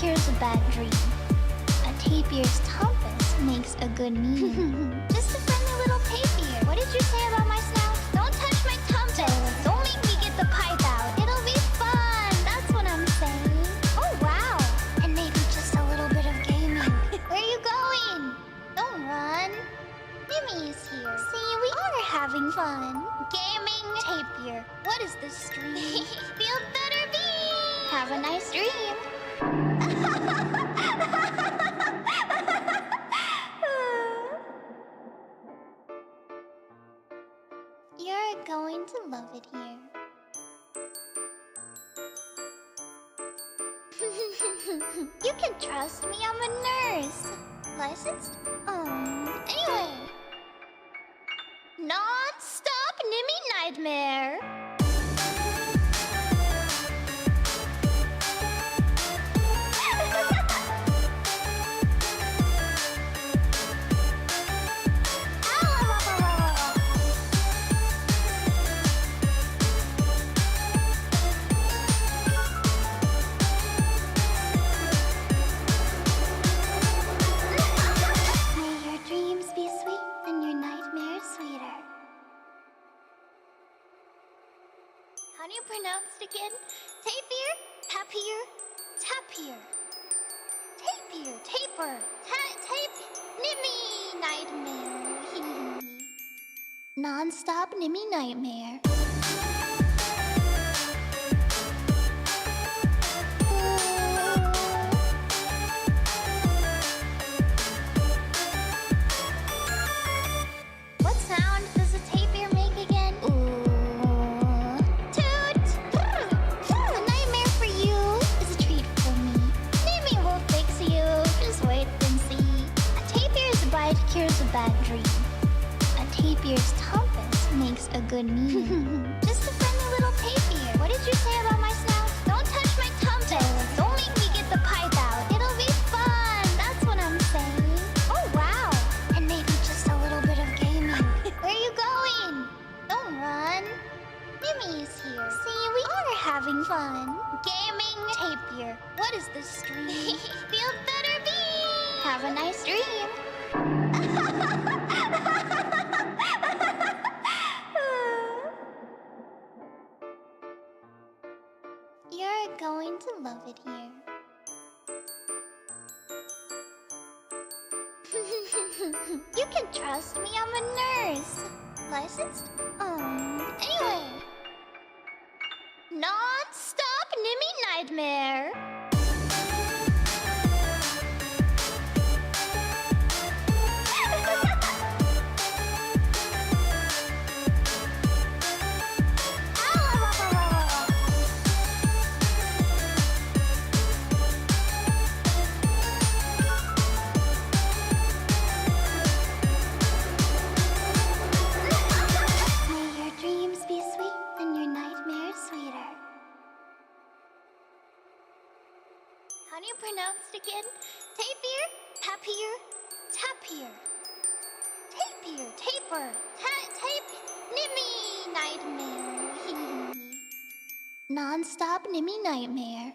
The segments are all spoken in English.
cures a bad dream. A tapir's compass makes a good meme. Just a friendly little tapir. What did you say about my snout? Don't touch my compass. Don't make me get the pipe out. It'll be fun. That's what I'm saying. Oh wow. And maybe just a little bit of gaming. Where are you going? Don't run. Nimi's here. See, we are having fun. Gaming tapir. What is this stream? Feel better be. Have a nice dream. You're going to love it here. You can trust me, I'm a nurse. Licensed? Anyway. Non-stop Nimi nightmare. How do you pronounce it again? Tapir? Tapir? Tapir. Tapir. Taper. Tape. Nimi nightmare. Non-stop Nimi nightmare. What sound does a tapir make again? Toot! A nightmare for you is a treat for me. Nimi will fix you. Just wait and see. A tapir's bite cures a bad dream. A tapir's compass makes a good meme. Just a friendly little tapir. What did you say about my snout? Don't touch my compass. Don't make me get the pipe out. It'll be fun. That's what I'm saying. Oh wow. And maybe just a little bit of gaming. Where are you going? Don't run. Nimi's here. See, we are having fun. Gaming tapir. What is this stream? Feel better be. Have a nice dream. You're going to love it here. You can trust me, I'm a nurse. Licensed? Anyway. Non-stop Nimi nightmare. How do you pronounce it again? Tapir? Tapir? Tapir. Tapir. Taper. Tape. Nimi nightmare. Non-stop Nimi nightmare.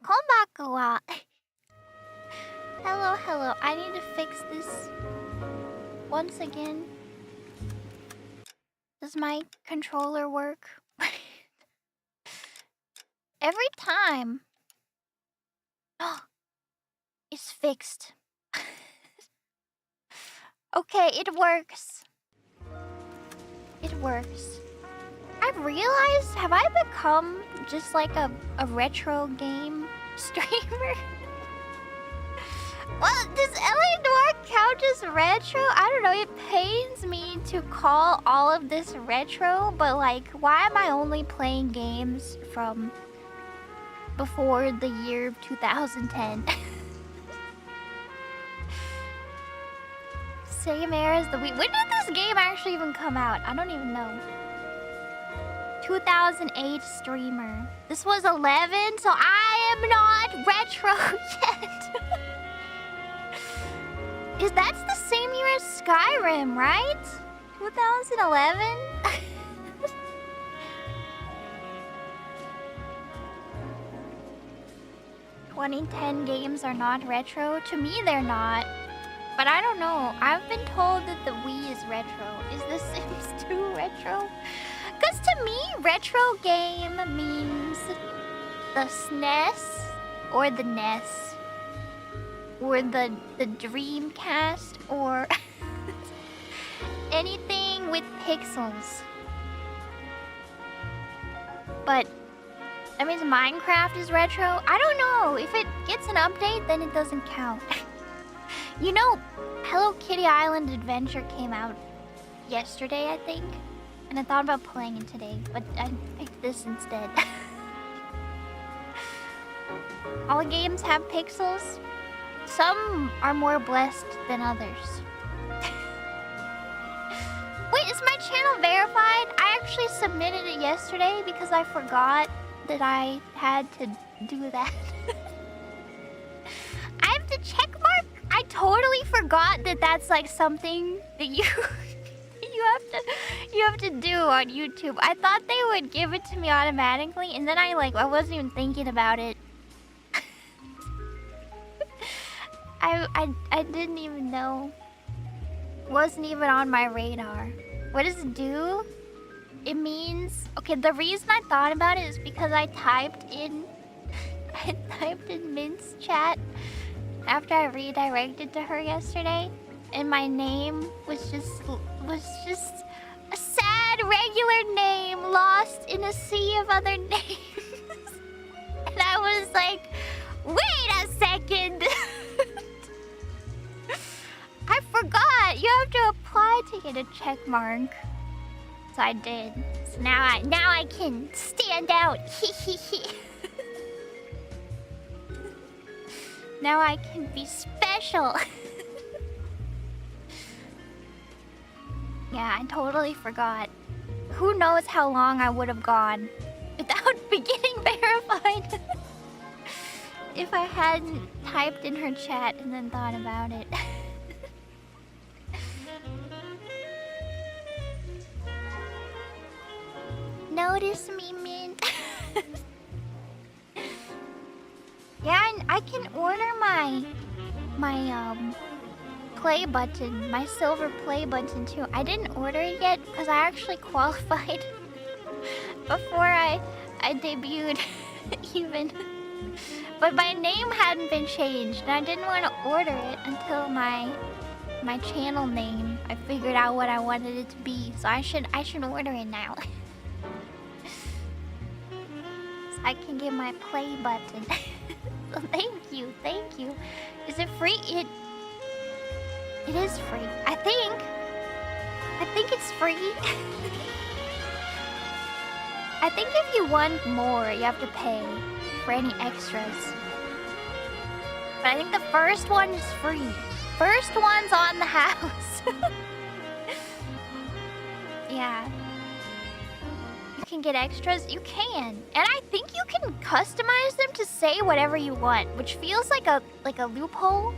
Konbakuwa. Hello. I need to fix this once again. Does my controller work? Every time. Oh, it's fixed. Okay, it works. It works. I realized, have I become just like a retro game streamer? Well, does LA Noire count as retro? I don't know, it pains me to call all of this retro, but like, why am I only playing games from before the year 2010? Same era as the Wii. When did this game actually even come out? I don't even know. 2008 streamer. This was 11, so I am not retro yet. That's the same year as Skyrim, right? 2011? 2010 games are not retro. To me, they're not. But I don't know. I've been told that the Wii is retro. Is The Sims 2 retro? Because to me, retro game means the SNES or the NES or the Dreamcast or anything with pixels. But that means Minecraft is retro? I don't know. If it gets an update, then it doesn't count. You know, Hello Kitty Island Adventure came out yesterday, I think. And I thought about playing it today, but I picked this instead. All games have pixels. Some are more blessed than others. Wait, is my channel verified? I actually submitted it yesterday because I forgot that I had to do that. I have to check mark. I totally forgot that that's like something that you have to do on YouTube. I thought they would give it to me automatically, and then I wasn't even thinking about it. I didn't even know. Wasn't even on my radar. What does it do? It means... Okay, the reason I thought about it is because I typed in Mint's chat after I redirected to her yesterday, and my name was just a sad regular name lost in a sea of other names. And I was like, wait a second. I forgot. You have to apply to get a check mark. So I did. So now I can stand out. Now I can be special. Yeah, I totally forgot. Who knows how long I would have gone without beginning verified if I hadn't typed in her chat and then thought about it. Notice me, Min. Yeah, I can order my play button, my silver play button too. I didn't order it yet because I actually qualified before I debuted even. But my name hadn't been changed, and I didn't want to order it until my channel name. I figured out what I wanted it to be, so I should order it now. So I can get my play button. So thank you. Is it free? It is free. I think it's free. I think if you want more, you have to pay for any extras. But I think the first one is free. First one's on the house. Yeah. You can get extras? You can. And I think you can customize them to say whatever you want, which feels like a loophole.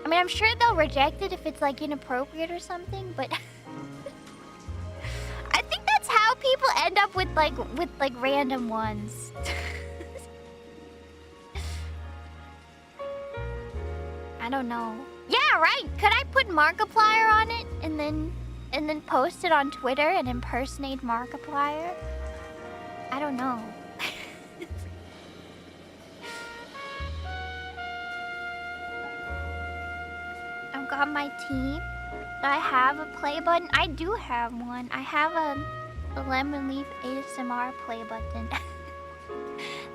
I mean, I'm sure they'll reject it if it's like inappropriate or something, but I think that's how people end up with like random ones. I don't know. Yeah, right. Could I put Markiplier on it and then post it on Twitter and impersonate Markiplier? I don't know. I've got my team. Do I have a play button? I do have one. I have a Lemon Leaf ASMR play button that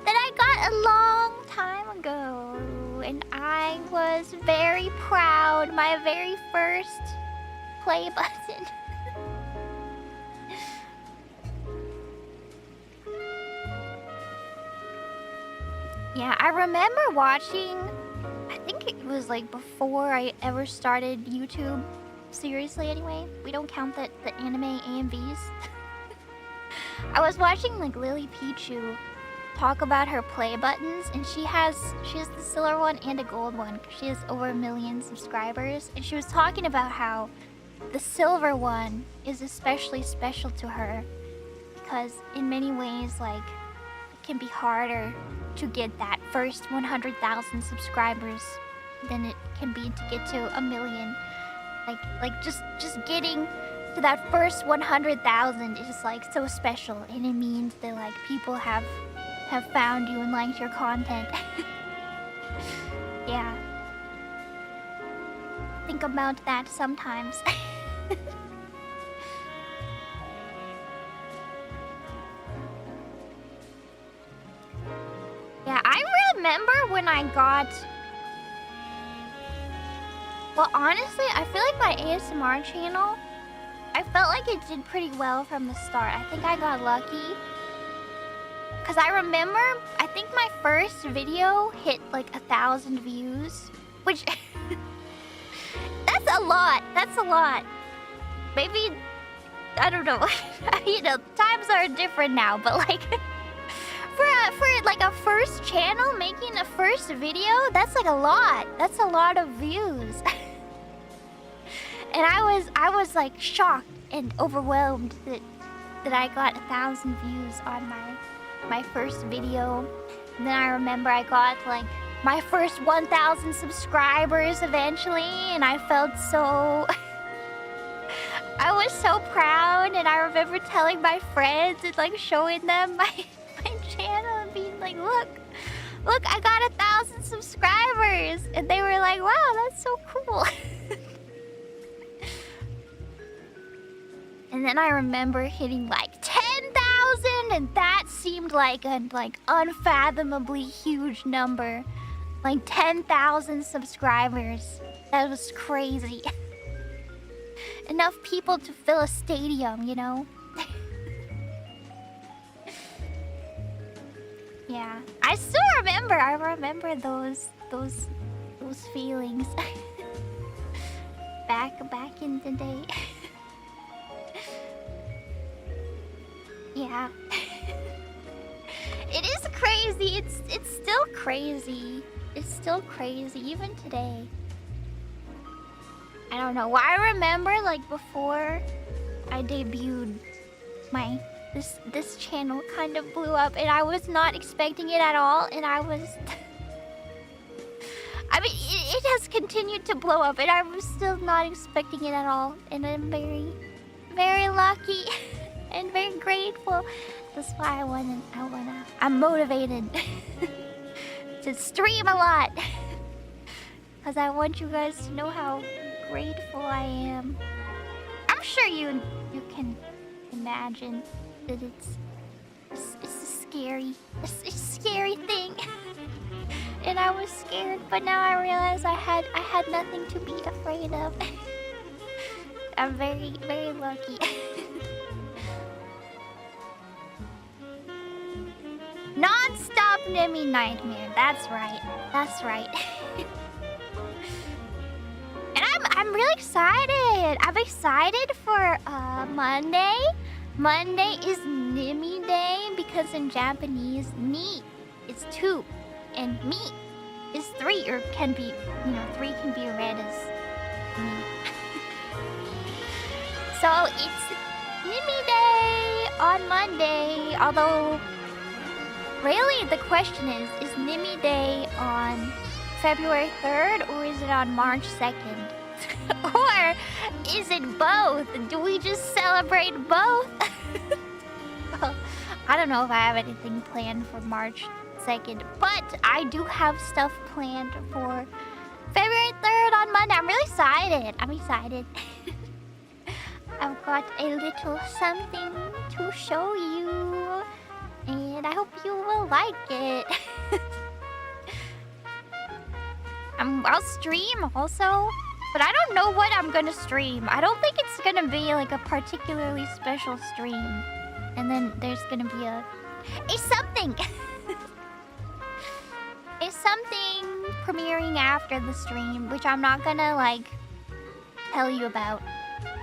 I got a long time ago. And I was very proud. My very first play button. Yeah, I remember watching, I think it was like before I ever started YouTube. Seriously, anyway. We don't count the anime AMVs. I was watching like Lily Pichu talk about her play buttons, and she has the silver one and a gold one. She has over 1 million subscribers, and she was talking about how the silver one is especially special to her because in many ways, like, it can be harder to get that first 100,000 subscribers than it can be to get to 1 million. Like just getting to that first 100,000 is like so special, and it means that like people have found you and liked your content. Yeah. Think about that sometimes. Yeah, I remember when I got... Well, honestly, I feel like my ASMR channel, I felt like it did pretty well from the start. I think I got lucky. Because I remember, I think my first video hit like 1,000 views. Which... That's a lot. That's a lot. Maybe... I don't know. You know, times are different now, but like... For like a first channel, making a first video, that's like a lot. That's a lot of views. And I was like shocked and overwhelmed that I got 1,000 views on my first video. And then I remember I got like my first 1,000 subscribers eventually, and I felt so... I was so proud, and I remember telling my friends and like showing them my channel and being like, look, I got 1,000 subscribers. And they were like, wow, that's so cool. And then I remember hitting like 10,000, and that seemed like an unfathomably huge number. Like 10,000 subscribers. That was crazy. Enough people to fill a stadium, you know? Yeah, I still remember. I remember those feelings. back in the day. Yeah. It is crazy. It's still crazy. It's still crazy even today. I don't know. Well, I remember like before I debuted my this channel kind of blew up, and I was not expecting it at all, and I was... I mean, it has continued to blow up, and I was still not expecting it at all, and I'm very, very lucky and very grateful. That's why I'm motivated to stream a lot, because I want you guys to know how grateful I am. I'm sure you can imagine that it's a scary thing. And I was scared, but now I realize I had nothing to be afraid of. I'm very, very lucky. Non-stop Nimi nightmare. That's right. That's right. And I'm really excited. I'm excited for Monday. Monday is Nimi Day because in Japanese, ni is 2 and mi is 3, or can be, 3 can be read as mi. So it's Nimi Day on Monday, although really the question is Nimi Day on February 3rd or is it on March 2nd? Or is it both? Do we just celebrate both? Well, I don't know if I have anything planned for March 2nd, but I do have stuff planned for February 3rd on Monday. I'm really excited. I'm excited. I've got a little something to show you, and I hope you will like it. I'll stream also. But I don't know what I'm gonna stream. I don't think it's gonna be like a particularly special stream. And then there's gonna be a something! A something premiering after the stream, which I'm not gonna like tell you about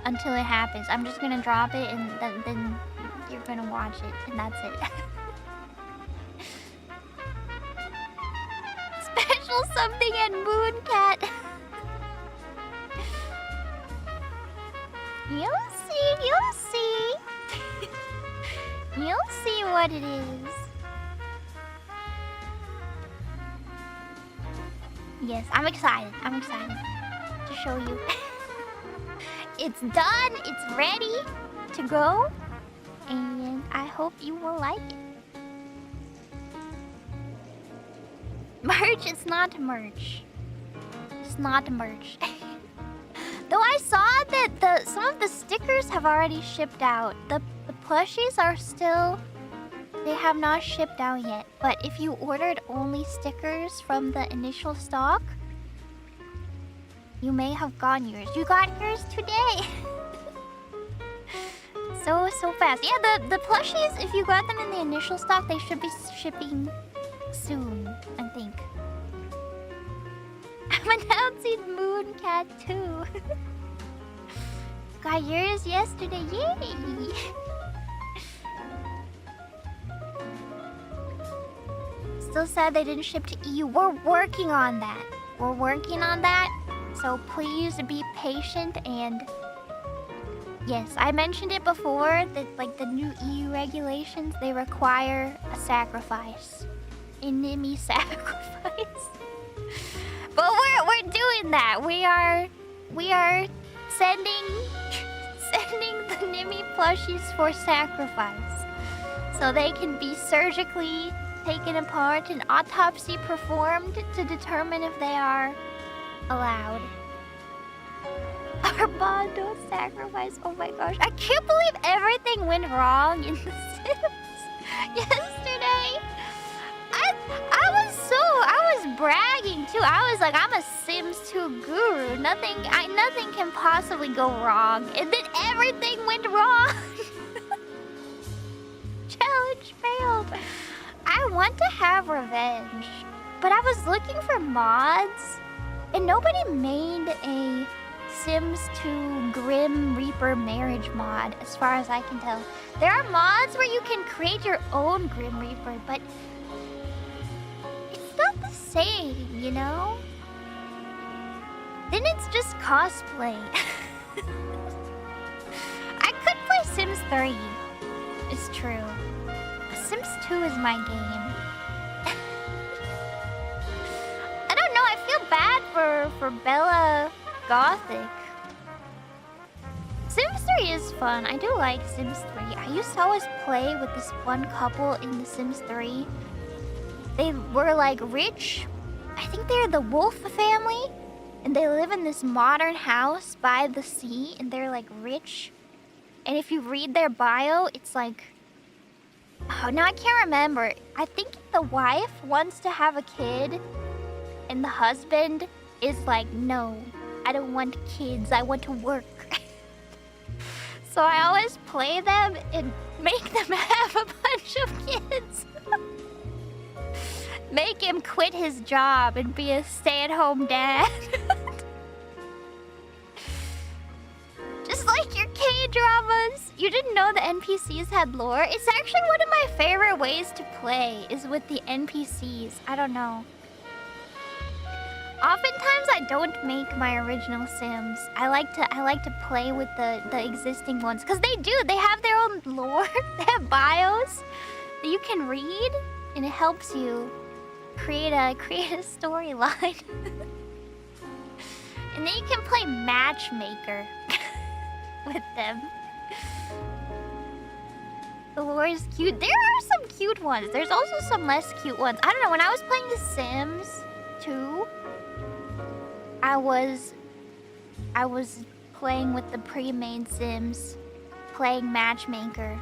until it happens. I'm just gonna drop it and then you're gonna watch it, and that's it. special something and Mooncat. You'll see. You'll see what it is. Yes, I'm excited to show you. It's done, it's ready to go, and I hope you will like it. Merch, it's not merch. It's not merch. Though I saw that some of the stickers have already shipped out. The plushies are still... They have not shipped out yet. But if you ordered only stickers from the initial stock, you may have gotten yours. You got yours today. So fast. Yeah, the plushies, if you got them in the initial stock, they should be shipping soon, I think. I'm announcing Mooncat too. Got yours yesterday, yay! Still sad they didn't ship to EU. We're working on that. So please be patient and... Yes, I mentioned it before that like the new EU regulations, they require a sacrifice. A Nimi sacrifice. But we're doing that. We are sending the Nimi plushies for sacrifice. So they can be surgically taken apart and autopsy performed to determine if they are allowed. Armando sacrifice. Oh my gosh. I can't believe everything went wrong in The Sims yesterday. I was bragging too. I was like, I'm a Sims 2 guru. Nothing can possibly go wrong. And then everything went wrong. Challenge failed. I want to have revenge. But I was looking for mods and nobody made a Sims 2 Grim Reaper marriage mod, as far as I can tell. There are mods where you can create your own Grim Reaper, but it's not the same, you know? Then it's just cosplay. I could play Sims 3. It's true. Sims 2 is my game. I don't know, I feel bad for Bella Gothic. Sims 3 is fun. I do like Sims 3. I used to always play with this one couple in The Sims 3. They were like rich. I think they're the Wolf family. And they live in this modern house by the sea. And they're like rich. And if you read their bio, it's like... Oh, now I can't remember. I think the wife wants to have a kid. And the husband is like, no, I don't want kids. I want to work. So I always play them and make them have a bunch of kids. Make him quit his job and be a stay-at-home dad. Just like your K-dramas. You didn't know the NPCs had lore? It's actually one of my favorite ways to play, is with the NPCs. I don't know. Oftentimes I don't make my original Sims. I like to play with the existing ones. Because they have their own lore. They have bios that you can read. And it helps you create a storyline. And then you can play matchmaker with them. The lore is cute. There are some cute ones. There's also some less cute ones. I don't know, when I was playing The Sims 2, I was playing with the pre-made Sims, playing matchmaker.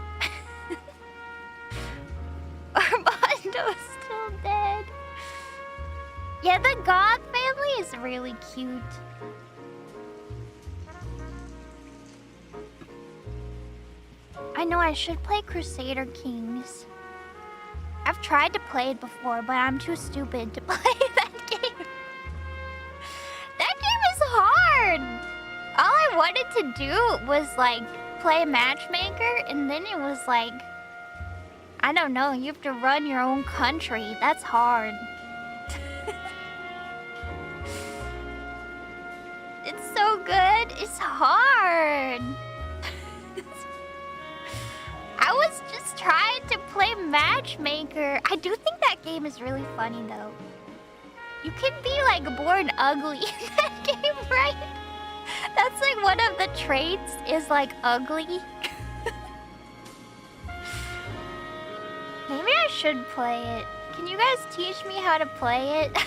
Armando's still dead. Yeah, the God family is really cute. I know I should play Crusader Kings. I've tried to play it before, but I'm too stupid to play that game. That game is hard. All I wanted to do was like play matchmaker, and then it was like, I don't know, you have to run your own country. That's hard. It's hard. I was just trying to play Matchmaker. I do think that game is really funny though. You can be like born ugly in that game, right? That's like one of the traits is like ugly. Maybe I should play it. Can you guys teach me how to play it?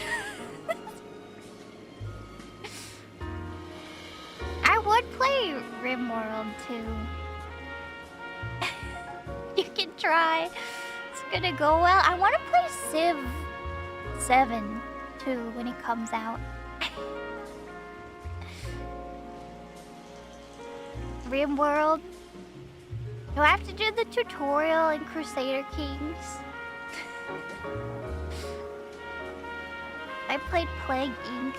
I would play RimWorld too. You can try. It's gonna go well. I want to play Civ 7 too when it comes out. RimWorld. Do I have to do the tutorial in Crusader Kings? I played Plague Inc.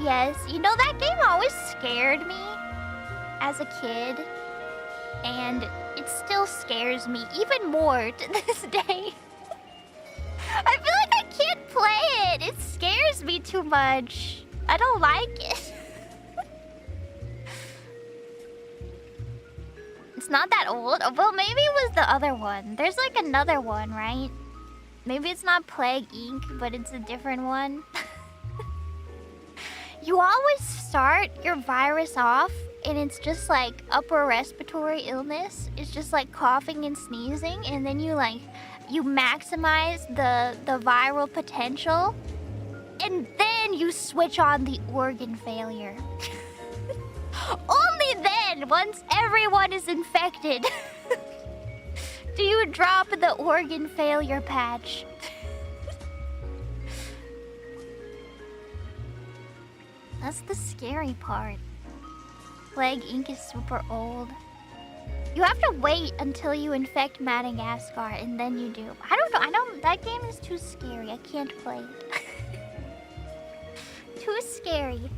Yes, you know that game always scared me as a kid. And it still scares me even more to this day. I feel like I can't play it. It scares me too much. I don't like it. It's not that old. Well, maybe it was the other one. There's like another one, right? Maybe it's not Plague Inc., but it's a different one. You always start your virus off and it's just like upper respiratory illness. It's just like coughing and sneezing, and then you maximize the viral potential, and then you switch on the organ failure. Only then, once everyone is infected, do you drop the organ failure patch. That's the scary part. Plague Inc. is super old. You have to wait until you infect Madagascar, and then you do. I don't know. That game is too scary. I can't play it. Too scary.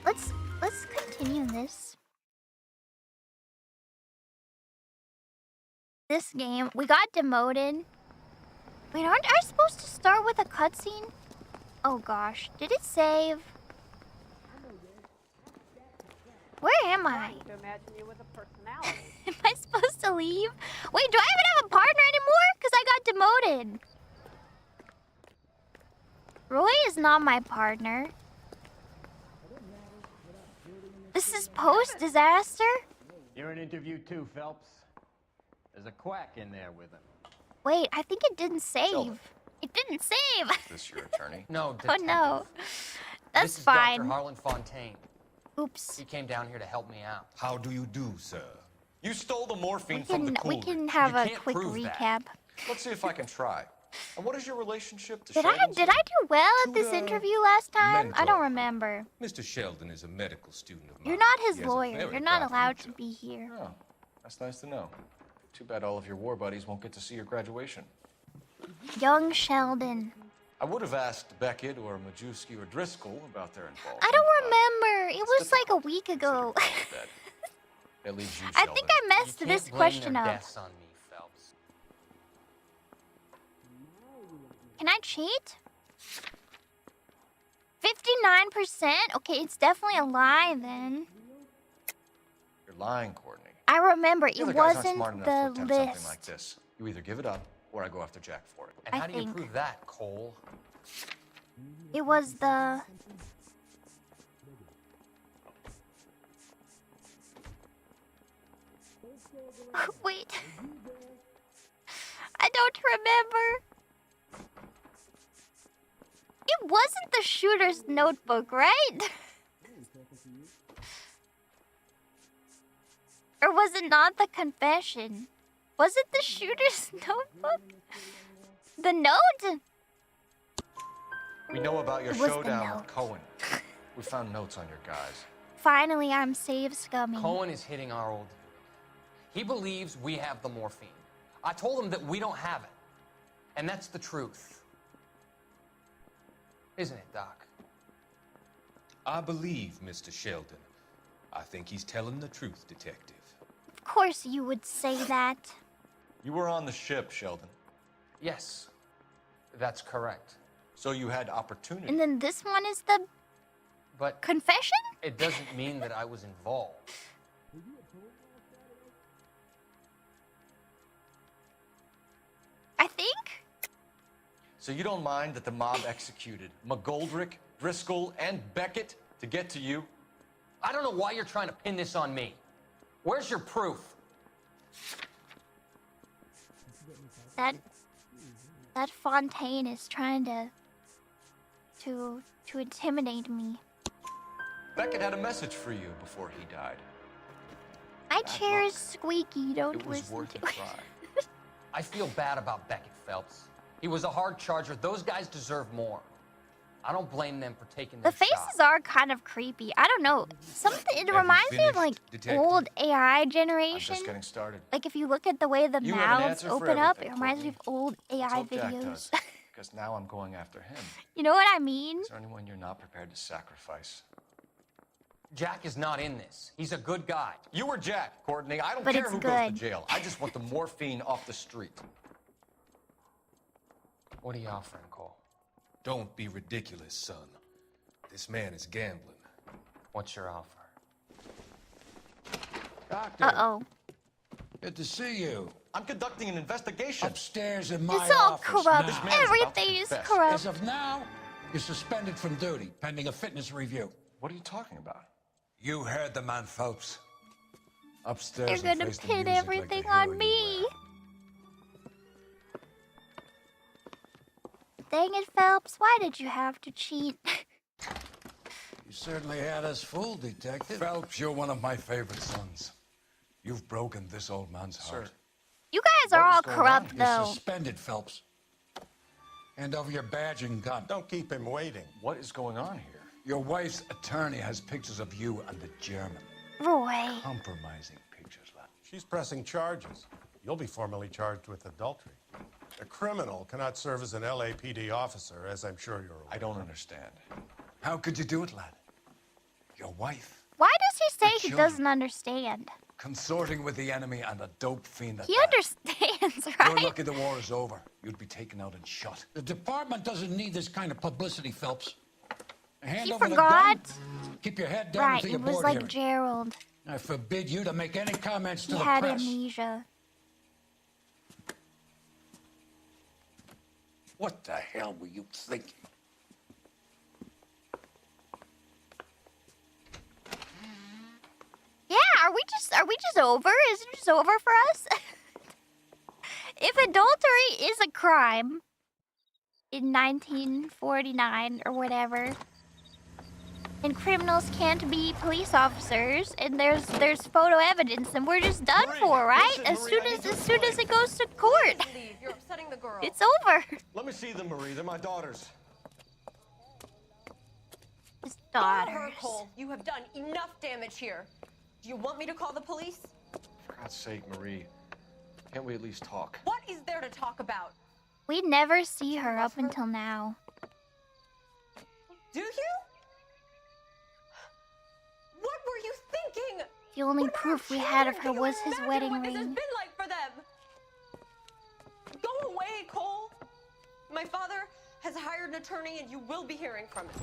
Okay, let's continue this. This game, we got demoted. Wait, aren't I supposed to start with a cutscene? Oh gosh, did it save? Where am I? To imagine you with a personality. Am I supposed to leave? Wait, do I even have a partner anymore? Because I got demoted. Roy is not my partner. This is post-disaster? You're in interview too, Phelps. There's a quack in there with him. Wait, I think it didn't save. Sheldon. It didn't save. Is this your attorney? No, Oh detective. no. That's This is fine. Dr. Harlan Fontaine. Oops. He came down here to help me out. How do you do, sir? You stole the morphine We from the can, cooler. we can have You a can't quick prove that. recap. Let's see if I can try. And what is your relationship to Did I Sheldon's? do well at this Tutor, interview last time? I mentor. don't remember. Mr. Sheldon is a medical student of mine. You're not his He has a lawyer. very You're not bright allowed to future. be here. Oh, that's nice to know. Too bad all of your war buddies won't get to see your graduation. Young Sheldon. I would have asked Beckett or Majewski or Driscoll about their involvement. I don't but remember. It was it's like a week ago. dead. That leaves you, I Sheldon. think I messed You this can't blame question their up. deaths on me, Phelps. Can I cheat? 59%? Okay, it's definitely a lie then. You're lying, Courtney. I remember, The it other guys aren't wasn't smart enough the to attempt something like list. this. You either give it up, or I go after Jack for it. And I how do you think. prove that, Cole? It was the... Wait. I don't remember. It wasn't the shooter's notebook, right? Or was it not the confession? Was it the shooter's notebook? The note? We know about your It was the showdown note. with Cohen. We found notes on your guys. Finally, I'm safe, Scummy. Cohen is hitting our old dude. He believes we have the morphine. I told him that we don't have it. And that's the truth. Isn't it, Doc? I believe Mr. Sheldon. I think he's telling the truth, detective. Of course you would say that. You were on the ship, Sheldon. Yes, that's correct. So you had opportunity. And then this one is the But confession? it doesn't mean that I was involved. I think. So you don't mind that the mob executed McGoldrick, Driscoll, and Beckett to get to you? I don't know why you're trying to pin this on me. Where's your proof? That Fontaine is trying to intimidate me. Beckett had a message for you before he died. I cherish Squeaky, don't It was listen worth to a it. try. I feel bad about Beckett, Phelps. He was a hard charger. Those guys deserve more. I don't blame them for taking their The faces are kind of creepy. I don't know. It you reminds me of finished, like detective? old AI I'm generation. just getting started. Like if you look at the way the You have an mouths answer for open up, it everything, reminds me of Courtney. old Let's AI hope Jack videos. does, because now I'm going after him. You know what I mean? Is there anyone you're not prepared to sacrifice? Jack is not in this. He's a good guy. You or Jack, Courtney. I don't But care it's who goes to good. jail. I just want the morphine off the street. What are you offering, Cole? Don't be ridiculous, son. This man is gambling. What's your offer? Doctor, Uh-oh. good to see you. I'm conducting an investigation. Upstairs in my It's all office corrupt. now. man's about to Everything is confess. corrupt. As of now, you're suspended from duty, pending a fitness review. What are you talking about? You heard the man, Phelps. Upstairs, They're and gonna face the pin music like everything the hero on you me. were. Dang it, Phelps. Why did you have to cheat? You certainly had us fooled, Detective. Phelps, you're one of my favorite sons. You've broken this old man's heart. You guys are What all is going on? corrupt, You're though. suspended, Phelps. Hand over your badge and gun. Don't keep him waiting. What is going on here? Your wife's attorney has pictures of you and the German. Roy. Compromising pictures, lad. She's pressing charges. You'll be formally charged with adultery. A criminal cannot serve as an LAPD officer, as I'm sure you're aware. I don't understand. How could you do it, lad? Your wife, Why does he say he children. doesn't understand? consorting with the enemy and a dope fiend at He that. understands, You're right? lucky the war is over. You'd be taken out and shot. The department doesn't need this kind of publicity, Phelps. Hand He over forgot. the gun. Keep your head down Right, until it your was board like hearing. Gerald. I forbid you to make any comments He to the had press. amnesia. What the hell were you thinking? Yeah, are we just over? Is it just over for us? If adultery is a crime in 1949 or whatever, and criminals can't be police officers, and there's photo evidence, then we're just done Marie, for, right? listen, As Marie, soon I need as to as soon as explain. it goes to court, Leave. You're upsetting the girl. it's over. Let me see them, Marie. They're my daughters. His Go to her, daughters. Cole. You have done enough damage here. Do you want me to call the police? For God's sake, Marie. Can't we at least talk? What is there to talk about? We never see her up until now. Do you? What were you thinking? The only What about proof we children? had of her Can you was his imagine wedding what this has ring. been like for them? Go away, Cole. My father has hired an attorney, and you will be hearing from him.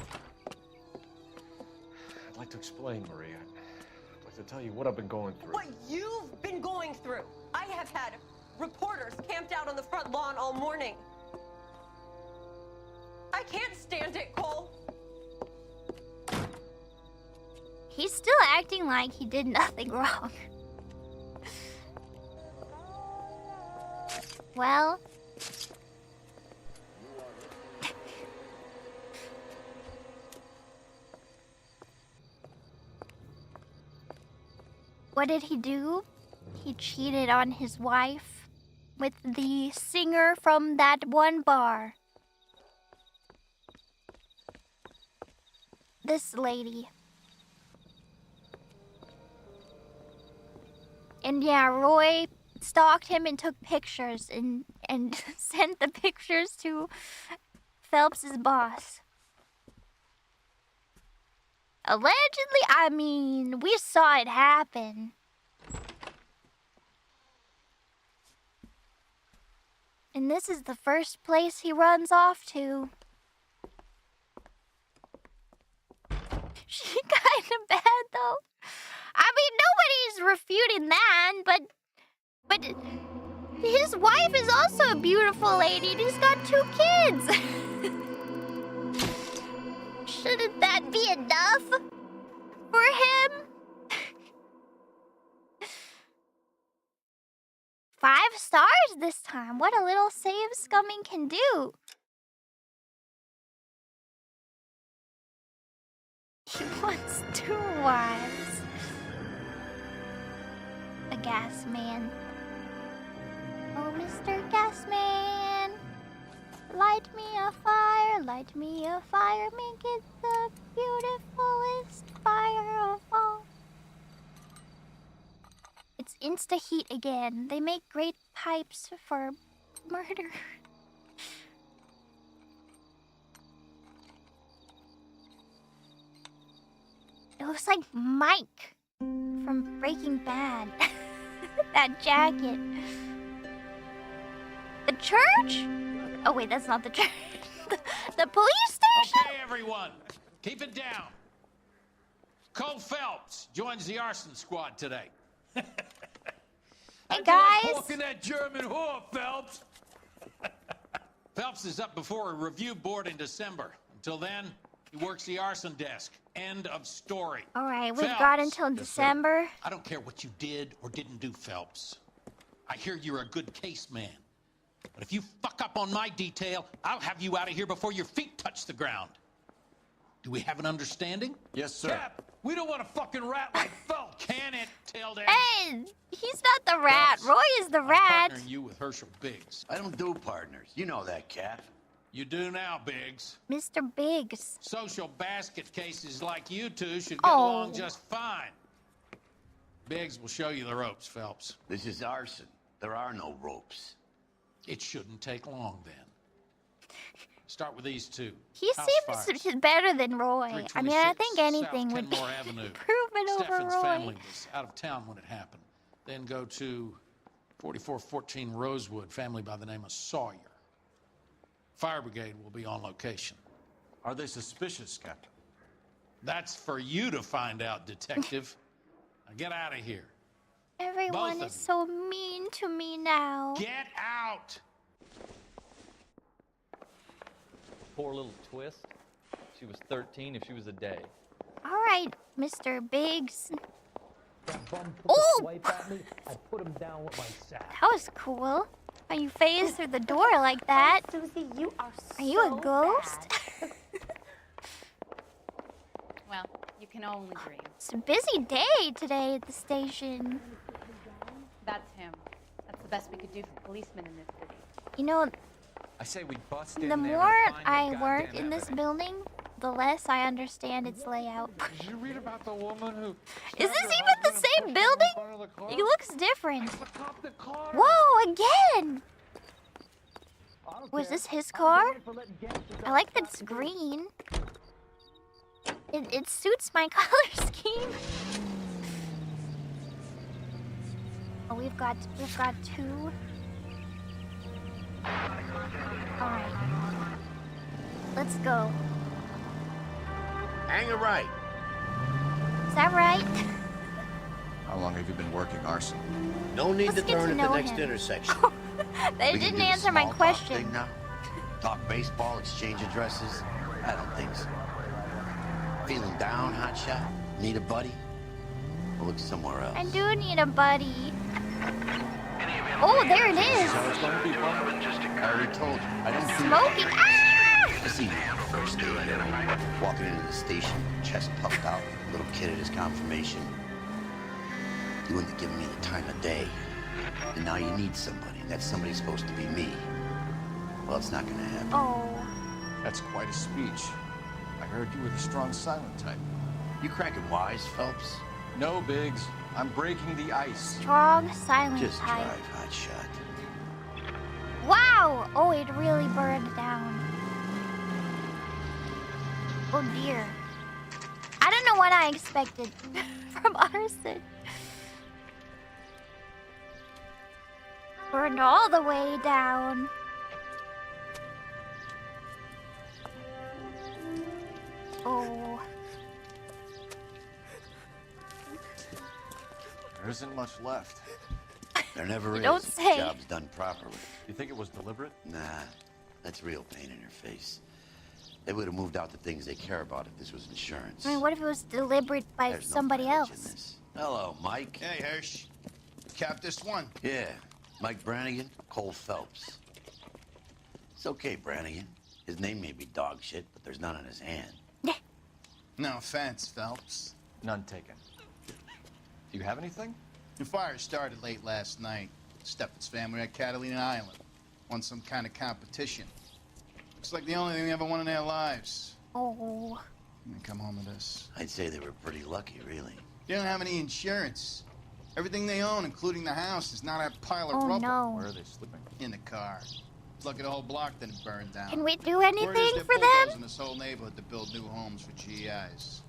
I'd like to explain, Marie. I'd like to tell you what I've been going through. What you've been going through. I have had reporters camped out on the front lawn all morning. I can't stand it, Cole. He's still acting like he did nothing wrong. Well, what did he do? He cheated on his wife with the singer from that one bar. This lady. And yeah, Roy stalked him and took pictures and sent the pictures to Phelps's boss. Allegedly, I mean, we saw it happen. And this is the first place he runs off to. She kind of bad though. I mean, nobody's refuting that, but his wife is also a beautiful lady and he's got 2 kids. Shouldn't that be enough for him? 5 stars this time. What a little save scumming can do. He wants 2 wives. A gas man. Oh, Mr. Gasman, light me a fire, make it the beautifulest fire of all. It's insta-heat again. They make great pipes for murder. It looks like Mike from Breaking Bad. That jacket. The church? Oh wait, that's not the church. The police station? Okay, everyone, keep it down. Cole Phelps joins the arson squad today. Hey guys. Walking that German whore, Phelps. Phelps is up before a review board in December. Until then, he works the arson desk. End of story. All right, we've Phelps. got until December. I don't care what you did or didn't do, Phelps. I hear you're a good case man. But if you fuck up on my detail, I'll have you out of here before your feet touch the ground. Do we have an understanding? Yes, sir. Cap, we don't want a fucking rat like Phelps. Can it, Tilden? Hey, he's not the rat. Phelps, Roy is the I'm rat. partnering you with Herschel Biggs. I don't do partners. You know that, Cap. You do now, Biggs. Mr. Biggs. Social basket cases like you two should get Oh. along just fine. Biggs will show you the ropes, Phelps. This is arson. There are no ropes. It shouldn't take long, then. Start with these 2. He House seems fires. better than Roy. I mean, I 326 think anything South would be Kenmore Avenue. improvement over Steffen's Roy. family was out of town when it happened. Then go to 4414 Rosewood, family by the name of Sawyer. Fire brigade will be on location. Are they suspicious, Captain? That's for you to find out, detective. Now get out of here. Everyone Both is of so mean to me now. Get out! Poor little twist. She was 13 if she was a day. All right, Mr. Biggs. Oh! Ooh! I put him down with my sack. That was cool. How you phased through the door like that. Susie, you are Are you a ghost? Well, you can only dream. It's a busy day today at the station. That's him. That's the best we could do for policemen in this city. You know, I say we bust the more I work in this building, the less I understand its layout. Did you read about the woman who... Is this even the same building? It looks different. Whoa, again! Was this his car? I like that it's green. It suits my color scheme. Oh, we've got 2. Alright. Let's go. Hang a right. Is that right? How long have you been working arson? No need Let's to get turn to at know the next him. intersection. They We can didn't do the answer my small talk question. thing now? Talk baseball, exchange addresses? I don't think so. Feeling down, hotshot? Need a buddy? We'll look somewhere else. I do need a buddy. Oh, there it is. So it's going to be fun. I already told you. I don't do Smoking. Ah! I seen you on the first day there. Walking into the station, chest puffed out, little kid at his confirmation. You wouldn't have given me the time of day. And now you need somebody. That somebody's supposed to be me. Well, it's not gonna happen. Oh. That's quite a speech. I heard you were the strong silent type. You cracking wise, Phelps? No, Biggs. I'm breaking the ice. Strong, silent Just type. drive, hotshot. Wow! Oh, it really burned down. Oh dear. I don't know what I expected from arson. Burned all the way down. Oh. There isn't much left. There never is. Don't if say. the job's done properly. You think it was deliberate? Nah, that's real pain in your face. They would have moved out the things they care about if this was insurance. I mean, what if it was deliberate by There's no somebody mileage in else? this. Hello, Mike. Hey, Hirsch. Cap this one. Yeah, Mike Brannigan, Cole Phelps. It's okay, Brannigan. His name may be dog shit, but there's none on his hand. No offense, Phelps. None taken. Do you have anything? The fire started late last night. Stephen's family at Catalina Island. Won some kind of competition. Looks like the only thing they ever won in their lives. Oh. And they come home to this. I'd say they were pretty lucky, really. They don't have any insurance. Everything they own, including the house, is not a pile of Oh, rubble. no. Where are they sleeping? In the car. Lucky the whole block didn't burn down. Can we do Word is anything they're for bulldozing them? this whole neighborhood to build new homes for GIs.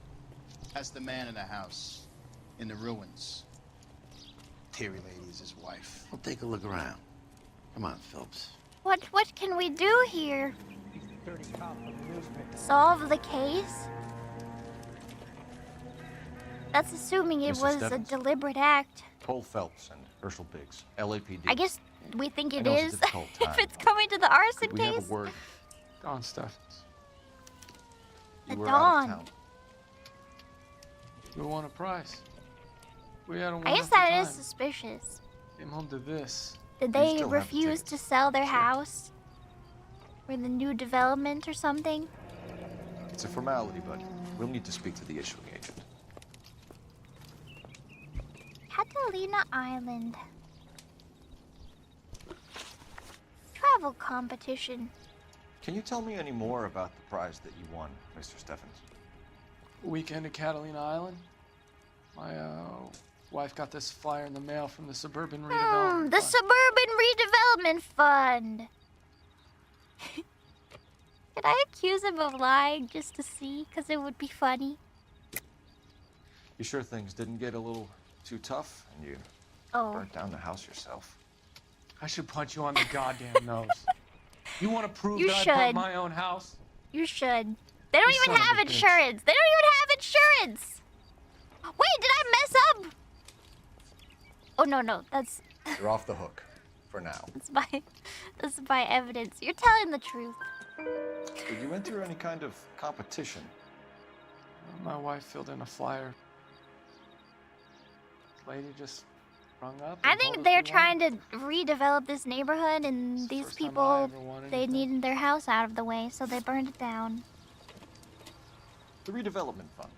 That's the man in the house. In the ruins. Terry lady is his wife. Well, take a look around. Come on, Phelps. What can we do here? Solve the case? That's assuming it Mr. was Stebbins? a deliberate act. Cole Phelps and Herschel Biggs, LAPD. I guess we think I it know it's a is. difficult If time, it's coming to the arson Could we have case. a word? Don Stephens. The You were Dawn. out of town. We won a prize. We had a I wonderful guess that time. is suspicious. Came home to this. Did You they still have the refuse tickets. to sell their house? For the new development or something? It's a formality, but we'll need to speak to the issuing agent. Catalina Island. Travel competition. Can you tell me any more about the prize that you won, Mr. Stephens? Weekend at Catalina Island. My wife got this flyer in the mail from the Suburban Redevelopment The Fund. Suburban Redevelopment Fund. Could I accuse him of lying just to see? Because it would be funny. You sure things didn't get a little too tough and you burnt down the house yourself? I should punch you on the goddamn nose. You want to prove You that I should. burnt my own house? You should. They don't You even son of have a bitch. insurance. They don't even have insurance. Wait, did I mess up? Oh no, that's You're off the hook for now. that's my evidence. You're telling the truth. Did you enter any kind of competition? My wife filled in a flyer. Lady just rung up. I and told think us they're we won. trying to redevelop this neighborhood, and these first time I people, ever won they anything. needed their house out of the way, so they burned it down. The redevelopment fund.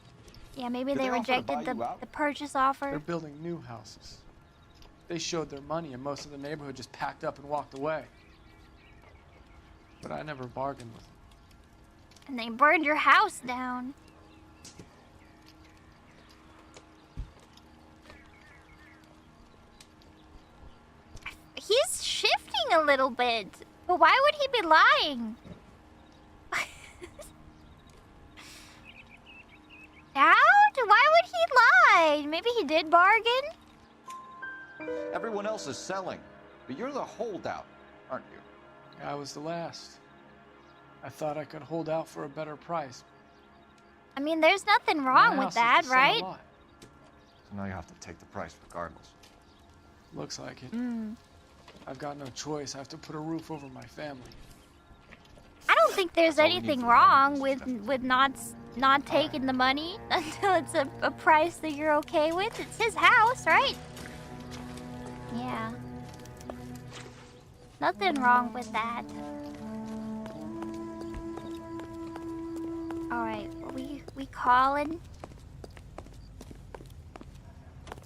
Yeah, maybe Did they they offer to rejected buy you out? the purchase They're offer. building new houses. They showed their money, and most of the neighborhood just packed up and walked away. But I never bargained with them. And they burned your house down. He's shifting a little bit. But why would he be lying? Doubt? Why would he lie? Maybe he did bargain? Everyone else is selling, but you're the holdout, aren't you? I was the last. I thought I could hold out for a better price. I mean, there's nothing My wrong house with is that, the sum of right? lot. So now you have to take the price regardless. Looks like it. Mm. I've got no choice. I have to put a roof over my family. I don't think there's That's all we need anything for the wrong moment, with not taking the money until it's a price that you're okay with. It's his house, right? Yeah. Nothing wrong with that. Alright, we calling?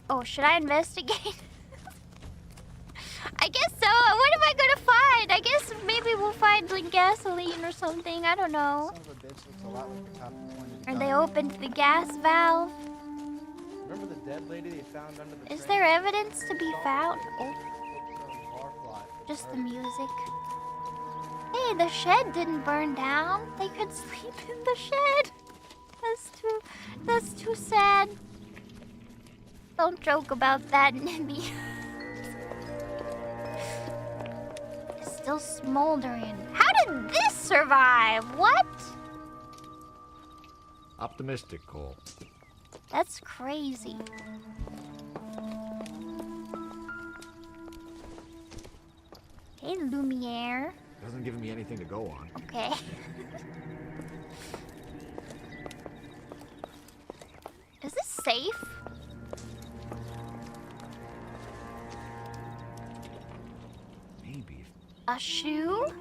Oh, should I investigate? I guess so. What am I gonna find? I guess maybe we'll find like gasoline or something. I don't know. Or they opened the gas valve. Remember the dead lady they found under the Is train? there evidence to be found? Oh, just the music. Hey, the shed didn't burn down. They could sleep in the shed. That's too sad. Don't joke about that, Nimi. It's still smoldering. How did this survive? What? Optimistic, Cole. That's crazy. Okay, Lumiere. Hasn't given me anything to go on. Okay. Is this safe? Maybe. A shoe?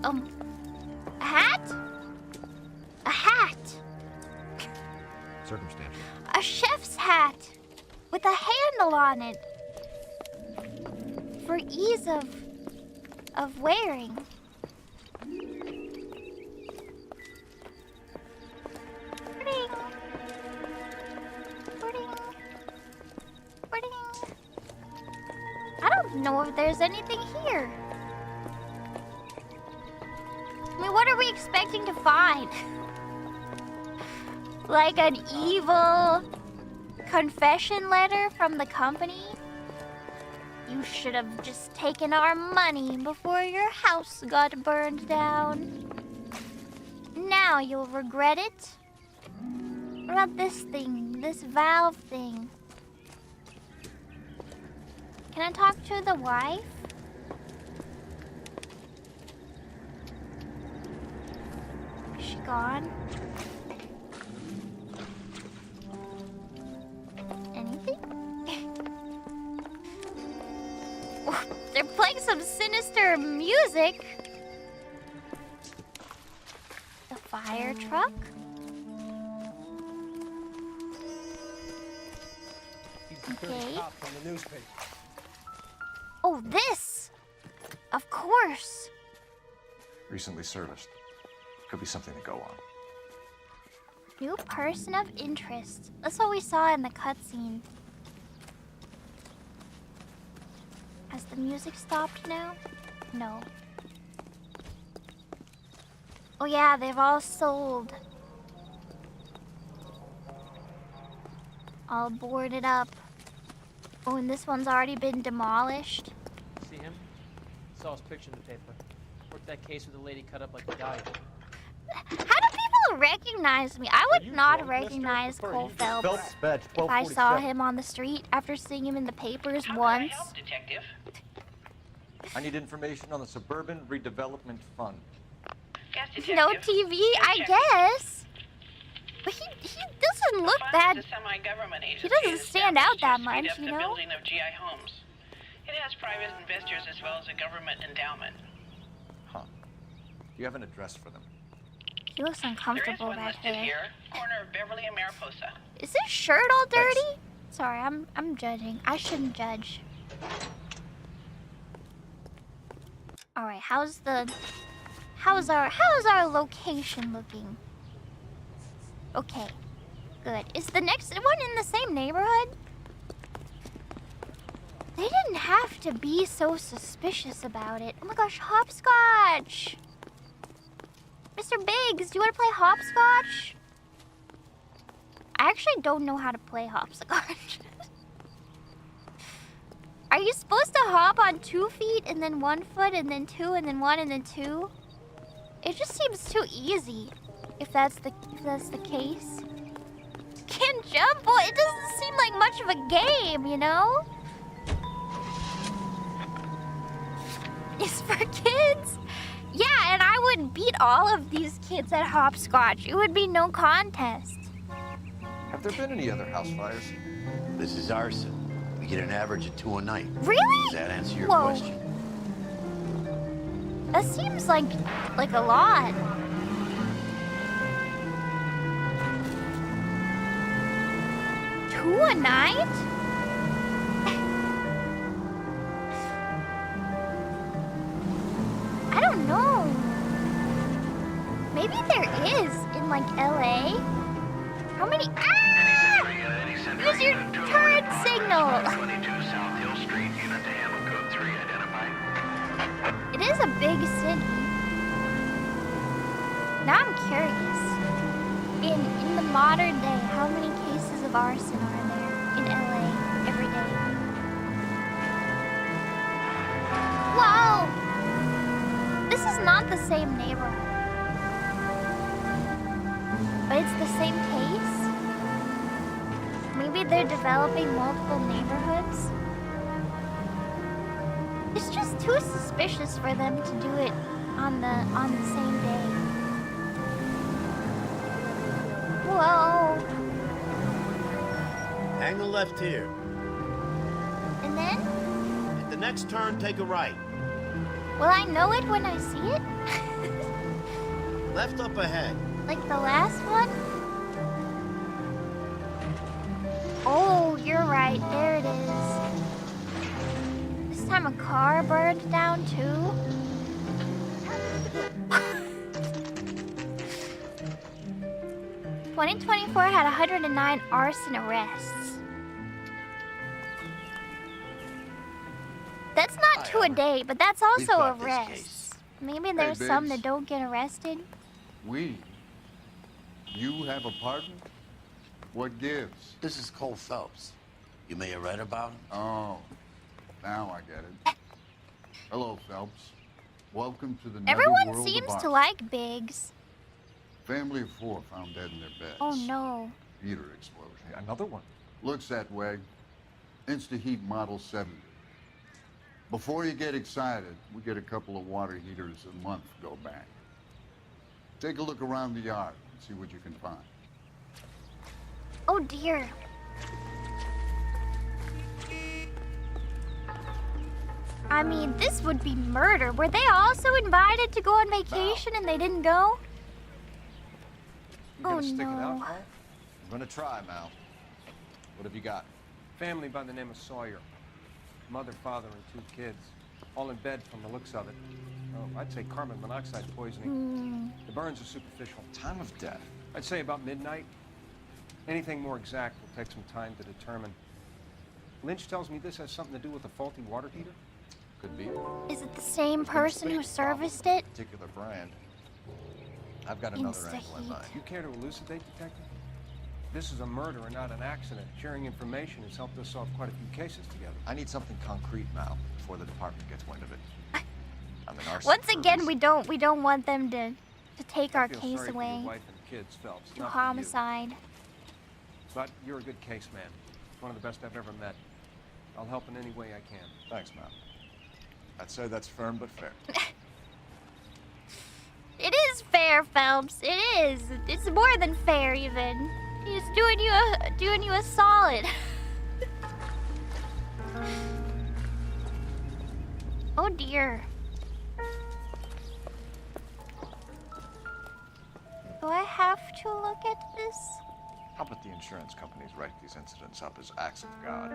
A hat? A hat. Circumstantial. A chef's hat with a handle on it for ease of wearing. Ring. Ring. Ring. I don't know if there's anything here. I mean, what are we expecting to find? Like an evil confession letter from the company? You should have just taken our money before your house got burned down. Now you'll regret it. What about this thing? This valve thing? Can I talk to the wife? Is she gone? Anything? They're playing some sinister music. The fire truck? Okay. From the newspaper. Oh, this! Of course. Recently serviced. Could be something to go on. New person of interest. That's what we saw in the cutscene. Has the music stopped now? No. Oh yeah, they've all sold. All boarded up. Oh, and this one's already been demolished. See him? Saw his picture in the paper. Worked that case with the lady cut up like a guy. How do people recognize me? I would not recognize Cole Phelps if I saw him on the street after seeing him in the papers once. Detective? I need information on the Suburban Redevelopment Fund. No TV, I guess. But he doesn't look that... He doesn't stand out that much, you know? Building of GI homes. It has private investors as well as a government endowment. Huh. You have an address for them? He looks uncomfortable back there. Here, corner of Beverly and Mariposa. Is his shirt all dirty? Sorry, I'm judging. I shouldn't judge. All right, how's our location looking? Okay, good. Is the next one in the same neighborhood? They didn't have to be so suspicious about it. Oh my gosh, hopscotch! Mr. Biggs, do you want to play hopscotch? I actually don't know how to play hopscotch. Are you supposed to hop on 2 feet and then 1 foot and then 2 and then 1 and then 2? It just seems too easy. If that's the case. Can't jump? Well, it doesn't seem like much of a game, you know? It's for kids. Yeah, and I would beat all of these kids at hopscotch. It would be no contest. Have there been any other house fires? This is arson. We get an average of 2 a night. Really? Does that answer your Whoa. question? That seems like a lot. Two a night? I don't know. Maybe there is in like LA. How many? Ah! Use your turret signal. 22 South Hill Street, unit to handle code 3 identified. It is a big city. Now I'm curious. In the modern day, how many cases of arson are there in LA every day? Whoa! This is not the same neighborhood. But it's the same case? Maybe they're developing multiple neighborhoods? too suspicious for them to do it on the same day. Whoa. Hang a left here. And then? At the next turn, take a right. Will I know it when I see it? Left up ahead. Like the last one? Oh, you're right. There it is. This time a car burned down too. 2024 had 109 arson arrests. That's not two a day, but that's also got this arrests. Maybe there's some that don't get arrested. You have a partner? What gives? This is Cole Phelps. You may have read about him. Oh, now I get it. Hello, Phelps. Welcome to the Everyone netherworld seems of to art. like Biggs. Family of 4 found dead in their beds. Oh no. Heater explosion. Another one. Looks that way. Insta-heat Model 70. Before you get excited, we get a couple of water heaters a month go back. Take a look around the yard and see what you can find. Oh dear. I mean, this would be murder. Were they also invited to go on vacation and they didn't go? You gonna Oh stick it out, no. Paul? I'm gonna try, Mal. What have you got? Family by the name of Sawyer. Mother, father, and 2 kids. All in bed from the looks of it. Oh, I'd say carbon monoxide poisoning. The burns are superficial. Time of death? I'd say about midnight. Anything more exact will take some time to determine. Lynch tells me this has something to do with a faulty water heater. Could be. Is it the same person who serviced it? Particular brand. I've got another angle in mind. You care to elucidate, Detective? This is a murder and not an accident. Sharing information has helped us solve quite a few cases together. I need something concrete, Mal, before the department gets wind of it. I'm an arsonist. Once again, we don't want them to take our I feel case sorry for away. your wife and kids, Phelps. Do Not for you. homicide. But you're a good case man. One of the best I've ever met. I'll help in any way I can. Thanks, Mal. I'd say that's firm but fair. It is fair, Phelps. It is. It's more than fair, even. He's doing you a solid. Oh dear. Do I have to look at this? How about the insurance companies write these incidents up as acts of God?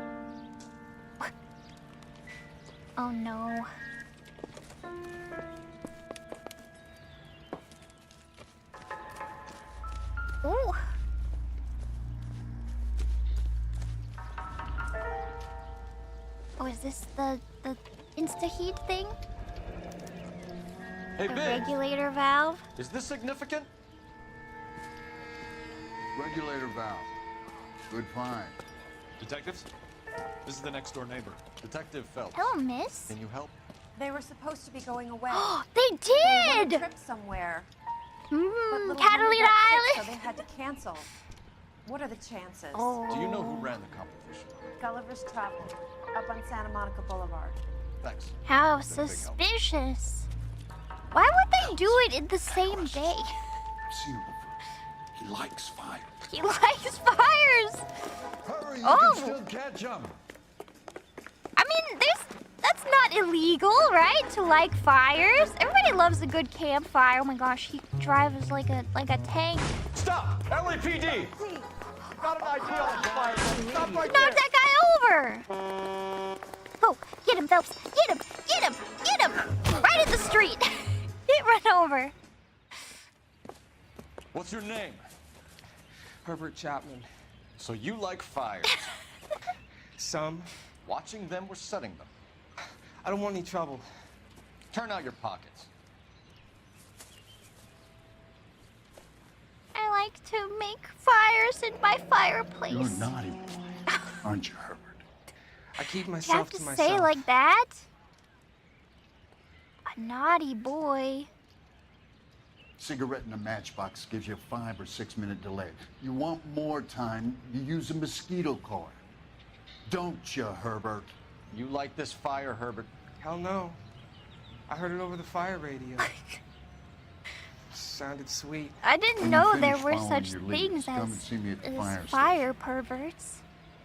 Oh no. Ooh. Oh, is this the insta-heat thing? Hey, the Biggs. regulator valve? Is this significant? Regulator valve. Good find. Detectives? This is the next door neighbor. Detective Phelps. Hello, miss. Can you help? They were supposed to be going away. They They were on did! a trip somewhere. But little Catalina Nimi got sick, Island. so they had to cancel. What are the chances? Oh. Do you know who ran the competition? Gulliver's Travel, up on Santa Monica Boulevard. Thanks. How Been a big help. suspicious. Why would they do it in the same day? I've seen him before. He likes fire. He likes fires. Hurry, you Oh. can still catch him. I mean, that's not illegal, right? To like fires. Everybody loves a good campfire. Oh my gosh, he drives like a tank. Stop! LAPD! Got an idea on the fire. Stop right Knock that guy over. Oh, get him, Phelps. Get him. Get him. Get him. Right in the street. Get run over. What's your name? Herbert Chapman. So you like fires. Some. Watching them or setting them? I don't want any trouble. Turn out your pockets. I like to make fires in my fireplace. You're naughty boy, aren't you, Herbert? I keep You myself have to to say myself. like that? A naughty boy. Cigarette in a matchbox gives you a 5 or 6 minute delay. You want more time, you use a mosquito coil. Don't you, Herbert? You like this fire, Herbert? Hell no. I heard it over the fire radio. Sounded sweet. I didn't know there were such things as fire perverts.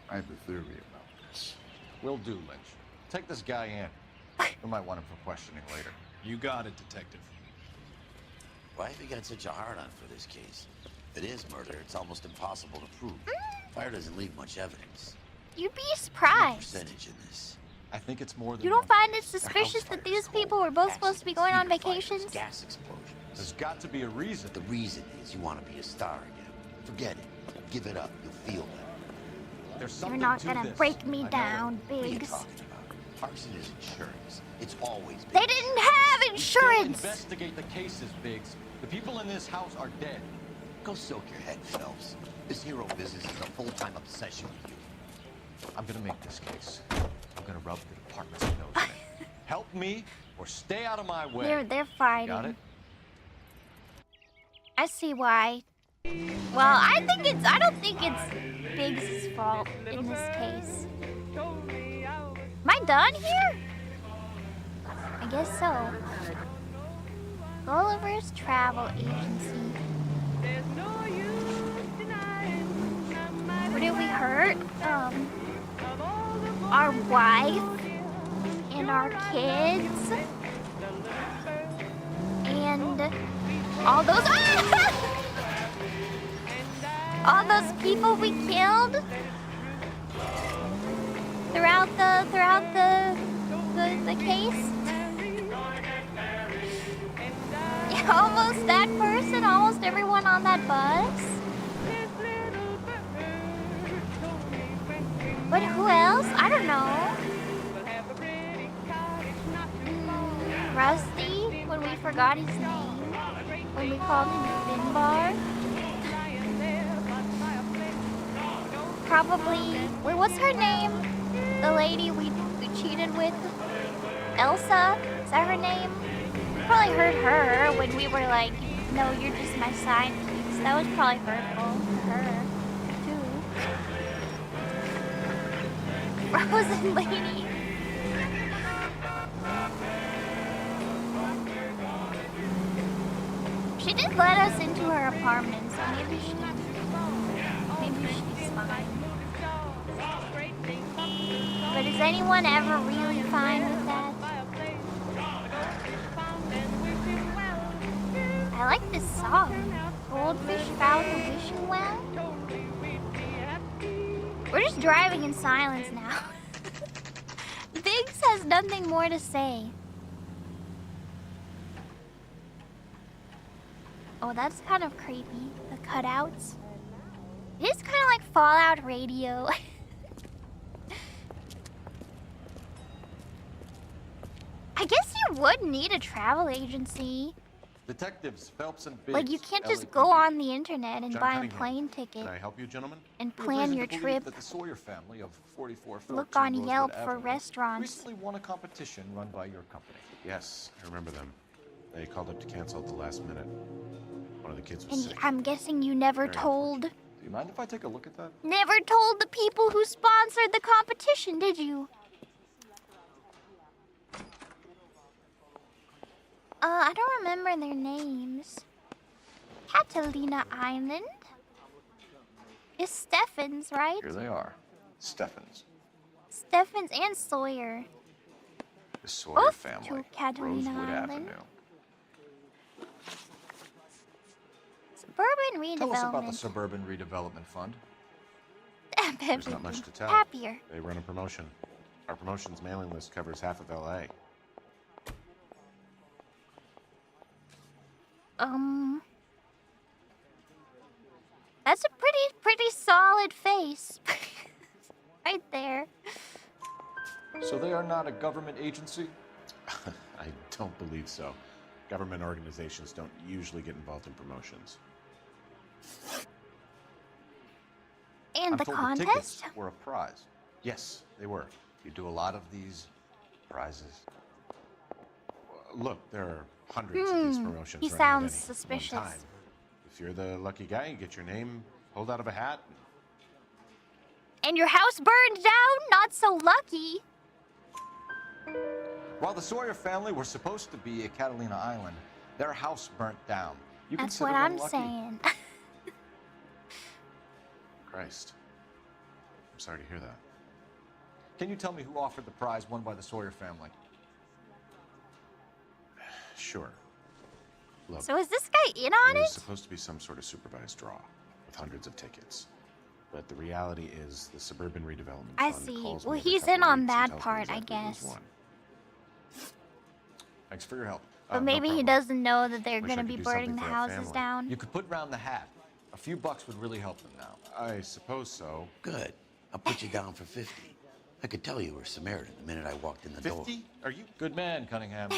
I have a theory about this. Will do, Lynch. Take this guy in. We might want him for questioning later. You got it, Detective. Why have you got such a hard-on for this case? If it is murder, it's almost impossible to prove. Fire doesn't leave much evidence. You'd be What surprised. percentage in this? I think it's more than You don't find it suspicious that these people were both supposed to be going on vacations? Gas explosions. There's got to be a reason. The reason is you want to be a star again. Forget it. Give it up. You'll feel better. There's You're something not to gonna this. break me I know down, What are you Biggs. talking about? Arson is insurance. It's always been. They didn't have Still insurance! investigate the cases, Biggs. The people in this house are dead. Go soak your head, Phelps. This hero business is a full-time obsession with you. I'm gonna make this case. I'm gonna rub the department's nose in it. Help me or stay out of my way. They're fighting. Got it? I see why. Well, I don't think it's Biggs' fault in this case. Am I done here? I guess so. Gulliver's Travel Agency. What did we hurt? Our wife and our kids and all those all those people we killed throughout the case. Almost that person, almost everyone on that bus. But who else? I don't know. Rusty, when we forgot his name. When we called him Finbar. Probably, what's her name? The lady we cheated with? Elsa? Is that her name? Probably heard her when we were like, no, you're just my side piece. That was probably hurtful to her, too. Frozen lady. She did let us into her apartment, so maybe she's fine. But is anyone ever really fine with that? I like this song. Goldfish found the wishing well. We're just driving in silence now. Biggs has nothing more to say. Oh, that's kind of creepy. The cutouts. It is kind of like Fallout Radio. I guess you would need a travel agency. Detectives Phelps and Biggs. Like, you can't just go on the internet and John buy a Cunningham. plane ticket Can I help you, gentlemen? and We have plan reason your to believe trip. That the Sawyer family of 44 Look 14 on Rosewood Yelp for Avenue restaurants. recently won a competition run by your company. Yes, I remember them. They called up to cancel at the last minute. One of the kids was And sick. I'm guessing you never Very told... Do you mind if I take a look at that? Never told the people who sponsored the competition, did you? I don't remember their names. Catalina Island. It's Steffens, right? Here they are. Steffens. Steffens and Sawyer. The Sawyer Both family. to Catalina Rosewood Island. Avenue. Suburban redevelopment. Tell us about the Suburban Redevelopment Fund. There's not much to tell. Happier. They run a promotion. Our promotion's mailing list covers half of LA. That's a pretty solid face. Right there. So they are not a government agency? I don't believe so. Government organizations don't usually get involved in promotions. And I'm the told contest? the tickets were a prize. Yes, they were. You do a lot of these prizes. Look, there are hundreds of these promotions. He running at sounds any suspicious. one time. If you're the lucky guy, you get your name pulled out of a hat. And your house burned down? Not so lucky. While the Sawyer family were supposed to be at Catalina Island, their house burnt down. You That's consider what them I'm lucky? saying. Christ. I'm sorry to hear that. Can you tell me who offered the prize won by the Sawyer family? Sure. Look, So is this guy in on it was it? supposed to be some sort of supervised draw with hundreds of tickets. But the reality is the suburban redevelopment I fund see. calls Well, me every he's couple in of on weeks and that tells me part, I exactly who's guess. won. Thanks for your help. But No maybe he problem. doesn't know that they're Wish gonna I could be do burning something the for that houses family. down. You could put round the hat. A few bucks would really help them now. I suppose so. Good. I'll put you down for 50. I could tell you were a Samaritan the minute I walked in the door. 50? Are you good man, Cunningham?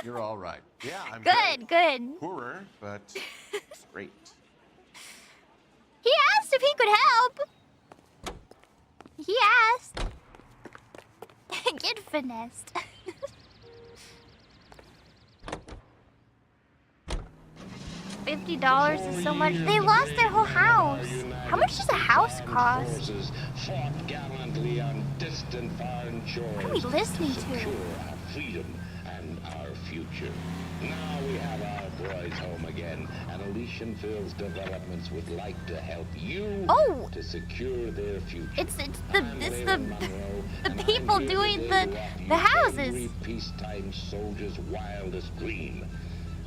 You're all right. Yeah, I'm Good, good. poorer, but great. He asked if he could help. He asked. Get finessed. $50 is so much. They lost their whole house. How much does a house cost? Fought gallantly on distant foreign shores. What are we listening to? Secure our freedom and our future. Now we have our boys home again, and Elysian Fields Developments would like to help you to secure their future. It's the people doing the houses. Peacetime soldier's wildest dream.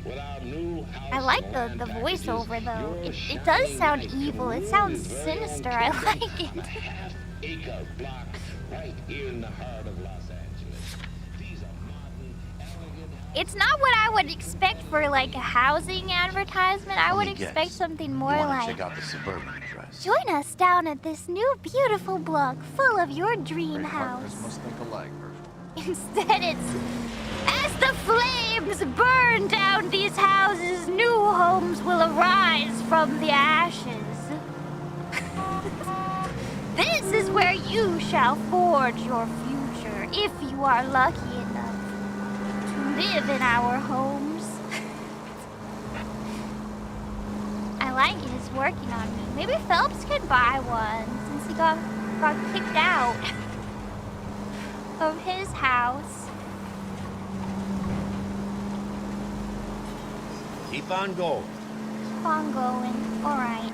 With our new house I like and the land packages, voiceover though. your It does shining sound light can evil. It rule sounds this very sinister. own I kingdom like on a it. half-acre block right here in the heart of Los Angeles. These are modern, elegant It's not what I would expect for like a housing advertisement. I would Let me expect guess. something You more want to like, check out the suburban address. join us down at this new beautiful block full of your dream Great partners house. must think alike, Virgil. Instead, it's as the flames burn down these houses, new homes will arise from the ashes. This is where you shall forge your future if you are lucky enough to live in our homes. I like it. It's working on me. Maybe Phelps could buy one since he got kicked out of his house. Keep on going. Keep on going. All right.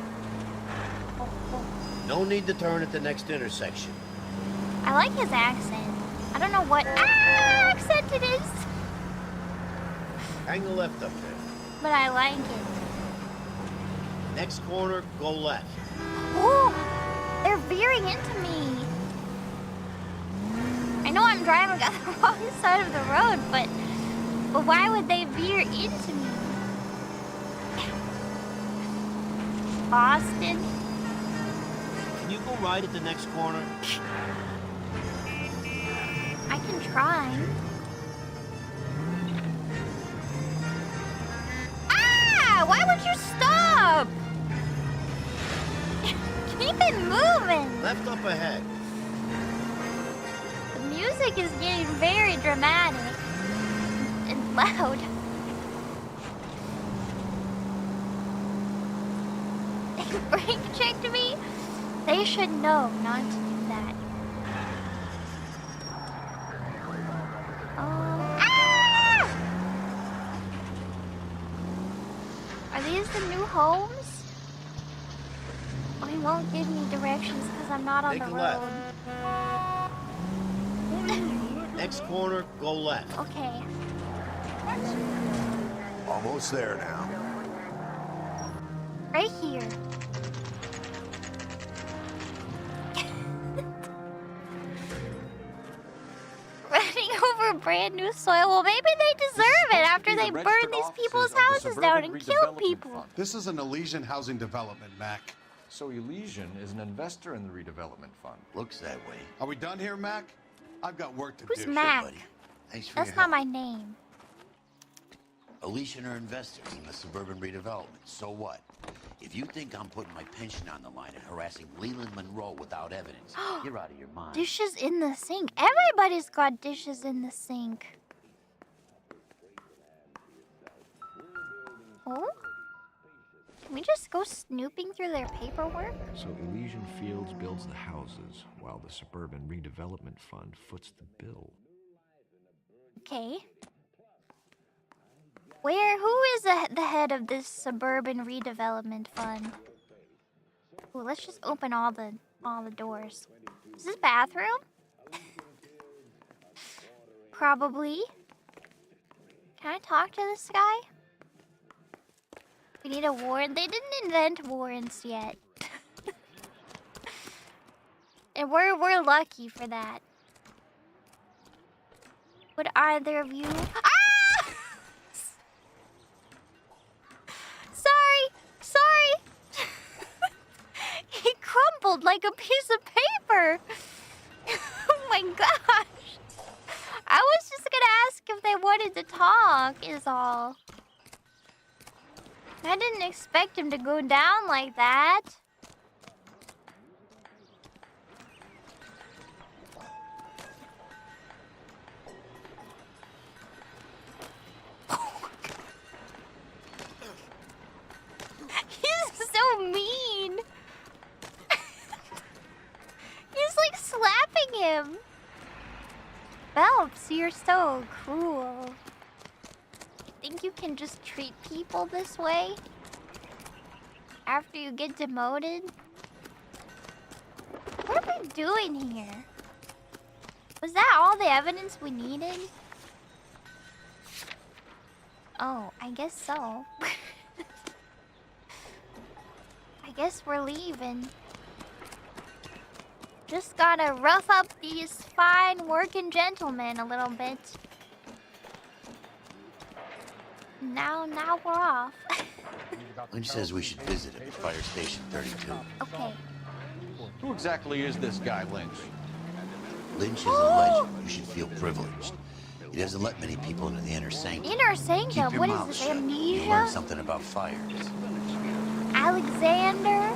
No need to turn at the next intersection. I like his accent. I don't know what accent it is, Hang the left up there. but I like it. Next corner, go left. Oh, they're veering into me. I know I'm driving on the wrong side of the road, but why would they veer into me? Boston? Can you go right at the next corner? I can try. Ah! Why would you stop? Keep it moving. Left up ahead. The music is getting very dramatic and loud. They brake checked me. They should know not to do that. Ah! Are these the new homes? Oh, he won't give me directions because I'm not on Take the a road. left. Next corner, go left. Okay. Almost there now. Right here. Running over brand new soil. Well, maybe they deserve it after they burn these people's houses down and kill people. This is an Elysian housing development, Mac. So Elysian is an investor in the redevelopment fund. Looks that way. Are we done here, Mac? I've got work to Who's do. Mac? Thanks for That's your not help. my name. Elysian are investors in the suburban redevelopment. So what? If you think I'm putting my pension on the line and harassing Leland Monroe without evidence, you're out of your mind. Dishes in the sink. Everybody's got dishes in the sink. Oh? Can we just go snooping through their paperwork? So Elysian Fields builds the houses, while the Suburban Redevelopment Fund foots the bill. Okay. Who is the head of this suburban redevelopment fund? Ooh, let's just open all the doors. Is this bathroom? Probably. Can I talk to this guy? We need a warrant. They didn't invent warrants yet. And we're lucky for that. Would either of you... Ah! Sorry! He crumpled like a piece of paper! Oh my gosh! I was just gonna ask if they wanted to talk, is all. I didn't expect him to go down like that. He's so mean. He's like slapping him. Phelps, you're so cruel. Think you can just treat people this way? After you get demoted? What are we doing here? Was that all the evidence we needed? Oh, I guess so. I guess we're leaving. Just gotta rough up these fine working gentlemen a little bit. Now we're off. Lynch says we should visit him at Fire Station 32. Okay. Who exactly is this guy, Lynch? Lynch is a legend. You should feel privileged. He doesn't let many people into the inner sanctum. Inner sanctum? Keep your What is mouth this, shut. amnesia? You'll learn something about fires. Alexander?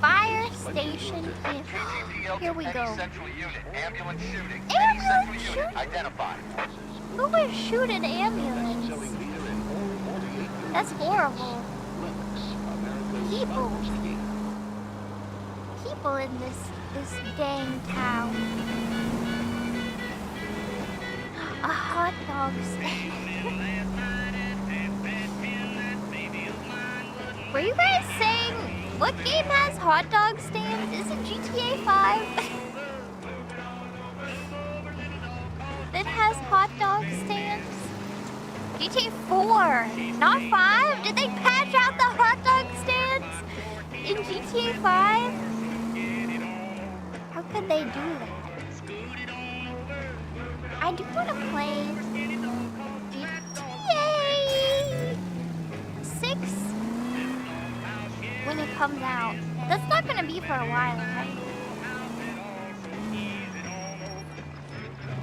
Fire station. Here we go. Ambulance shooting? Identified. Who would shoot an ambulance? That's horrible. People in this dang town. A hot dog stand. Were you guys saying what game has hot dog stands? Is it GTA 5? That has hot dog stands? GTA 4, not 5? Did they patch out the hot dog stands in GTA 5? How could they do that? I do want to play GTA 6 when it comes out. That's not gonna be for a while, right?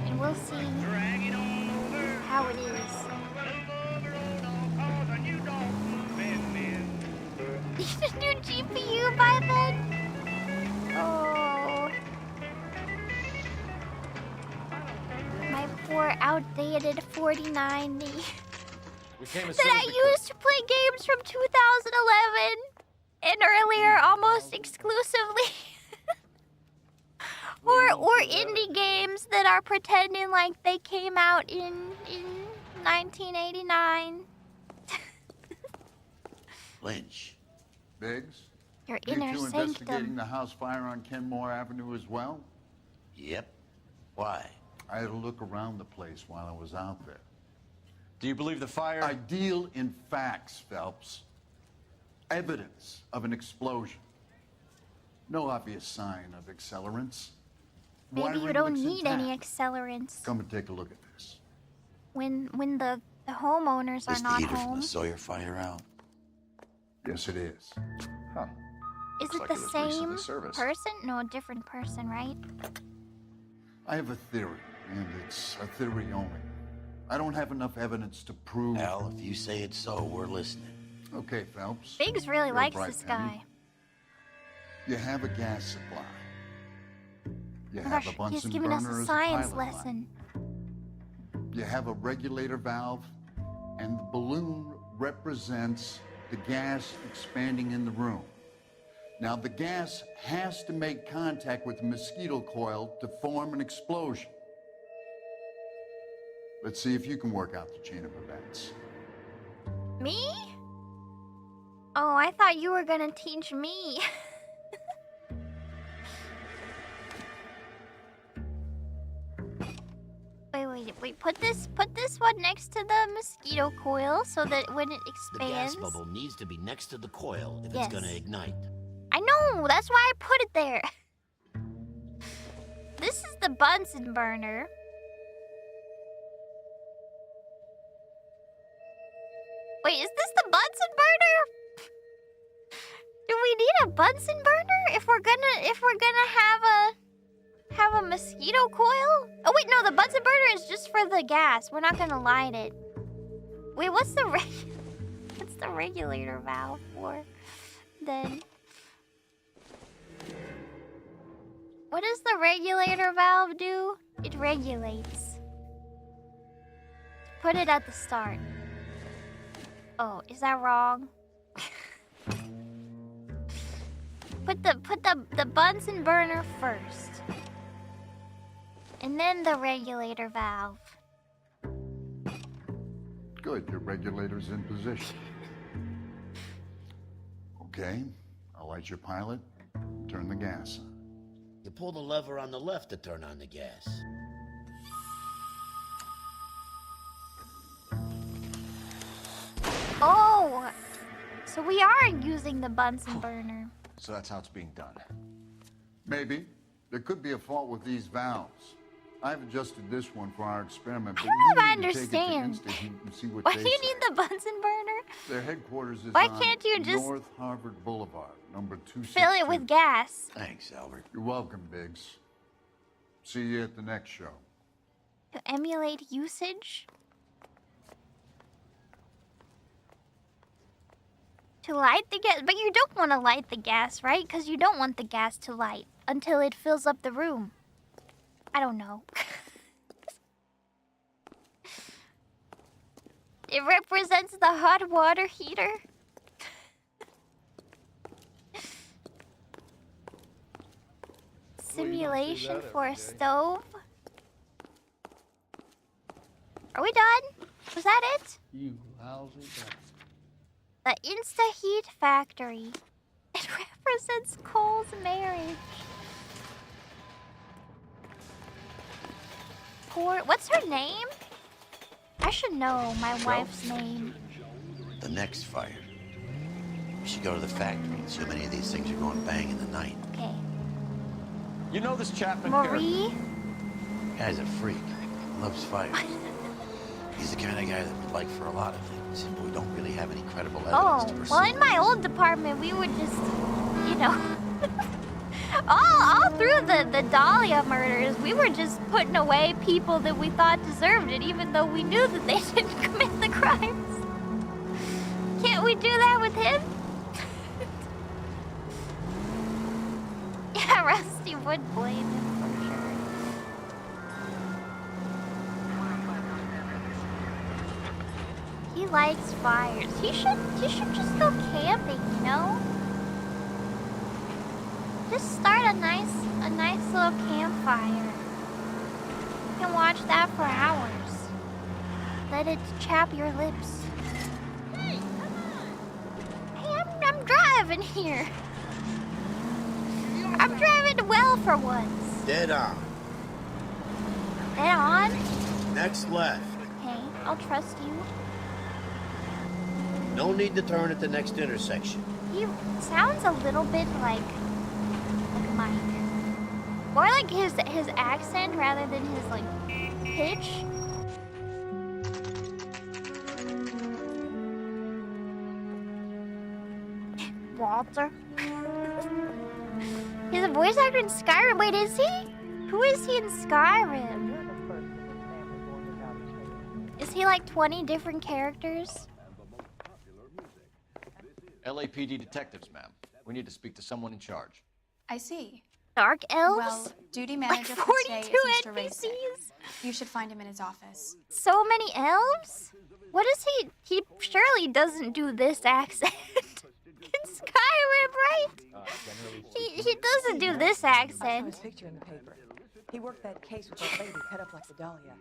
And we'll see how it is. Need a new GPU by then? Oh. My poor outdated 4090 that I used to play games from 2011 and earlier almost exclusively. or indie games that are pretending like they came out in 1989. Lynch. Biggs? Your You inner two sanctum. investigating the house fire on Kenmore Avenue as well? Yep. Why? I had a look around the place while I was out there. Do you believe the fire? I deal in facts, Phelps. Evidence of an explosion. No obvious sign of accelerants. Maybe you don't need any accelerants Come and take a look at this. when the homeowners are Is the not heater from home. the Sawyer fire out? Yes, it is. Huh. Is it like the it was same recently serviced. person? No, a different person, right? I have a theory, and it's a theory only. I don't have enough evidence to prove... Al, if you say it's so, we're listening. Okay, Phelps. Biggs really You're a likes bright this penny. guy. You have a gas supply. You Oh my have gosh, a Bunsen he's giving us burner a as science pilot light. lesson. You have a regulator valve, and the balloon represents the gas expanding in the room. Now, the gas has to make contact with the mosquito coil to form an explosion. Let's see if you can work out the chain of events. Me? Oh, I thought you were gonna teach me. Wait. Put this one next to the mosquito coil so that when it expands. The gas bubble needs to be next to the coil if Yes. it's gonna ignite. I know, that's why I put it there. This is the Bunsen burner. Wait, is this the Bunsen burner? Do we need a Bunsen burner if we're gonna have a mosquito coil? Oh wait, no, the Bunsen burner is just for the gas. We're not gonna light it. Wait, what's the regulator valve for? Then what does the regulator valve do? It regulates. Put it at the start. Oh, is that wrong? Put the Bunsen burner first. And then the regulator valve. Good, your regulator's in position. Okay, I'll light your pilot, turn the gas on. You pull the lever on the left to turn on the gas. Oh! So we are using the Bunsen burner. So that's how it's being done. Maybe. There could be a fault with these valves. I've adjusted this one for our experiment, but I don't know if I you need to take it to understand. Insta-Heat and see what Why they do you say. need the Bunsen burner? Their headquarters is Why on can't you just North Harvard Boulevard, number 262. fill it with gas? Thanks, Albert. You're welcome, Biggs. See you at the next show. To emulate usage? To light the gas? But you don't want to light the gas, right? Because you don't want the gas to light until it fills up the room. I don't know. It represents the hot water heater. Simulation for a stove. Are we done? Was that it? You lousy bastard. The Insta-Heat Factory. It represents Cole's marriage. What's her name? I should know my wife's name. The next fire. We should go to the factory and see how many of these things are going bang in the night. Okay. You know this Chapman Marie? Guy's a freak. Loves fire. He's the kind of guy that we'd like for a lot of things, but we don't really have any credible evidence Oh, to pursue. well, in my old department, we would just, you know, all through the Dahlia murders, we were just putting away people that we thought deserved it, even though we knew that they didn't commit the crimes. Can't we do that with him? Yeah, Rusty would blame him for sure. He likes fires. He should just go camping, you know? Just start a nice little campfire. You can watch that for hours. Let it chap your lips. Hey, I'm driving here. I'm driving well for once. Dead on. Dead on? Next left. Okay, I'll trust you. No need to turn at the next intersection. He sounds a little bit like Mike. More like his accent rather than his like pitch. Walter. He's a voice actor in Skyrim. Wait, is he? Who is he in Skyrim? Is he like 20 different characters? LAPD detectives, ma'am. We need to speak to someone in charge. I see. Dark elves? Well, duty manager Like for today is 42 Mr. Resu. You should find him in his office. So many elves? What is he? He surely doesn't do this accent. It's Skyrim, right? He doesn't do this I saw accent. his picture in the paper. He worked that case with that lady cut up like Sedalia.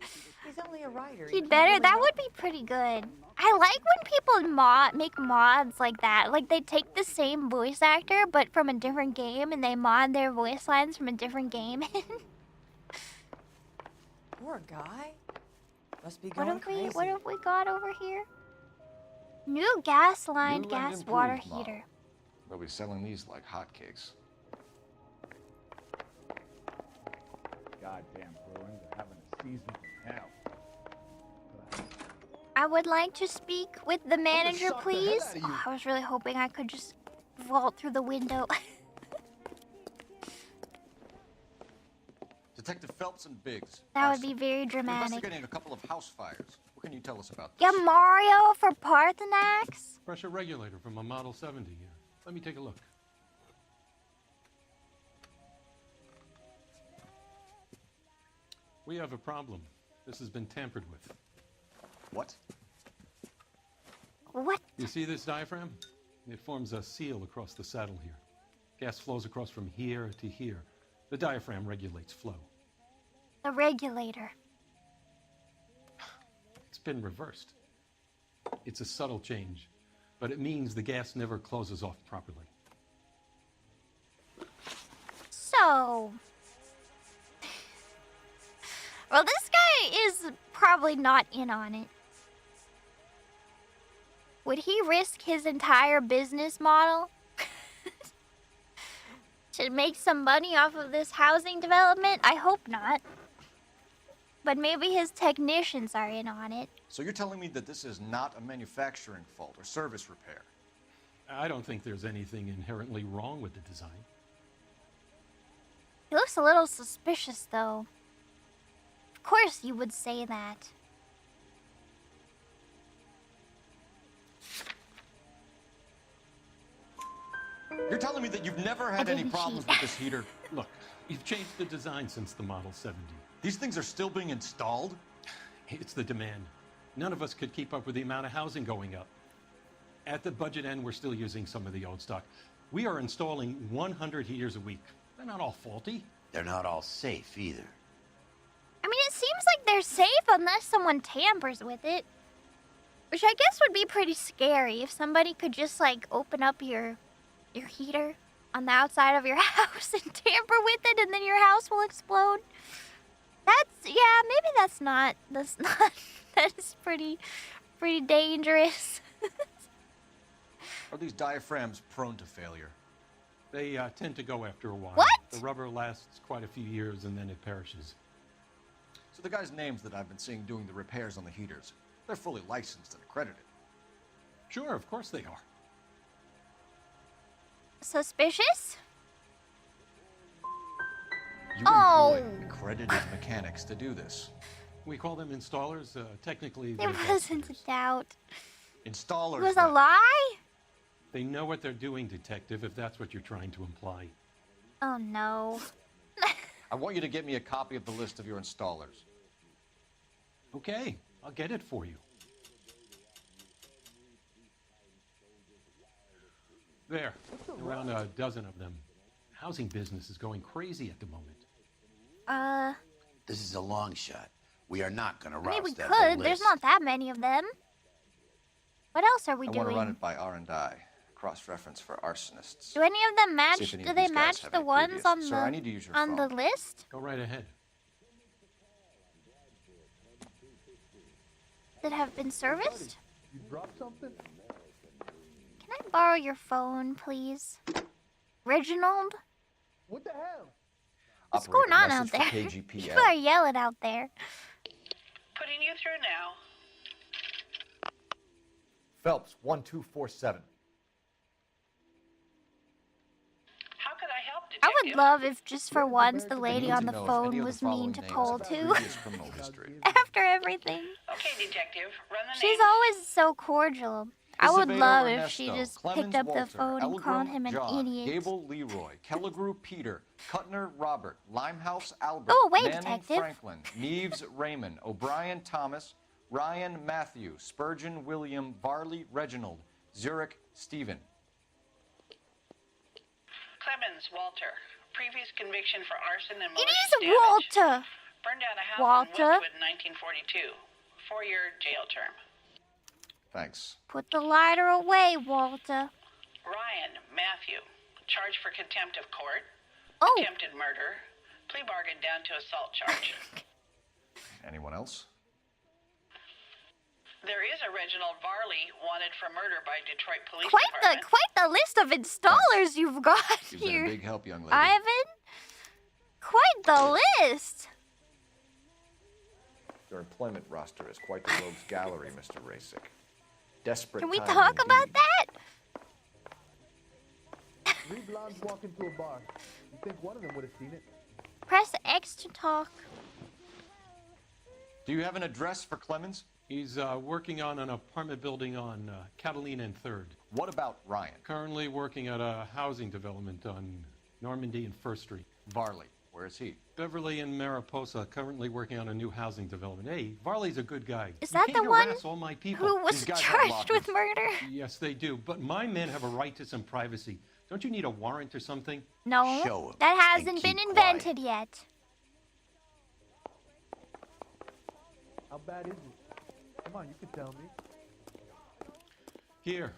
He's only a writer. He'd better. That would be pretty good. I like when people make mods like that. Like they take the same voice actor but from a different game, and they mod their voice lines from a different game. Poor guy. Must be What going have we got over here? New gas line, New and gas improved water model. heater. They'll be selling these like hotcakes. Goddamn Bruins are having a season from hell. I would like to speak with the manager, suck the hell please. out of you. Oh, I was really hoping I could just vault through the window. Detective Phelps and Biggs. That would be very We're dramatic. investigating a couple of house fires. What can you tell us about this? Yeah, Mario for Parthenax. Pressure regulator from a Model 70 here. Let me take a look. We have a problem. This has been tampered with. What? What? You see this diaphragm? It forms a seal across the saddle here. Gas flows across from here to here. The diaphragm regulates flow. The regulator. It's been reversed. It's a subtle change, but it means the gas never closes off properly. So... Well, this guy is probably not in on it. Would he risk his entire business model to make some money off of this housing development? I hope not. But maybe his technicians are in on it. So you're telling me that this is not a manufacturing fault or service repair? I don't think there's anything inherently wrong with the design. He looks a little suspicious, though. Of course you would say that. You're telling me that you've never had any problems with this heater? Look, we've changed the design since the Model 70. These things are still being installed? It's the demand. None of us could keep up with the amount of housing going up. At the budget end, we're still using some of the old stock. We are installing 100 heaters a week. They're not all faulty. They're not all safe either. I mean, it seems like they're safe unless someone tampers with it. Which I guess would be pretty scary if somebody could just, like, open up your heater on the outside of your house and tamper with it, and then your house will explode. That is pretty dangerous. Are these diaphragms prone to failure? They tend to go after a while. What? The rubber lasts quite a few years and then it perishes. So the guys' names that I've been seeing doing the repairs on the heaters, they're fully licensed and accredited. Sure, of course they are. Suspicious? You Oh. employ accredited mechanics to do this. We call them installers. Technically, There they're wasn't a doubt. Installers. It was a lie? They know what they're doing, detective, if that's what you're trying to imply. Oh no. I want you to get me a copy of the list of your installers. Okay, I'll get it for you. There, around a dozen of them. Housing business is going crazy at the moment. This is a long shot. We are not going to I rouse mean, we that whole could. There's list. not that many of them. What else are we I doing? want to run it by R&I, cross-reference for arsonists. Do any of them match? See if any Do of they these guys match have the any ones previous. on Sir, I need to use your the phone. list? Go right ahead. That have been serviced? You dropped something? Can I borrow your phone, please? Reginald? What the hell? What's Operator, going on message out for there? KGPL. People are yelling out there. Putting you through now. Phelps, 1247. How could I help, I Detective? would love if just for once the I lady need on to the know if phone any of the was mean following to names Cole have too. previous criminal history. After everything. Okay, Detective, run the She's names. always so cordial. I would Isabella love if Ernesto, she just Clemens picked up Walter, the phone and called Elgram him an John, idiot. Gable Leroy, Kelligrew Peter, Kuttner Robert, Limehouse Albert, Go away, Manning detective. Franklin, Neves Raymond, O'Brien Thomas, Ryan Matthew, Spurgeon William, Varley Reginald, Zurich Stephen. Clemens Walter. Previous conviction for arson and It malicious is damage. Walter. Burned down a house Walter. in Westwood in 1942. 4-year jail term. Thanks. Put the lighter away, Walter. Ryan Matthew. Charged for contempt of court. Oh. Attempted murder. Plea bargain down to assault charge. Anyone else? There is a Reginald Varley wanted for murder by Detroit Police Quite the list of installers you've got You've been here, a big help, young lady. Ivan. Quite the list. Your employment roster is quite the rogues gallery, Mr. Rasick. Desperate. Can we time talk indeed. about that? 3 blondes walk into a bar. You think one of them would have seen it? Press X to talk. Do you have an address for Clemens? He's working on an apartment building on Catalina and 3rd. What about Ryan? Currently working at a housing development on Normandy and 1st Street. Varley, where is he? Beverly and Mariposa, currently working on a new housing development. Hey, Varley's a good guy. Is You that can't the one harass all my people. who was These guys have charged with lockers. murder? Yes, they do. But my men have a right to some privacy. Don't you need a warrant or something? No, Show 'em that and hasn't keep been quiet. invented yet. How bad is it? Come on, you can tell me. Here.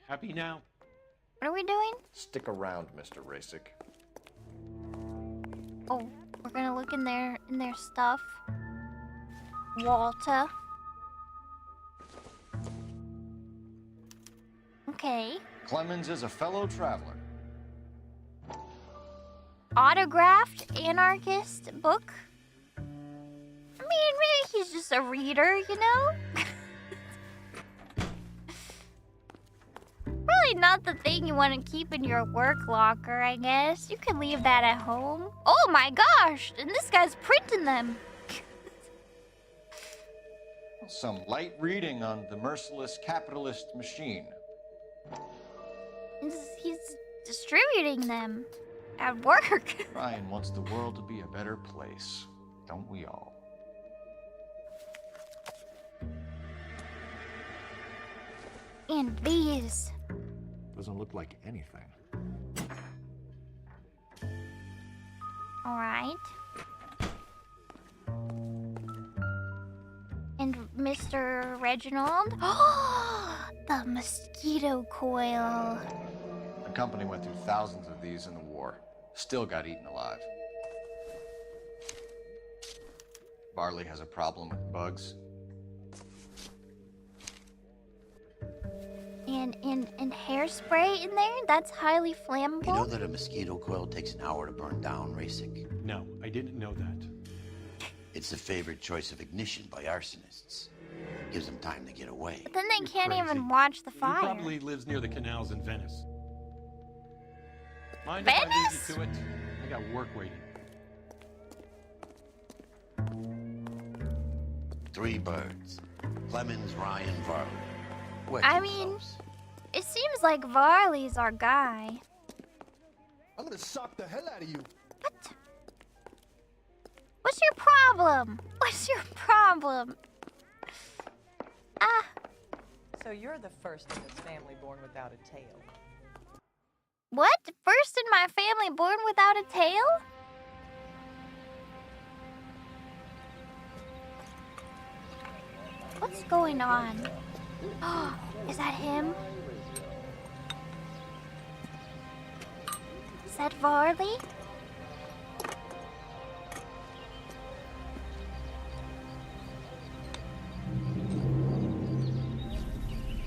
Happy now? What are we doing? Stick around, Mr. Rasick. Oh, we're gonna look in their stuff. Walter. Okay. Clemens is a fellow traveler. Autographed anarchist book. I mean, maybe he's just a reader, you know? Probably not the thing you want to keep in your work locker, I guess. You can leave that at home. Oh my gosh! And this guy's printing them. Some light reading on the merciless capitalist machine. He's distributing them at work. Ryan wants the world to be a better place. Don't we all? And these. Doesn't look like anything. All right. And Mr. Reginald. Oh, the mosquito coil. The company went through thousands of these in the war. Still got eaten alive. Varley has a problem with bugs. And hairspray in there? That's highly flammable. You know that a mosquito coil takes an hour to burn down, Rasick? No, I didn't know that. It's the favorite choice of ignition by arsonists. Gives them time to get away. But then they can't crazy. even watch the He fire. probably lives near the canals in Venice. Mind if I leave you to it? I got work waiting. 3 birds. Clemens, Ryan, Varley. Where I you mean, folks? it seems like Varley's our guy. I'm gonna sock the hell out of you. What's your problem? What's your problem? Ah, So you're the first in this family born without a tail. what? First in my family born without a tail? What's going on? Oh, is that him? Is that Varley?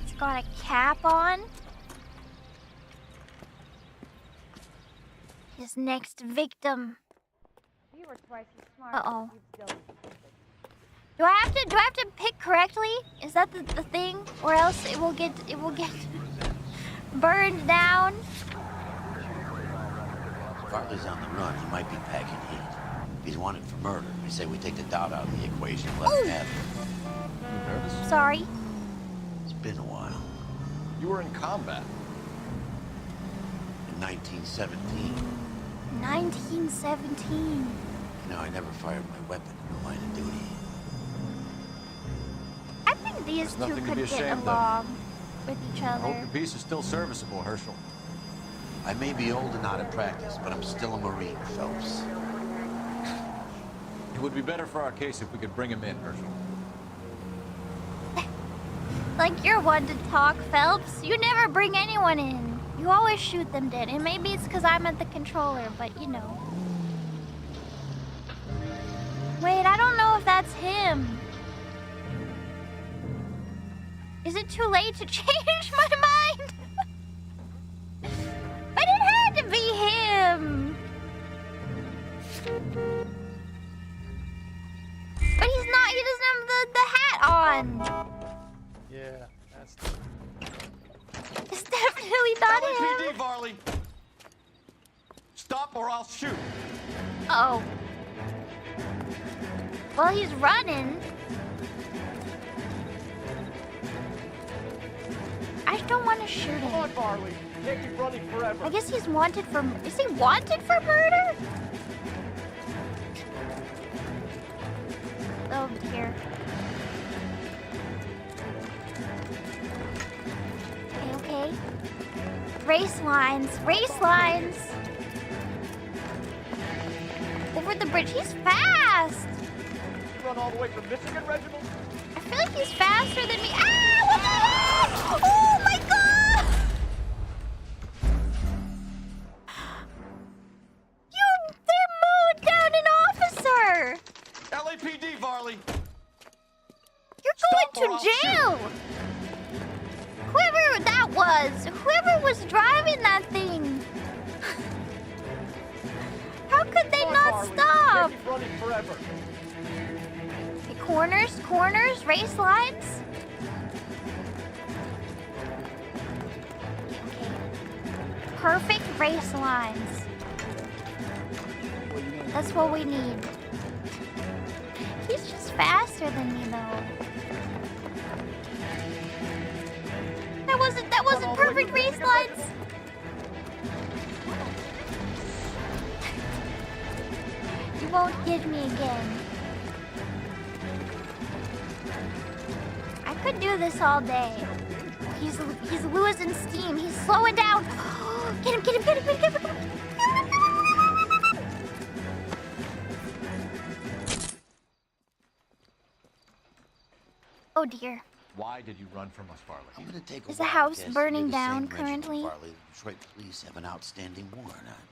He's got a cap on. His next victim. You were twice as smart. Uh-oh. You'd still be stupid. Do I have to pick correctly? Is that the thing? Or else it will get burned down? Varley's on the run. He might be packing heat. If he's wanted for murder, I say we take the doubt out of the equation and let him have it. You nervous? Sorry. It's been a while. You were in combat. In 1917. 1917. You know, I never fired my weapon in the line of duty. these There's two nothing to could be get ashamed of. along with each I hope other. your piece is still serviceable, Herschel. I may be old and out of practice, but I'm still a Marine, Phelps. It would be better for our case if we could bring him in, Herschel. Like you're one to talk, Phelps. You never bring anyone in. You always shoot them dead. And maybe it's because I'm at the controller, but you know. Wait, I don't know if that's him. Is it too late to change my mind? But it had to be him. But he's not, he doesn't have the hat on. Yeah, that's... It's definitely not him. LAPD, Varley! Stop or I'll shoot. Oh. Well, he's running. I don't want to shoot him. Come on, Varley. Can't keep running forever. I guess he's wanted for... Is he wanted for murder? Oh, dear. Okay. Race lines. Race lines. Over the bridge. He's fast. Run all the way from Michigan, Reginald? I feel like he's faster than me. Ah! What the heck? Oh my god! They mowed down an officer! LAPD, Varley! You're going to jail! Whoever that was driving that thing. How could they not stop? Can't keep running forever. Okay, corners, race lines. Okay. Perfect race lines. That's what we need. He's just faster than me, though. That wasn't perfect race lines. You won't get me again. I could do this all day. He's losing steam. He's slowing down. Get him, get him, get him, get him, get him. Oh dear. Why did you run from us, Varley? I'm gonna take Is the house burning down currently? currently? The Detroit police have an outstanding warrant on.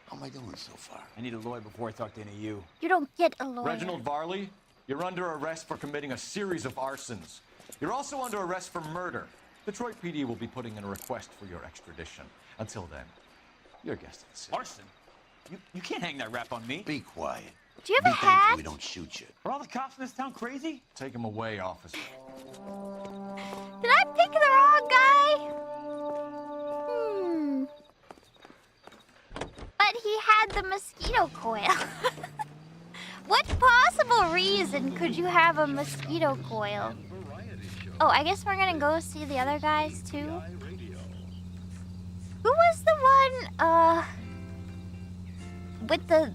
How am I doing so far? I need a lawyer before I talk to any of you. You don't get a lawyer. Reginald Varley, you're under arrest for committing a series of arsons. You're also under arrest for murder. Detroit PD will be putting in a request for your extradition. Until then, you're a guest of the city. Arson? You can't hang that rap on me. Be quiet. Do you have a hat? We don't shoot you. Are all the cops in this town crazy? Take him away, officer. Did I pick the wrong guy? But he had the mosquito coil. What possible reason could you have a mosquito coil? Oh, I guess we're gonna go see the other guys too. Who was the one, with the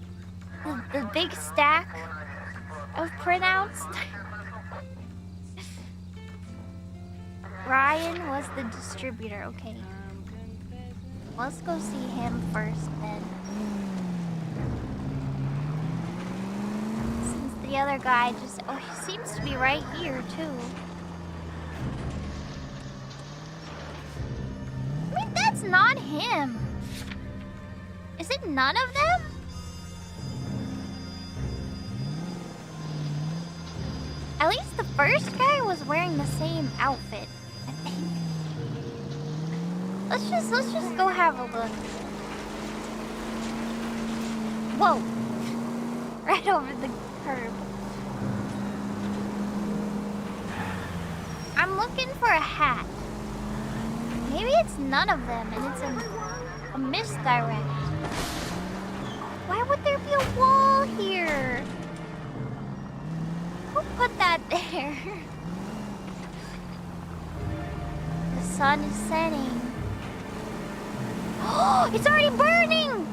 big stack of printouts? Ryan was the distributor, okay. Let's go see him first then. Since the other guy just, oh, he seems to be right here too. Wait, that's not him. Is it none of them? At least the first guy was wearing the same outfit, I think. Let's just go have a look. Whoa. Right over the curb. I'm looking for a hat. Maybe it's none of them and it's a misdirect. Why would there be a wall here? Who put that there? The sun is setting. Oh, it's already burning!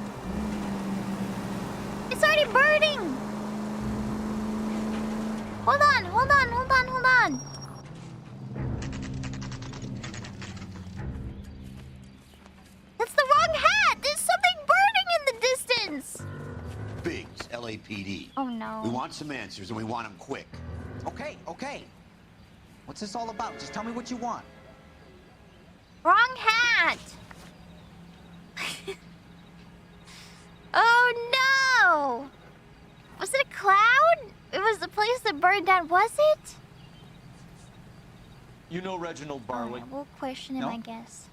It's already burning! Hold on, hold on, hold on, hold on. LAPD. Oh no. We want some answers, and we want them quick. Okay, okay. What's this all about? Just tell me what you want. Wrong hat! Oh no! Was it a cloud? It was the place that burned down, was it? You know Reginald Barley? Oh, yeah, we'll question him, No. I guess.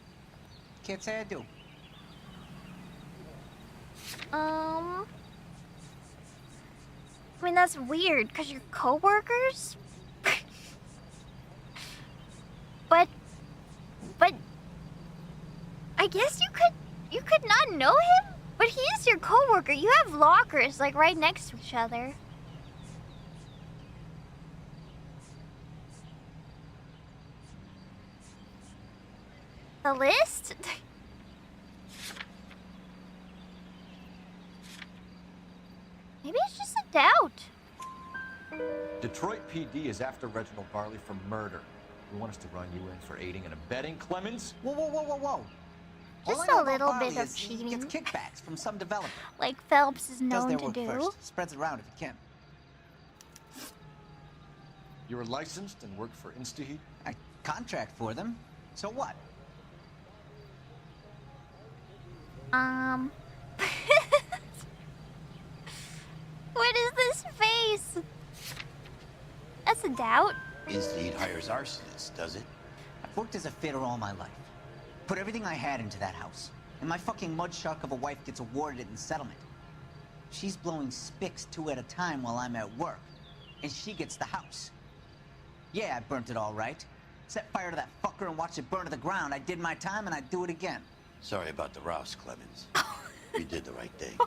Can't say I do. I mean, that's weird, because you're co-workers? but I guess you could not know him? But he is your co-worker. You have lockers, like, right next to each other. The list? Maybe it's just a doubt. Detroit PD is after Reginald Barley for murder. You want us to run you in for aiding and abetting, Clemens? Whoa, whoa, whoa, whoa, whoa. Just All I know a about little Barley bit of is he cheating. gets kickbacks from some developer. Like Phelps is Does known their to work do. first. Spreads it around if he can. You were licensed and worked for InstaHeat? I contract for them. So what? What is this face? That's a doubt. InstaHeat hires arsonists, does it? I've worked as a fitter all my life. Put everything I had into that house. And my fucking mudshark of a wife gets awarded it in settlement. She's blowing spics 2 at a time while I'm at work. And she gets the house. Yeah, I burnt it all right. Set fire to that fucker and watched it burn to the ground. I did my time and I'd do it again. Sorry about the rouse, Clemens. You did the right thing.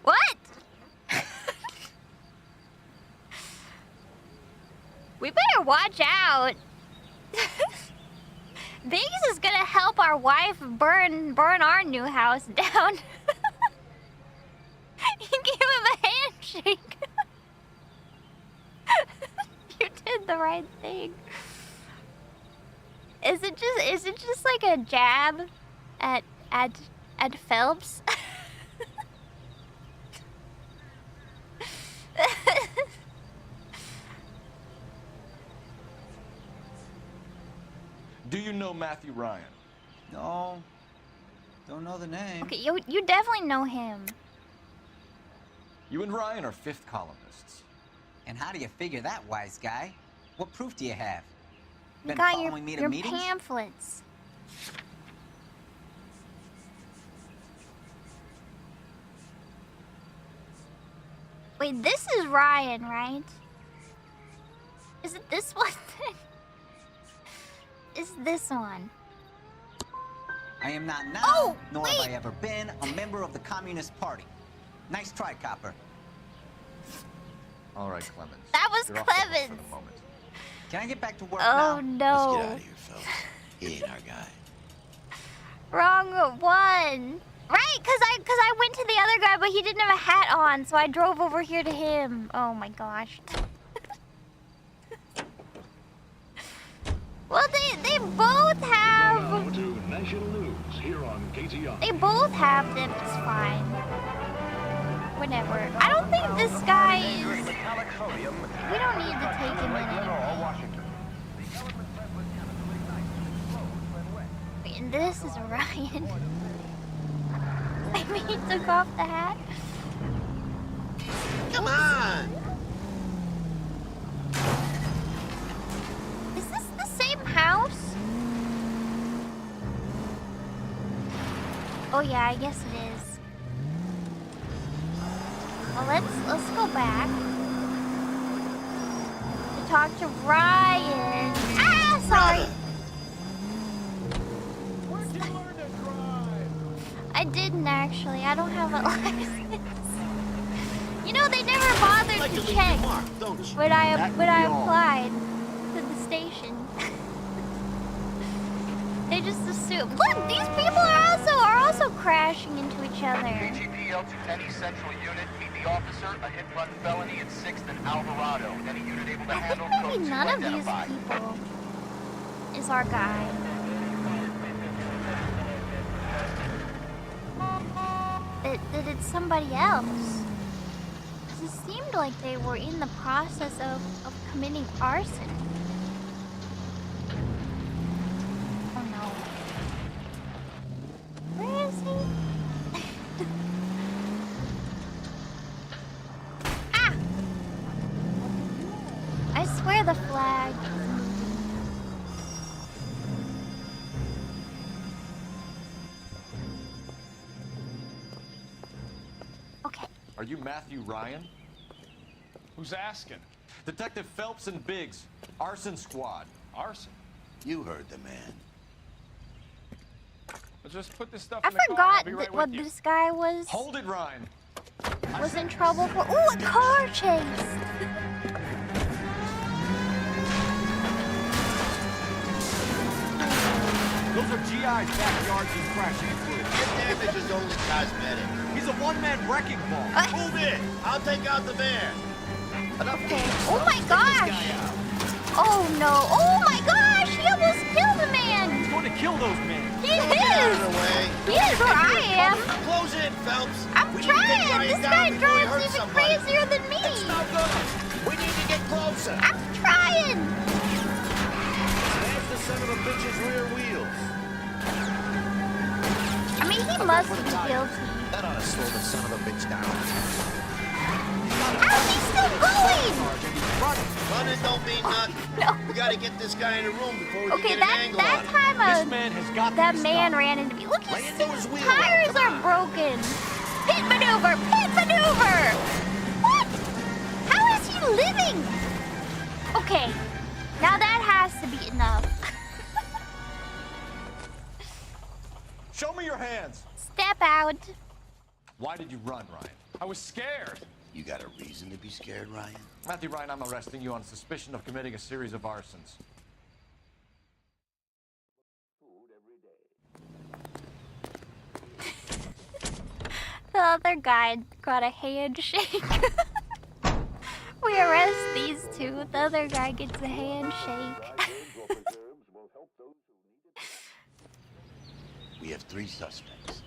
What? We better watch out. Biggs is gonna help our wife burn our new house down. You give him a handshake. You did the right thing. Is it just like a jab at Phelps? Do you know Matthew Ryan? No. Don't know the name. Okay, you definitely know him. You and Ryan are fifth columnists. And how do you figure that, wise guy? What proof do you have? You Been got following me to your meetings? pamphlets. Wait, this is Ryan, right? Is it this one? Is this one? I am not now, Oh, nor wait. have I ever been, a member of the Communist Party. Nice try, Copper. All right, Clemens. That was You're off the hook Clemens. for the moment. Can I get back to work Oh now? no. Let's get out of here, Phelps. He ain't our guy. Wrong one. Right, cause I went to the other guy, but he didn't have a hat on, so I drove over here to him. Oh my gosh. Well, they both have. Now to national news here on KTR. They both have them. It's fine. Whatever. I don't think this guy is. We don't need to take him in anyway. Wait, and this is Ryan. Maybe he took off the hat. Come on! Is this the same house? Oh yeah, I guess it is. Well, let's go back to talk to Ryan. Ah, sorry. I didn't actually. I don't have a license. You know, they never bothered to check when I applied to the station. They just assumed. Look, these people are also crashing into each other. BGPL to any central unit. Meet the officer. A hit-run felony at 6th and Alvarado. Any unit able to handle Maybe code 2 none of these identified. people is our guy. that it's somebody else. 'Cause it seemed like they were in the process of committing arson. Oh no. Where is he? Ah! I swear the flag. Okay. Are you Matthew Ryan? Who's asking? Detective Phelps and Biggs, arson squad. Arson? You heard the man. Let's just put this stuff I in the car. forgot I'll be right what with you. this guy was Hold it, Ryan. was in trouble for. Ooh, a car chase! Those are GI's backyards he's crashing through. Your damage is only cosmetic. He's a one-man wrecking ball. Move in. I'll take out the van. Enough games. Oh my gosh! Oh no! Oh my gosh! He almost killed a man! He's going to kill those men. He is! He is where I am! Close in, Phelps. I'm trying! This guy drives even crazier than me! It's no good. We need to get closer. I'm trying! Smash the son of a bitch's rear wheels. I mean, he must be guilty. That ought to slow the son of a bitch down. Ow, he's still going! Running don't mean nothing. No. We gotta get this guy in a room before we Okay, can get an angle that on him. time This man has got that to be man stopped. ran into me. Look, Lay his into his wheel. tires Come are on. broken. Pit maneuver! Pit maneuver! What? How is he living? Okay, now that has to be enough. Show me your hands. Step out. Why did you run, Ryan? I was scared. You got a reason to be scared, Ryan? Matthew Ryan, I'm arresting you on suspicion of committing a series of arsons. The other guy got a handshake. We arrest these two. The other guy gets a handshake. We have 3 suspects.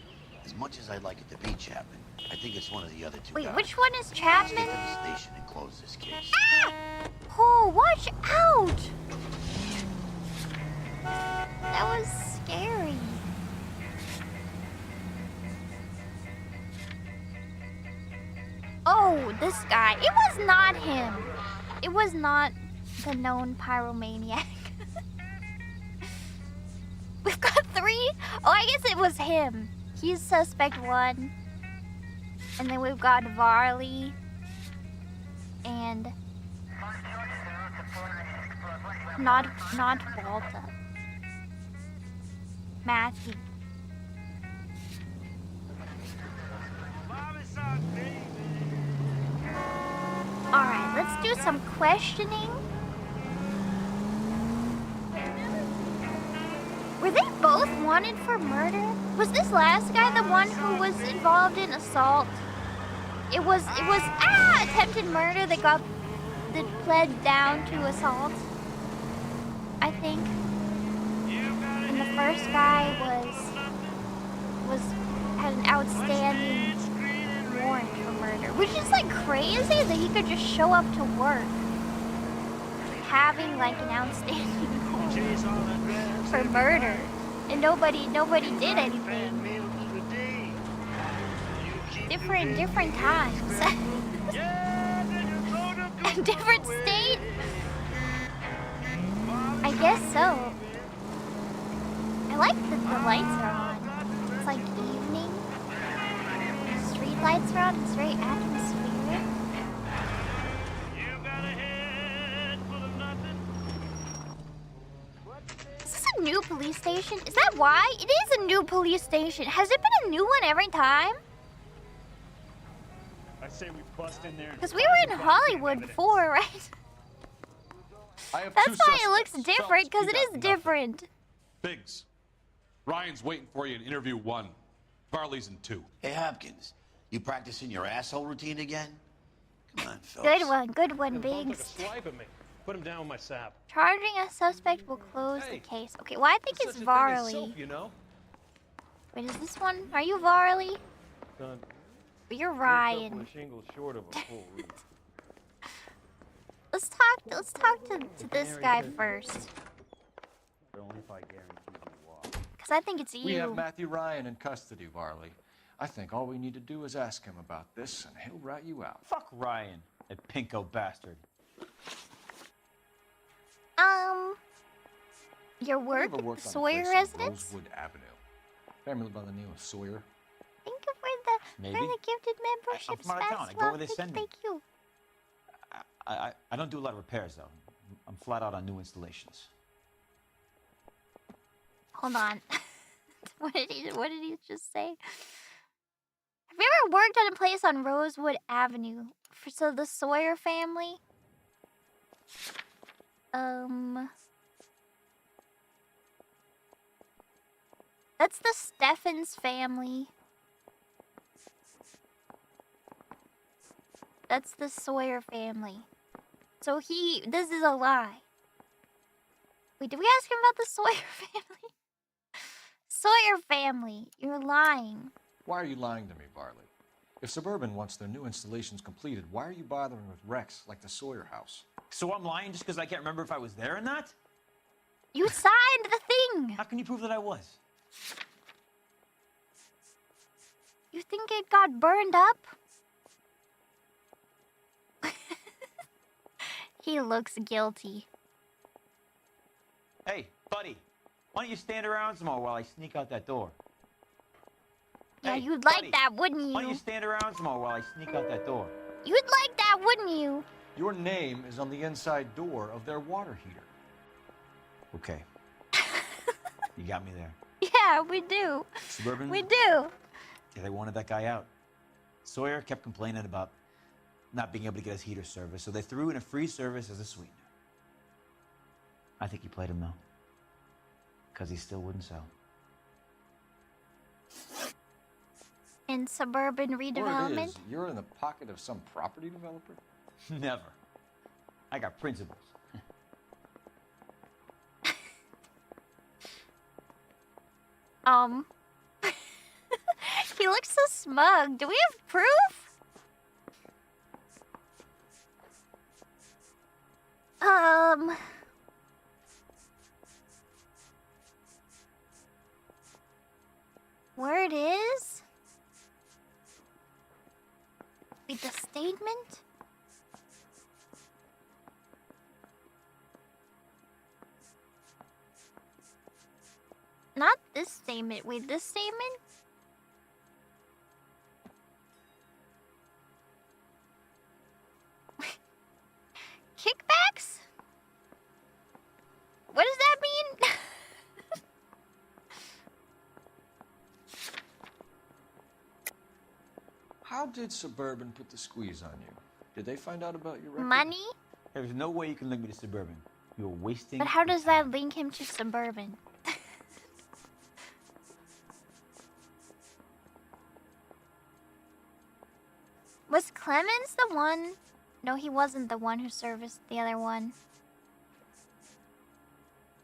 As much as I'd like it to be Chapman, I think it's one of the other 2 Wait, guys. which one is Let's Chapman? get to the station and close this case. Ah! Oh, watch out! That was scary. Oh, this guy. It was not him. It was not the known pyromaniac. We've got 3? Oh, I guess it was him. He's suspect 1. And then we've got Varley. And... Not Walter. Matthew. Alright, let's do some questioning. Were they both wanted for murder? Was this last guy the one who was involved in assault? It was attempted murder that pled down to assault. I think. And the first guy had an outstanding warrant for murder, which is like crazy that he could just show up to work having like an outstanding warrant for murder, and nobody did anything. Different times. A different state? I guess so. I like that the lights are on. It's like evening. The street lights are on. It's very atmospheric. Is this a new police station? Is that why? It is a new police station. Has it been a new one every time? I say we bust in there. Because we were in Hollywood before, right? That's why it looks different, because it is different. Biggs, Ryan's waiting for you in interview 1. Varley's in 2. Hey, Hopkins, you practicing your asshole routine again? Come on, Phelps. Good one, Biggs. Swipe at me. Put him down with my sap. Charging a suspect will close the case. Okay, well, I think it's Varley. You know? Wait, is this one? Are you Varley? Son, You're you're a couple Ryan. of shingles short of a full roof. Let's talk to this guy first. But only if I guarantee you walk. Cause I think it's We have you. Matthew Ryan in custody, Varley. I think all we need to do is ask him about this, and he'll rat you out. Fuck Ryan, that pinko bastard. Your work Ever at worked the on a Sawyer place on residence? Rosewood Avenue. Family by the name of Sawyer. Think of where Maybe. the gifted memberships from out of town. I go where they send me. Thank you. I don't do a lot of repairs, though. I'm flat out on new installations. Hold on. What did he just say? Have you ever worked at a place on Rosewood Avenue? So the Sawyer family? That's the Steffens family. That's the Sawyer family. So this is a lie. Wait, did we ask him about the Sawyer family? Sawyer family, you're lying. Why are you lying to me, Varley? If Suburban wants their new installations completed, why are you bothering with wrecks like the Sawyer house? So I'm lying just because I can't remember if I was there or not? You signed the thing! How can you prove that I was? You think it got burned up? He looks guilty. Hey, buddy, why don't you stand around some more while I sneak out that door? Yeah, Hey, you'd buddy, like that, wouldn't Why don't you? you stand around some more while I sneak out that door? You'd like that, wouldn't you? Your name is on the inside door of their water heater. Okay. You got me there. Yeah, we do. Suburban? We do. Yeah, they wanted that guy out. Sawyer kept complaining about not being able to get his heater service, so they threw in a free service as a sweetener. I think he played him, though. Because he still wouldn't sell. In suburban Word redevelopment? is, you're in the pocket of some property developer? Never. I got principles. He looks so smug. Do we have proof? Where it is? Wait, the statement? Not this statement. Wait, this statement? Kickbacks? What does that mean? How did Suburban put the squeeze on you? Did they find out about your record? Money? There's no way you can link me to Suburban. You're wasting. But how does that link him to suburban? Was Clemens the one? No, he wasn't the one who serviced the other one.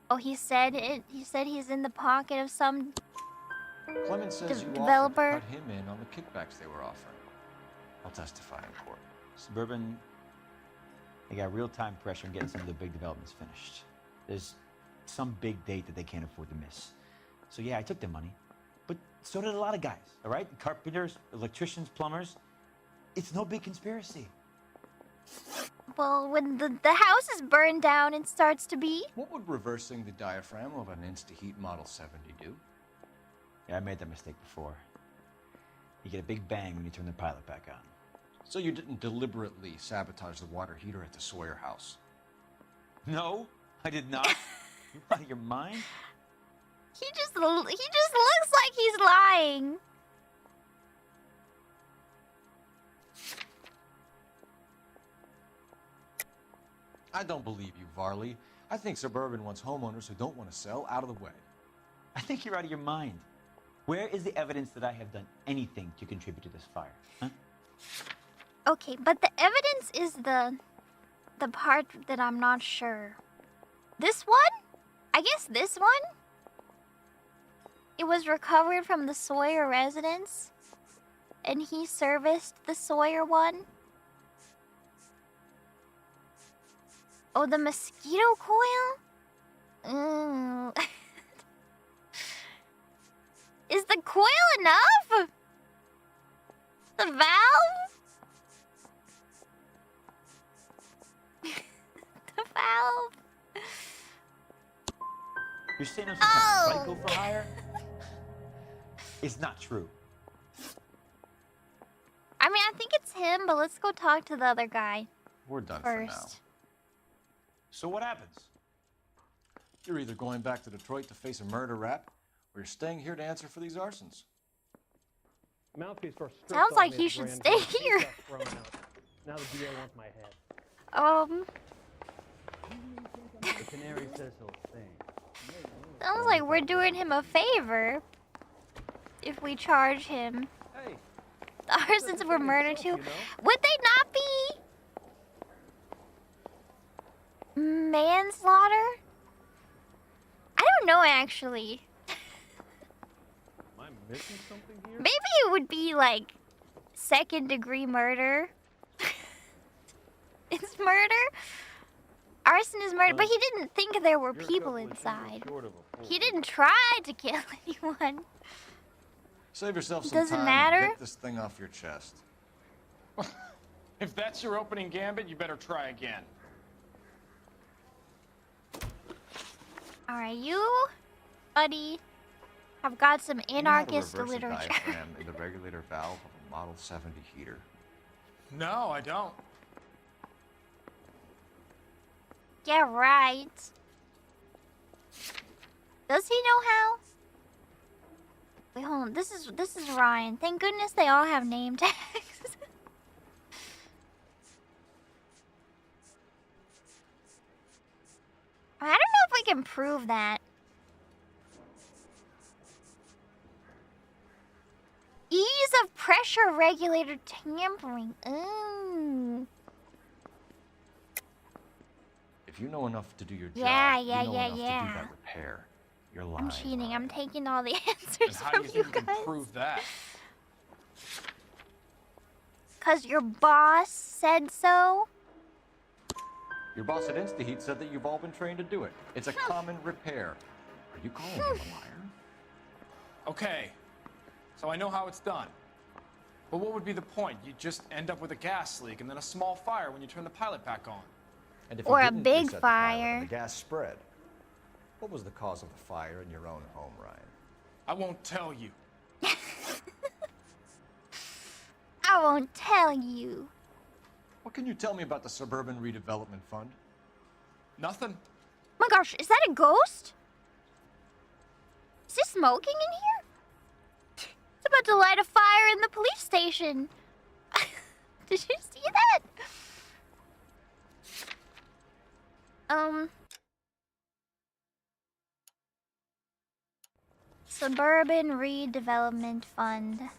Oh, he said it. He said he's in the pocket of some Clemens says you developer. offered to cut him in on the kickbacks they were offering. I'll testify in court. Suburban, they got real-time pressure on getting some of the big developments finished. There's some big date that they can't afford to miss. So yeah, I took their money. But so did a lot of guys, all right? Carpenters, electricians, plumbers. It's no big conspiracy. Well, when the house is burned down and starts to be. What would reversing the diaphragm of an Insta-Heat Model 70 do? Yeah, I made that mistake before. You get a big bang when you turn the pilot back on. So you didn't deliberately sabotage the water heater at the Sawyer house? No, I did not. You out of your mind? He just looks like he's lying. I don't believe you, Varley. I think Suburban wants homeowners who don't want to sell out of the way. I think you're out of your mind. Where is the evidence that I have done anything to contribute to this fire? Huh? Okay, but the evidence is the part that I'm not sure. This one? I guess this one? It was recovered from the Sawyer residence. and he serviced the Sawyer one. Oh, the mosquito coil? Is the coil enough? The valve? The valve? You're saying I'm some kind of psycho for hire? It's not true. I mean, I think it's him, but let's go talk to the other guy. We're done first. for now. So what happens? You're either going back to Detroit to face a murder rap, or you're staying here to answer for these arsons. Mouthpiece for Sounds like he should stay here. Now the DA wants my head. The canary says he'll stay. Sounds like we're doing him a favor if we charge him. Hey, the arsons were murder too. Would they not be manslaughter? I don't know actually. Am I missing something here? Maybe it would be like second-degree murder. It's murder. Arson is murder, but he didn't think there were people inside. He didn't try to kill anyone. Save yourself some Doesn't time matter. and get this thing off your chest. If that's your opening gambit, you better try again. Alright, you, buddy, have got some anarchist You know how to reverse a literature. diaphragm in the regulator valve of a Model 70 heater. No, I don't. Yeah, right. Does he know how? Wait, hold on. This is Ryan. Thank goodness they all have name tags. I don't know if we can prove that. Ease of pressure regulator tampering. Ooh. If you know enough to do your job, Yeah, you know enough to do that repair. You're lying. I'm cheating. I'm taking all the And answers how from do you you think you guys. can prove that? Cause your boss said so. Your boss at InstaHeat said that you've all been trained to do it. It's a common repair. Are you calling him a liar? Okay, so I know how it's done. But what would be the point? You just end up with a gas leak and then a small fire when you turn the pilot back on. And if Or you a didn't big reset the pilot fire. and the gas spread, what was the cause of the fire in your own home, Ryan? I won't tell you. I won't tell you. What can you tell me about the Suburban Redevelopment Fund? Nothing. Oh my gosh, is that a ghost? Is he smoking in here? It's about to light a fire in the police station. Did you see that? Suburban Redevelopment Fund.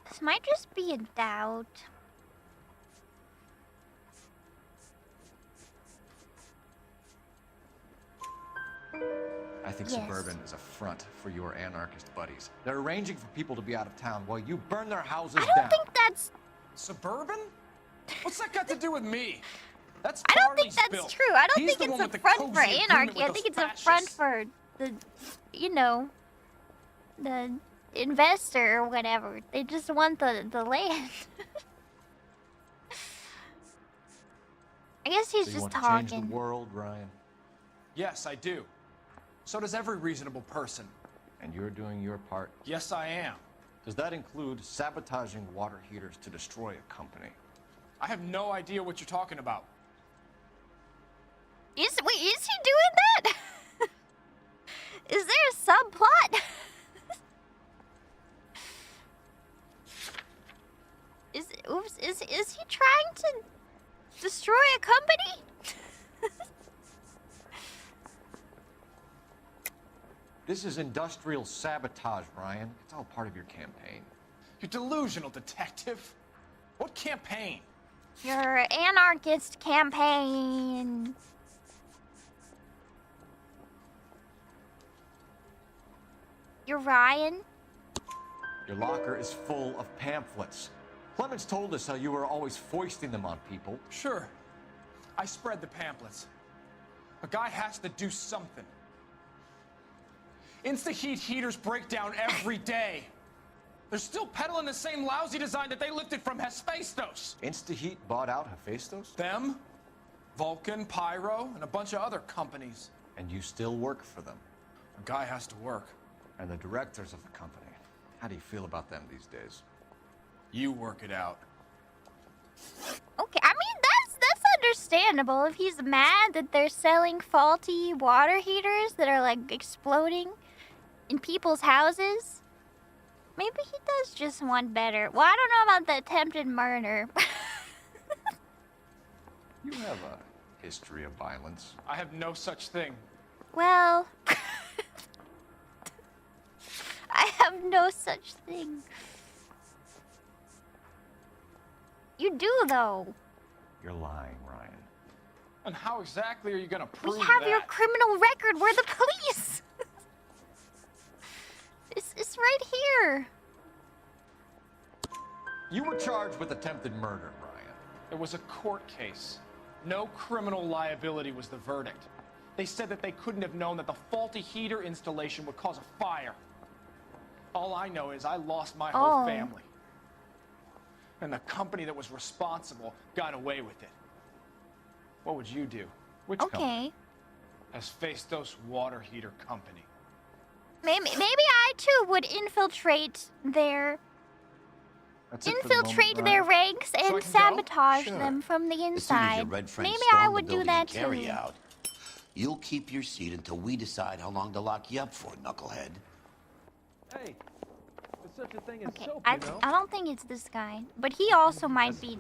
This might just be a doubt. I think Yes. Suburban is a front for your anarchist buddies. They're arranging for people to be out of town while you burn their houses I don't down. think that's... Suburban? What's that got to do with me? That's I don't think Charlie's that's bill. true. I don't He's think the one it's with a the front cozy for agreement anarchy. with I those think it's a fascists. front for the, you know, the investor or whatever. They just want the land. I guess he's So you just want to talking. change the world, Ryan? Yes, I do. So does every reasonable person. And you're doing your part? Yes, I am. Does that include sabotaging water heaters to destroy a company? I have no idea what you're talking about. Wait, is he doing that? Is there a subplot? Is he trying to destroy a company? This is industrial sabotage, Ryan. It's all part of your campaign. You're delusional, detective. What campaign? Your anarchist campaign. You're Ryan? Your locker is full of pamphlets. Clemens told us how you were always foisting them on people. Sure. I spread the pamphlets. A guy has to do something. Insta-heat heaters break down every day. They're still peddling the same lousy design that they lifted from Hephaestus. Insta-heat bought out Hephaestus? Them, Vulcan, Pyro, and a bunch of other companies. And you still work for them? A guy has to work. And the directors of the company. How do you feel about them these days? You work it out. Okay, I mean, that's understandable if he's mad that they're selling faulty water heaters that are, like, exploding in people's houses. Maybe he does just want better. Well, I don't know about the attempted murder. You have a history of violence. I have no such thing. Well, I have no such thing. You do, though. You're lying, Ryan. And how exactly are you gonna prove We have that? your criminal record. We're the police. It's right here. You were charged with attempted murder, Ryan. It was a court case. No criminal liability was the verdict. They said that they couldn't have known that the faulty heater installation would cause a fire. All I know is I lost my whole family. And the company that was responsible got away with it. What would you do? Which company? Hephaestus Water Heater Company. Maybe I too would infiltrate their ranks and sabotage them from the As soon as inside. your red friends Maybe storm I the would do building that and carry too. out, you'll keep your seat until we decide how long to lock you up for, knucklehead. Hey, there's such a thing as Okay, soap, I you know? don't think it's this guy, but he also might be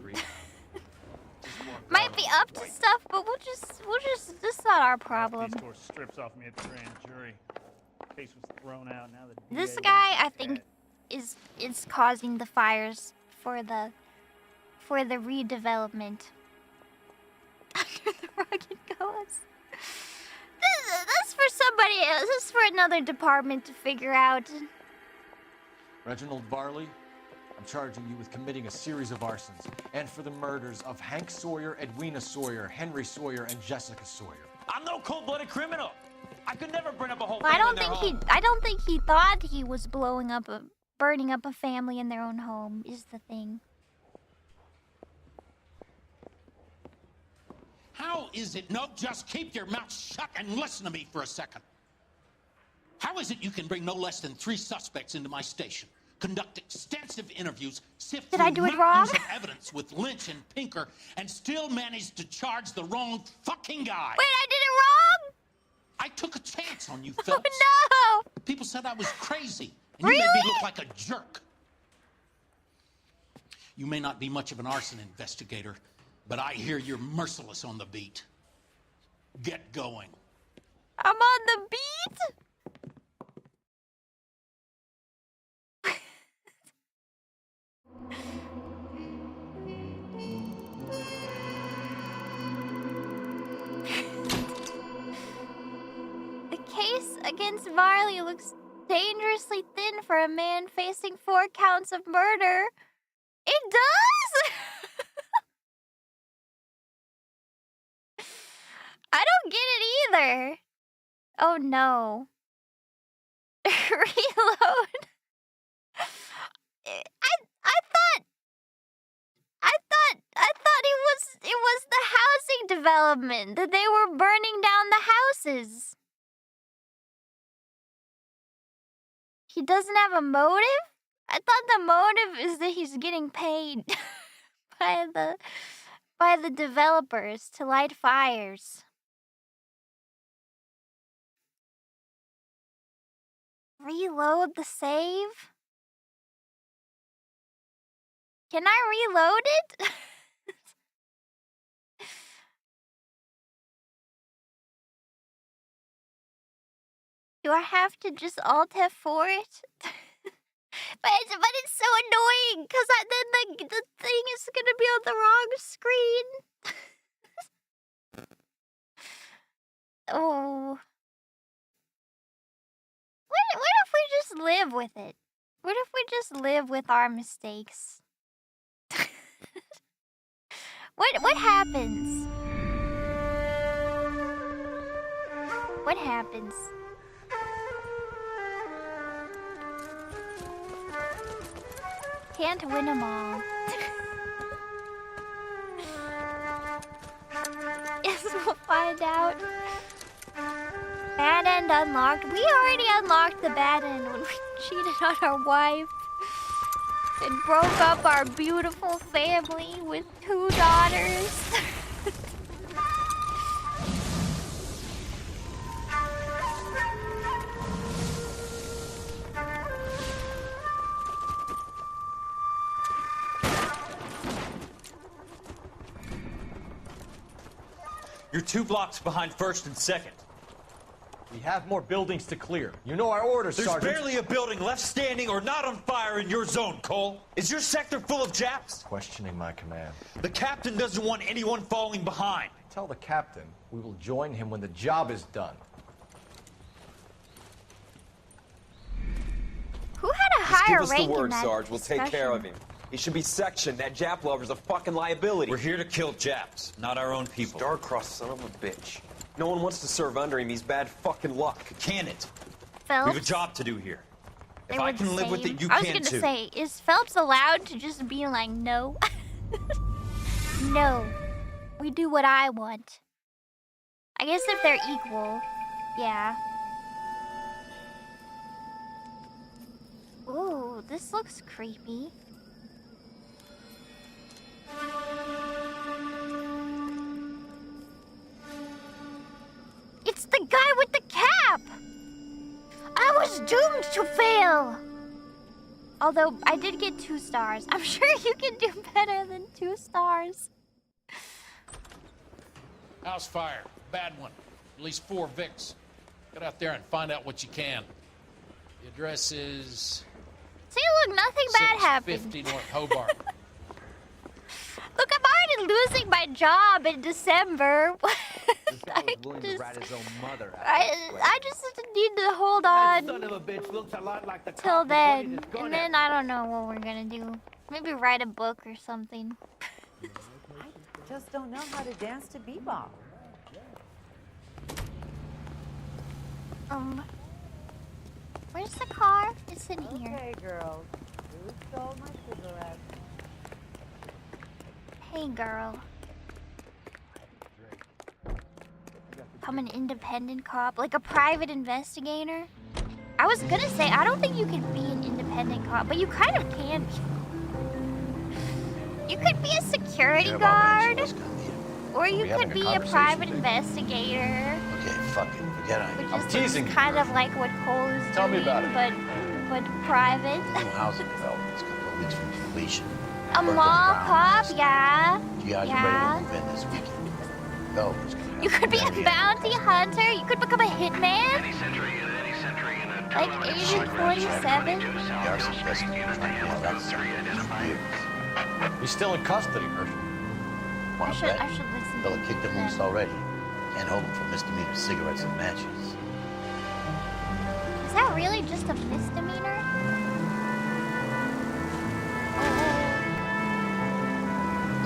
up to stuff. But we'll just this is not our problem. Tore strips off me at the grand jury. Case was thrown out. Now the This DA guy, wants I his think, head. is causing the fires for the redevelopment. Under the rug it goes. That's for somebody else. This is for another department to figure out. Reginald Varley, I'm charging you with committing a series of arsons and for the murders of Hank Sawyer, Edwina Sawyer, Henry Sawyer, and Jessica Sawyer. I'm no cold-blooded criminal. I could never burn up a whole Well, family in their home. I don't think he thought he was burning up a family in their own home. Is the thing. How is it? No, just keep your mouth shut and listen to me for a second. How is it you can bring no less than 3 suspects into my station, conduct extensive interviews, sift Did I do through it wrong? mountains of evidence with Lynch and Pinker, and still manage to charge the wrong fucking guy? Wait, I did it wrong? I took a chance on you, Phelps. Oh no! People said I was crazy, and you made me look like a jerk. You may not be much of an arson investigator, but I hear you're merciless on the beat. Get going. I'm on the beat? The case against Varley looks dangerously thin for a man facing 4 counts of murder. It does? I don't get it either. Oh no. Reload. I thought it was the housing development that they were burning down the houses. He doesn't have a motive? I thought the motive is that he's getting paid by the developers to light fires. Reload the save? Can I reload it? Do I have to just Alt F4 it? but it's so annoying because then the thing is gonna be on the wrong screen. Oh. What if we just live with it? What if we just live with our mistakes? What happens? What happens? Can't win them all. Yes, we'll find out. Bad end unlocked. We already unlocked the bad end when we cheated on our wife and broke up our beautiful family with 2 daughters. You're 2 blocks behind 1st and 2nd. We have more buildings to clear. You know our orders, There's Sergeant. barely a building left standing or not on fire in your zone, Cole. Is your sector full of Japs? Questioning my command. The captain doesn't want anyone falling behind. Tell the captain we will join him when the job is done. Who had a higher Just give us rank the word, in that Sarge. We'll take care of discussion? him. He should be sectioned. That Jap lover's a fucking liability. We're here to kill Japs, not our own people. Star-crossed son of a bitch. No one wants to serve under him. He's bad fucking luck. Can it? Phelps? We have a job to do here. They If I were can the live with same. it, you I was can gonna too. say, is Phelps allowed to just be like, no? No. We do what I want. I guess if they're equal, yeah. Ooh, this looks creepy. It's the guy with the cap! I was doomed to fail! Although, I did get 2 stars. I'm sure you can do better than 2 stars. House fire. Bad one. At least 4 Vicks. Get out there and find out what you can. The address is... See, look, nothing bad happened. 650 North Hobart. Look, I'm already losing my job in December. willing to rat his own mother out. I just need to hold on Son of a bitch looks a lot like the till cop who then. pointed his gun And at then me. I don't know what we're gonna do. Maybe write a book or something. Just don't know how to dance to bebop. Where's the car? It's in here. Okay, girls. Who stole my cigarette? Hey, girl. I'm an independent cop, like a private investigator. I was gonna say, I don't think you can be an independent cop, but you kind of can be. You could be a security guard, or you could be a private investigator, Okay, fuck it. Forget it. which is kind of like what Cole is Tell me doing, about it. but private. New housing development's a couple of weeks from completion. A mall cop, yeah. You guys are ready to move in this weekend. Developers can You could be a bounty hunter. You could become a hitman. Like Agent 47. He's still in custody, Herschel. I should listen. Fella kicked him loose already. Can't hold him for misdemeanor cigarettes and matches. Is that really just a misdemeanor?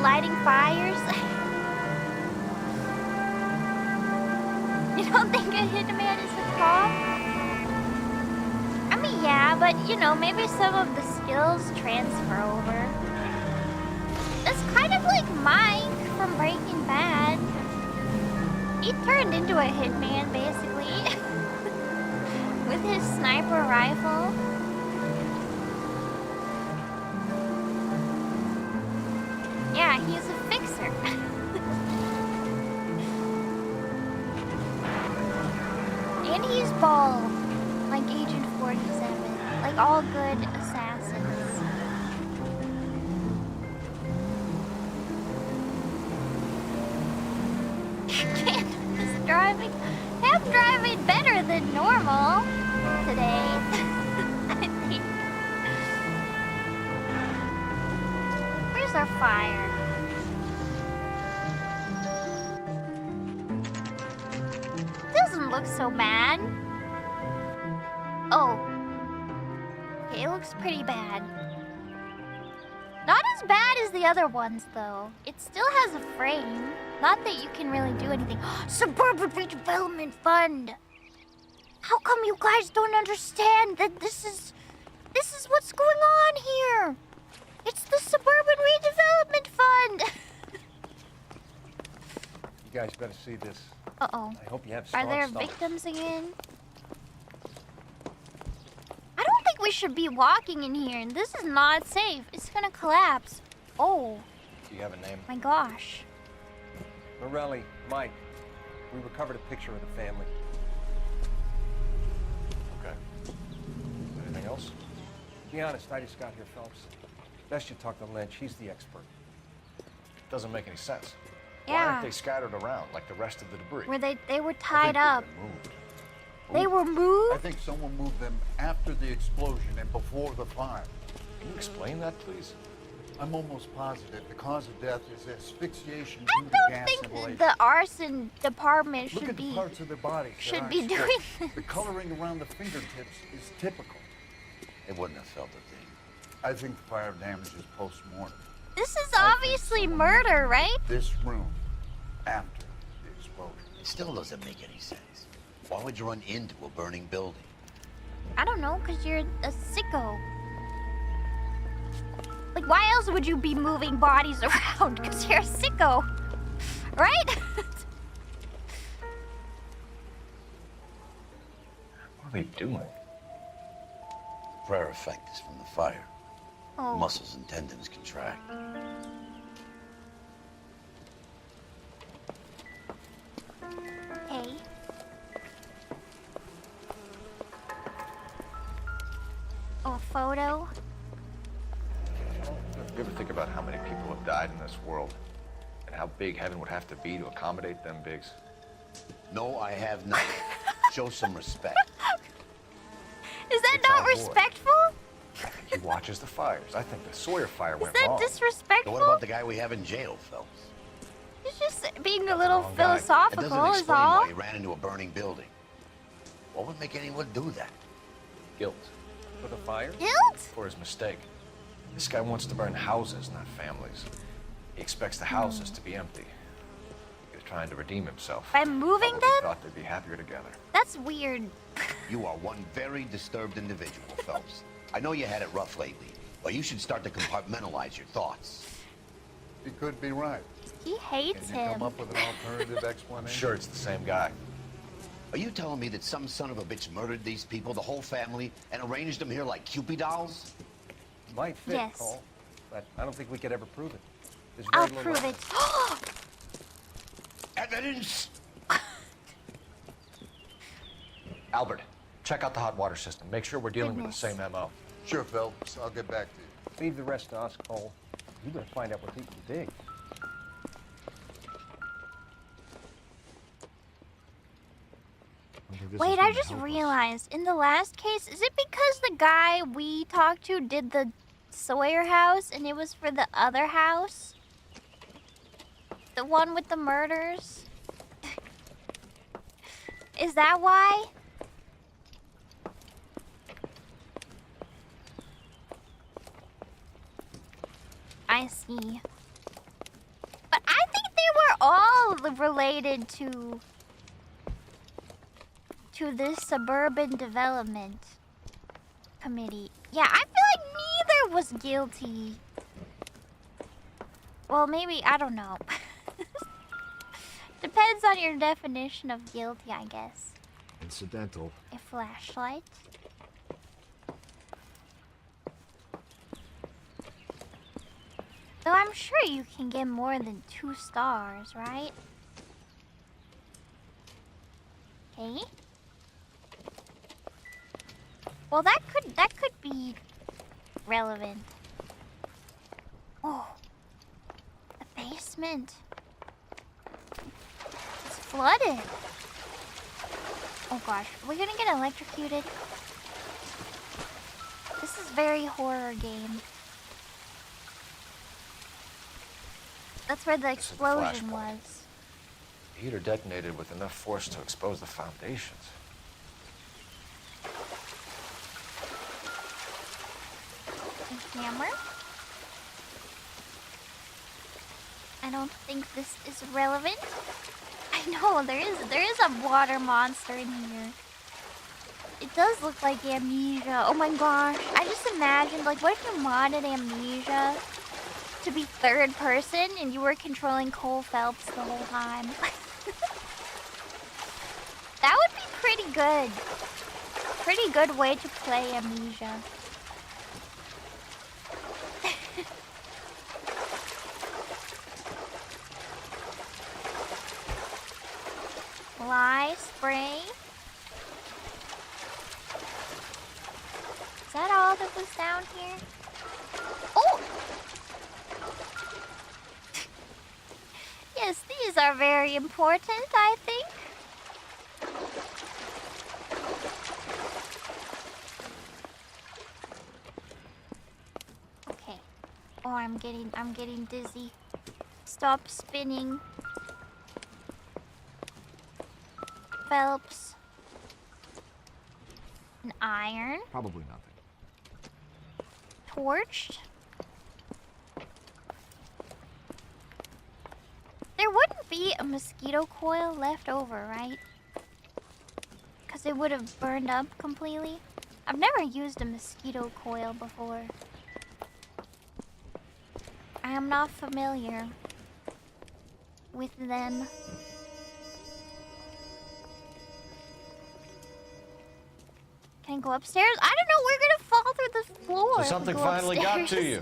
Lighting fires? You don't think a hitman is a cop? I mean, yeah, but you know, maybe some of the skills transfer over. That's kind of like Mike from Breaking Bad. He turned into a hitman, basically, with his sniper rifle. Yeah, he's a fixer. And he's bald, like Agent 47, like all good assassins. Candace driving, I'm driving better than normal today. I think. Where's our fire? Doesn't look so bad. Oh. It looks pretty bad. Not as bad as the other ones, though. It still has a frame. Not that you can really do anything. Suburban Redevelopment Fund! How come you guys don't understand that this is what's going on here? It's the Suburban Redevelopment Fund! You guys better see this. Uh-oh. I hope you have Are strong there stomachs. victims again? I don't think we should be walking in here. This is not safe. It's gonna collapse. Oh. Do you have a name? My gosh. Morelli, Mike. We recovered a picture of the family. Okay. Anything else? Be honest, I just got here, Phelps. Best you talk to Lynch. He's the expert. Doesn't make any sense. Why Yeah. aren't they scattered around like the rest of the debris? Where they were tied up. Moved. They were moved? I think someone moved them after the explosion and before the fire. Can you explain that, please? I'm almost positive the cause of death is asphyxiation I due to don't gas think inhalation. the arson department Look should at the be parts of their bodies that should aren't be doing stretched. this. The coloring around the fingertips is typical. They wouldn't have felt a thing. I think the fire damage is post-mortem. This is obviously murder, right? This room after the explosion. It still doesn't make any sense. Why would you run into a burning building? I don't know, because you're a sicko. Like, why else would you be moving bodies around? Because you're a sicko. Right? What are they doing? Prayer effect is from the fire. Oh. Muscles and tendons contract. Okay. Oh, a photo? You ever think about how many people have died in this world? And how big heaven would have to be to accommodate them bigs? No, I have not. Show some respect. Is that It's not our boy. respectful? He watches the fires. I think the Sawyer fire Is went that wrong. disrespectful? What about the guy we have in jail, Phelps? He's just being a little It philosophical, doesn't is explain all. why he ran into a burning building. What would make anyone do that? Guilt. For the fire? Guilt? For his mistake. This guy wants to burn houses, not families. He expects the houses to be empty. He was trying to redeem himself. By moving Probably them? thought they'd be happier together. That's weird. You are one very disturbed individual, Phelps. I know you had it rough lately, but you should start to compartmentalize your thoughts. He could be right. He hates Can you him. come up with an alternative explanation? I'm sure it's the same guy. Are you telling me that some son of a bitch murdered these people, the whole family, and arranged them here like Cupid dolls? Might fit, Yes. Cole, but I don't think we could ever prove it. There's I'll very little prove it. Evidence! Albert, check out the hot water system. Make sure we're dealing with the same MO. Sure, Phelps. I'll get back to you. Leave the rest to us, Cole. You better find out what's eating the dig. Wait, I just realized, in the last case, is it because the guy we talked to did the Sawyer house and it was for the other house? The one with the murders? Is that why? I see. But I think they were all related to this suburban development committee. Yeah, I feel like neither was guilty. Well, maybe, I don't know. Depends on your definition of guilty, I guess. Incidental. A flashlight. Though I'm sure you can get more than 2 stars, right? Okay. Well, that could be relevant. Oh, the basement. It's flooded. Oh gosh, are we gonna get electrocuted? This is very horror game. That's where the explosion was. The heater detonated with enough force to expose the foundations. hammer. I don't think this is relevant. I know there is a water monster in here. It does look like Amnesia. Oh my gosh. I just imagined, like, what if you modded Amnesia to be third person and you were controlling Cole Phelps the whole time? That would be pretty good. Pretty good way to play Amnesia. Fly spray. Is that all that was down here? Oh! Yes, these are very important, I think. Okay. Oh, I'm getting dizzy. Stop spinning. Phelps. An iron. Probably nothing. Torched. There wouldn't be a mosquito coil left over, right? Because it would have burned up completely. I've never used a mosquito coil before. I am not familiar with them. Can I go upstairs? I don't know, we're gonna fall through the floor. So something finally got to you.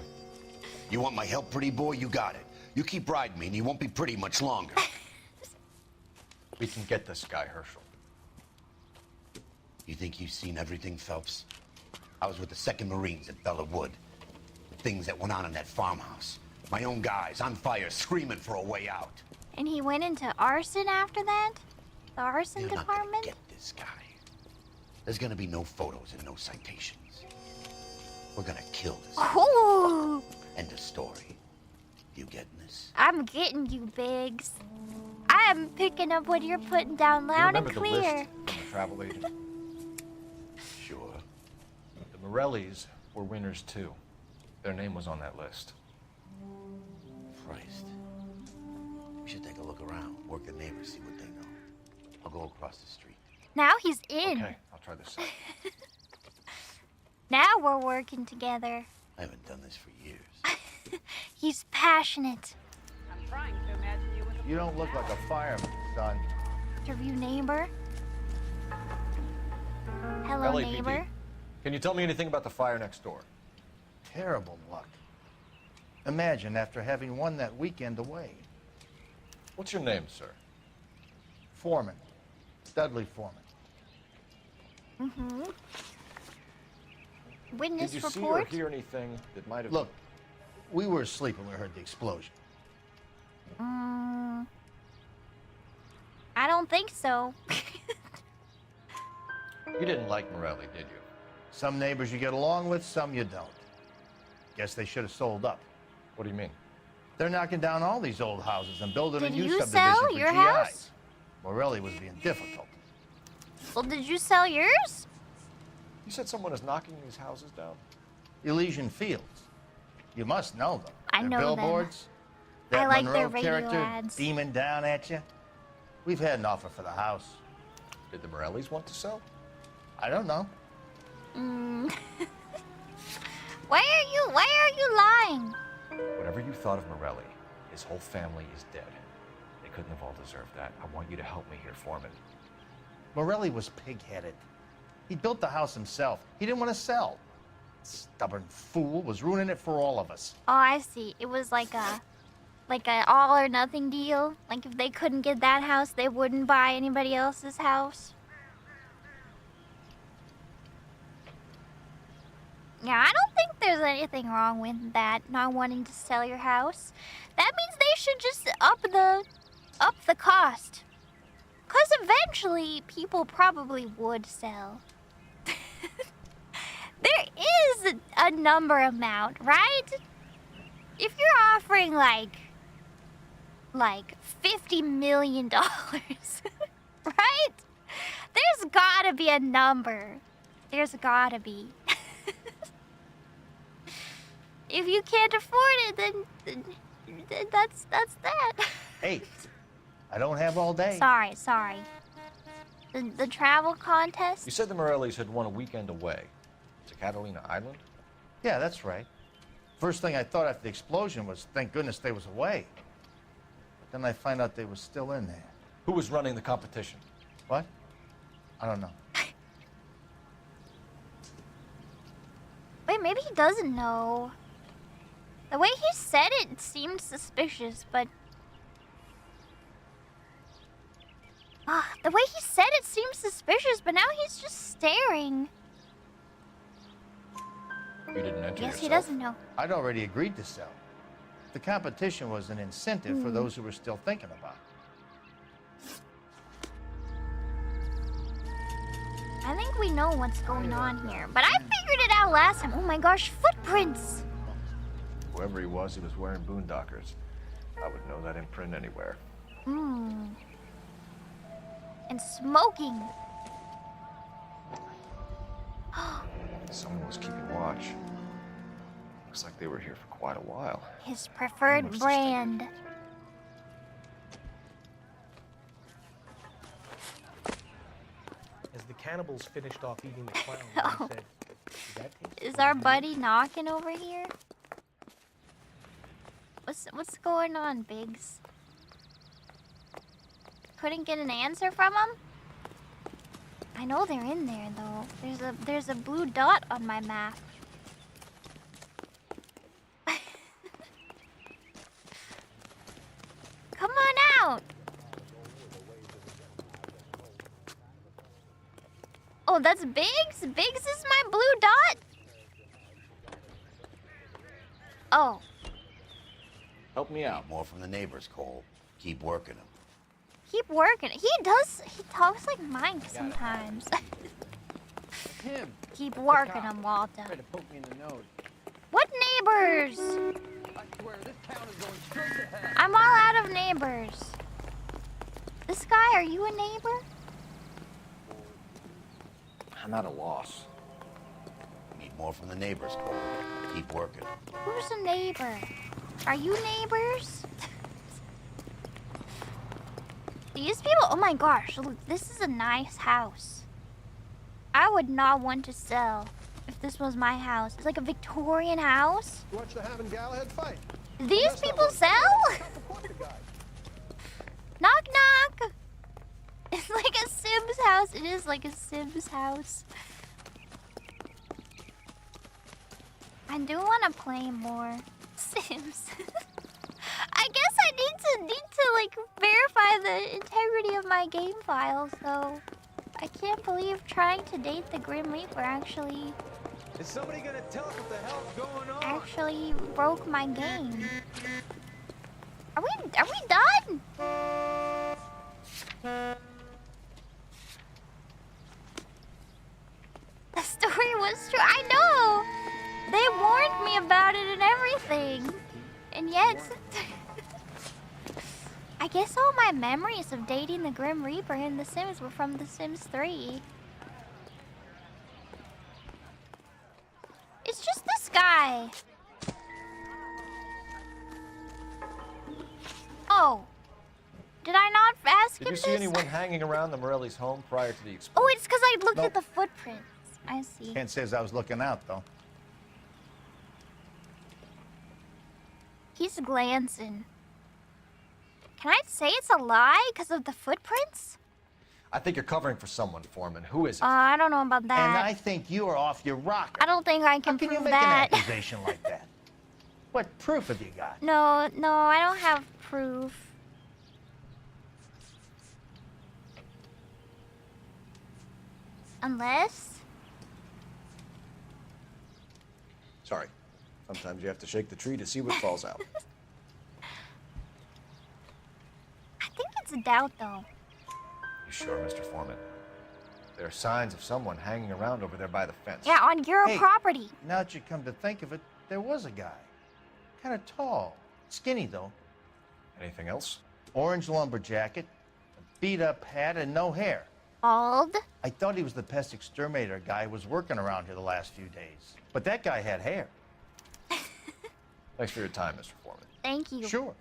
You want my help, pretty boy? You got it. You keep riding me and you won't be pretty much longer. We can get this guy, Herschel. You think you've seen everything, Phelps? I was with the 2nd Marines at Bella Wood. The things that went on in that farmhouse. My own guys on fire, screaming for a way out. And he went into arson after that? The arson You're not department? gonna get this guy. There's gonna be no photos and no citations. We're gonna kill this guy. Ooh. End of story. You getting this? I'm getting you, Biggs. I'm picking up what you're putting down loud and clear. The list from the travel agent? Sure. The Morellis were winners too. Their name was on that list. Christ. We should take a look around, work the neighbors, see what they know. I'll go across the street. Now he's in. Okay, I'll try this out. Now we're working together. I haven't done this for years. He's passionate. I'm trying to imagine you with a... You don't look like a fireman, son. Interview neighbor. Hello, LAPD. neighbor. Can you tell me anything about the fire next door? Terrible luck. Imagine after having won that weekend away. What's your name, sir? Foreman. Dudley Foreman. Mm-hmm. Witness Did you report? see or hear anything that might have... Look, we were asleep when we heard the explosion. I don't think so. You didn't like Morelli, did you? Some neighbors you get along with, some you don't. Guess they should have sold up. What do you mean? They're knocking down all these old houses and building Did a new you subdivision sell for your GIs. house? Morelli was being difficult. Well, did you sell yours? You said someone is knocking these houses down? Elysian Fields. You must know them. I Their know them. billboards. I That like Monroe their radio character ads. beaming down at you. We've had an offer for the house. Did the Morellis want to sell? I don't know. Why are you lying? Whatever you thought of Morelli, his whole family is dead. They couldn't have all deserved that. I want you to help me here, Foreman. Morelli was pig-headed. He built the house himself. He didn't want to sell. Stubborn fool was ruining it for all of us. Oh, I see. It was like a all or nothing deal. Like if they couldn't get that house, they wouldn't buy anybody else's house. Yeah, I don't think there's anything wrong with that, not wanting to sell your house. That means they should just up the cost. 'Cause eventually people probably would sell. There is a number amount, right? If you're offering like $50 million, right? There's gotta be a number. There's gotta be. if you can't afford it, then that's that. Hey, I don't have all day. Sorry. The travel contest? You said the Morellis had won a weekend away to Catalina Island? Yeah, that's right. First thing I thought after the explosion was, thank goodness they was away. Then I find out they was still in there. Who was running the competition? What? I don't know. Wait, maybe he doesn't know. The way he said it seemed suspicious, but... the way he said it seemed suspicious, but now he's just staring. You didn't enter Yes, yourself? he doesn't know. I'd already agreed to sell. The competition was an incentive for those who were still thinking about it. I think we know what's going on here, but I figured it out last time. Oh my gosh, footprints! Whoever he was wearing boondockers. I would know that imprint anywhere. And smoking. Someone was keeping watch. Looks like they were here for quite a while. His preferred brand. As the cannibals finished off eating the clown, he said, "That tastes Is our buddy knocking over here? What's going on, Biggs? Couldn't get an answer from him? I know they're in there though. There's a blue dot on my map. Come on out! Oh, that's Biggs? Biggs is my blue dot? Oh. Help me out. More from the neighbors, Cole. Keep working them. Keep working. He talks like Mike sometimes. Him. Keep working him, Walter. Try to poke me in the nose. What neighbors? I swear, this town is going straight to hell. I'm all out of neighbors. This guy, are you a neighbor? I'm at a loss. Need more from the neighbors, Cole. Keep working them. Who's a neighbor? Are you neighbors? These people, oh my gosh, look, this is a nice house. I would not want to sell if this was my house. It's like a Victorian house. You watch the Haven Galahad fight. These people sell? Knock knock. It's like a Sims house. It is like a Sims house. I do want to play more Sims. I guess I need to like verify the integrity of my game files though. I can't believe trying to date the Grim Reaper actually Is somebody gonna tell us what the hell's going on? actually broke my game. Are we done? The story was true. I know. They warned me about it and everything. And yet I guess all my memories of dating the Grim Reaper in The Sims were from The Sims 3. It's just this guy. Oh. Did I not ask Did him you see this? anyone hanging around the Morelli's home prior to the explosion? Oh, it's because I looked Nope. at the footprints. I see. Can't say as I was looking out, though. He's glancing. Can I say it's a lie because of the footprints? I think you're covering for someone, Foreman. Who is it? I don't know about that. And I think you are off your rocker. I don't think I can How can prove you make that. an accusation like that? What proof have you got? No, I don't have proof. Unless... Sorry. Sometimes you have to shake the tree to see what falls out. I think it's a doubt, though. You sure, Mr. Foreman? There are signs of someone hanging around over there by the fence. Yeah, on your Hey, property. Now that you come to think of it, there was a guy. Kind of tall. Skinny, though. Anything else? Orange lumber jacket, a beat-up hat, and no hair. Bald? I thought he was the pest exterminator guy who was working around here the last few days. But that guy had hair. Thanks for your time, Mr. Foreman. Thank you. Sure.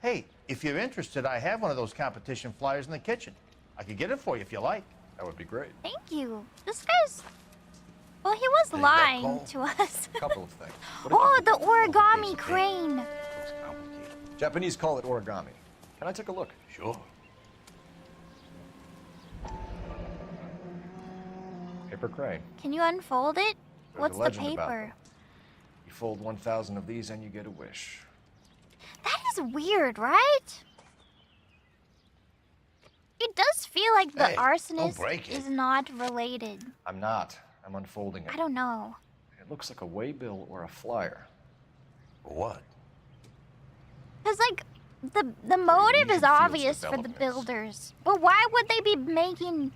Hey, if you're interested, I have one of those competition flyers in the kitchen. I could get it for you if you like. That would be great. Thank you. This guy's... Well, he was lying to us. A couple of things. Oh, the origami crane. Japanese call it origami. Can I take a look? Sure. Paper crane. Can you unfold it? There's What's a the legend about paper? them. You fold 1,000 of these and you get a wish. That is weird, right? It does feel like the Hey, don't arsonist break it. is not related. I'm not. I'm unfolding it. I don't know. It looks like a waybill or a flyer. What? Because, like, the motive is Fields obvious for the developments. builders. But why would they be making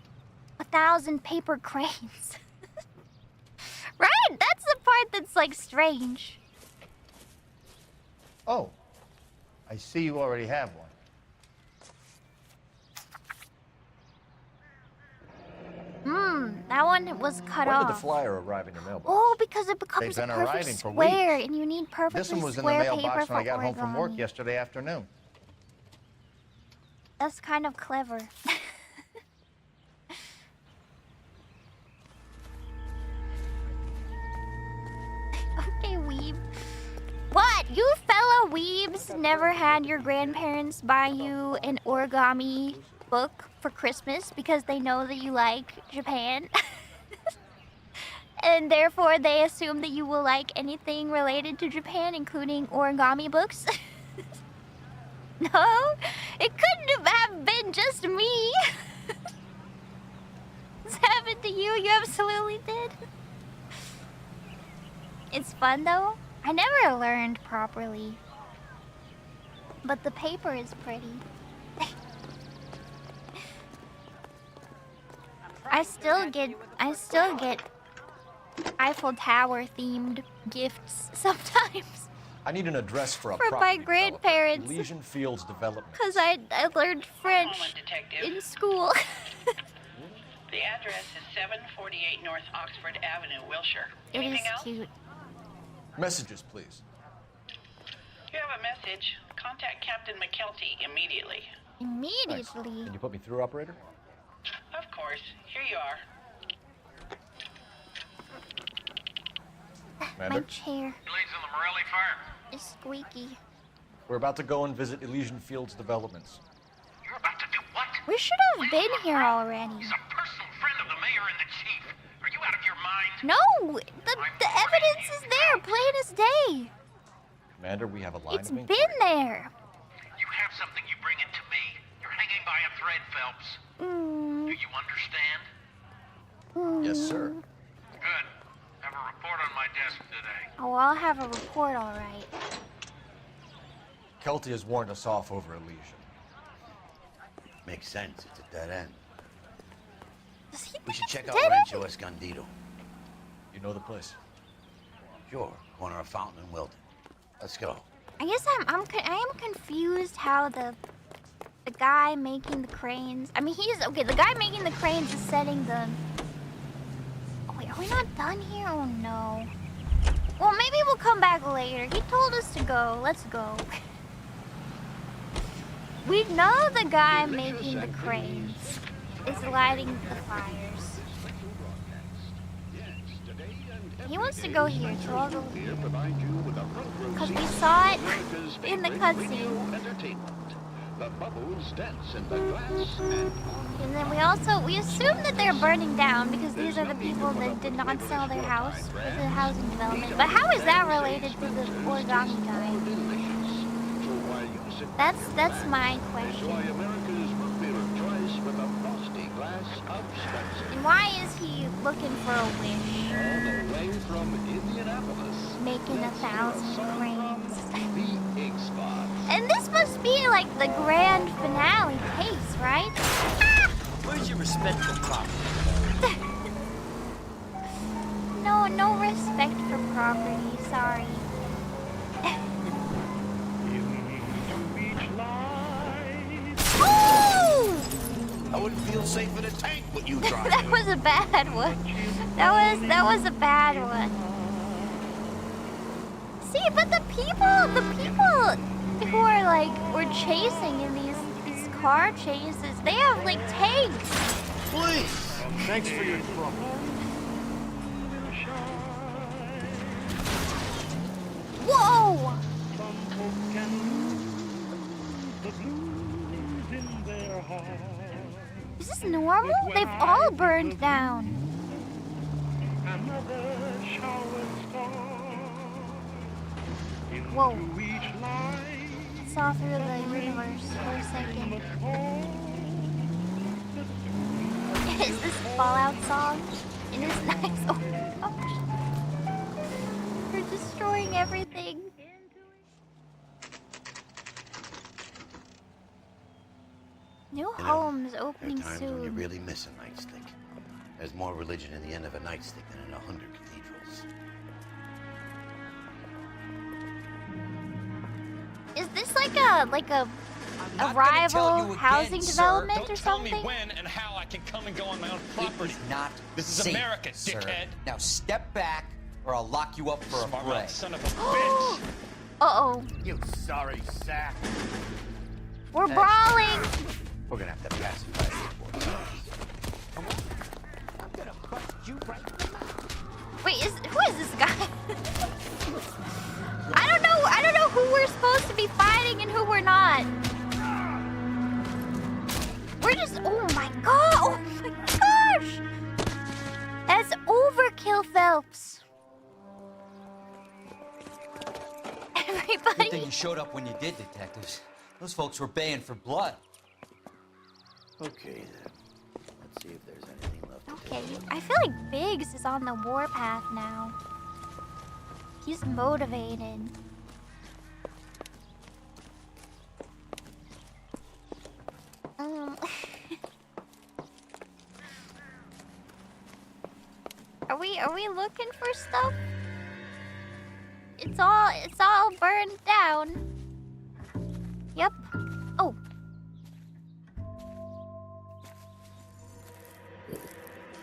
1,000 paper cranes? Right? That's the part that's, like, strange. Oh, I see you already have one. That one was cut When off. did the flyer arrive in your mailbox? Oh, because it becomes They've a been perfect arriving for square, weeks. and you need perfectly This one was in the square mailbox paper when for I got home from work origami. yesterday afternoon. That's kind of clever. Okay, weeb. What? You fellow weebs never had your grandparents buy you an origami book for Christmas because they know that you like Japan? And therefore they assume that you will like anything related to Japan, including origami books? No? It couldn't have been just me. This happened to you? You absolutely did. It's fun though. I never learned properly. But the paper is pretty. I still get Eiffel Tower themed gifts sometimes. I need an address for a For my property grandparents. developer. Elysian Fields Development. Because I learned French in school. The address is 748 North Oxford Avenue, Wilshire. It is Anything else? cute. Messages, please. You have a message. Contact Captain McKelty immediately. Immediately. Can you put me through, operator? Of course. Here you are. My Commander? chair is squeaky. We're about to go and visit Elysian Fields Developments. We should have been here already. No, the evidence is there, plain as day. Commander, we have a line It's of been inquiry. there. You have something, you bring it to me. You're hanging by a thread, Phelps. Mm. Do you understand? Yes, sir. Good. Have a report on my desk today. Oh, I'll have a report, all right. Kelty has warned us off over Elysian. Makes sense. It's a dead end. Does he We should check out dead end? Rancho Escondido. You know the place? Sure. Corner of Fountain and Wilton. Let's go. I guess I am confused how the guy making the cranes. I mean, he's okay. The guy making the cranes is setting the. Oh wait, are we not done here? Oh no. Well, maybe we'll come back later. He told us to go. Let's go. We know the guy making the cranes is lighting the fires. He wants to go here, so I'll go here. Because we saw it in the cutscene. The bubbles dance in the glass And then we assume that they're burning down because these are the people that did not sell their house for the housing development. But how is that related to the origami guy? That's my question. And why is he looking for a wish? all the way from Indianapolis. Making 1,000 cranes. The X-Box. And this must be like the grand finale case, right? Ah! Where's your respect for property? No respect for property, sorry. Oh! I wouldn't feel safe in a tank with you driving. That was a bad one. That was a bad one. See, but the people who are like, we're chasing in these car chases, they have like tanks. Please. Thanks for your trouble. Whoa! Is this normal? They've all burned down. Whoa. I saw through the universe for a second. Is this a Fallout song? It is nice. Oh my gosh. We're destroying everything. New homes opening there are times when you soon. really miss a nightstick. There's more religion in the end of a nightstick than in 100 cathedrals. Is this like a rival housing development or something? Tell me when and how I can come and go on my own property. Not This is safe, America, sir. dickhead. Now step back, or I'll lock you up for a Smart fray. mouth son of a bitch. Uh-oh. You sorry sack. We're brawling. We're gonna have to pacify these boys. I'm gonna bust you right in the mouth. Wait, who is this guy? I don't know who we're supposed to be fighting and who we're not. We're just, oh my gosh! That's overkill, Phelps. Good thing Everybody. you showed up when you did, detectives. Those folks were baying for blood. Okay, then. Let's see if there's anything left to Okay, I feel like Biggs is on the warpath now. He's motivated. Are we looking for stuff? It's all burned down. Yep. Oh.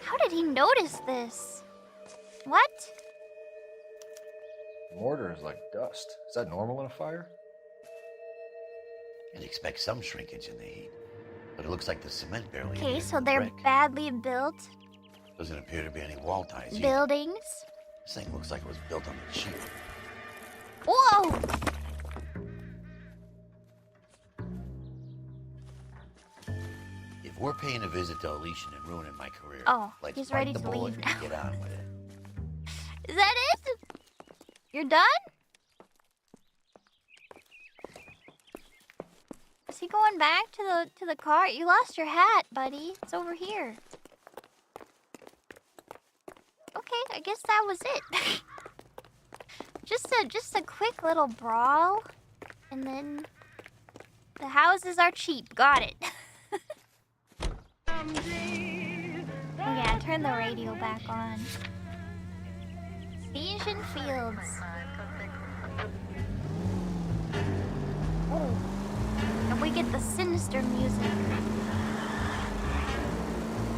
How did he notice this? What? Mortar is like dust. Is that normal in a fire? You'd expect some shrinkage in the heat, but it looks like the cement barely. Okay, adhered so to the they're brick. badly built Doesn't appear to be any wall ties either. buildings. This thing looks like it was built on a cheap. Whoa! If we're paying a visit to Elysian and ruining my career, Oh, let's he's bite ready the to bullet leave and get on with it. Is that it? You're done? Is he going back to the car? You lost your hat, buddy. It's over here. Okay, I guess that was it. just a quick little brawl, and then the houses are cheap. Got it. Oh yeah, turn the radio back on. Asian Fields. Oh. And we get the sinister music.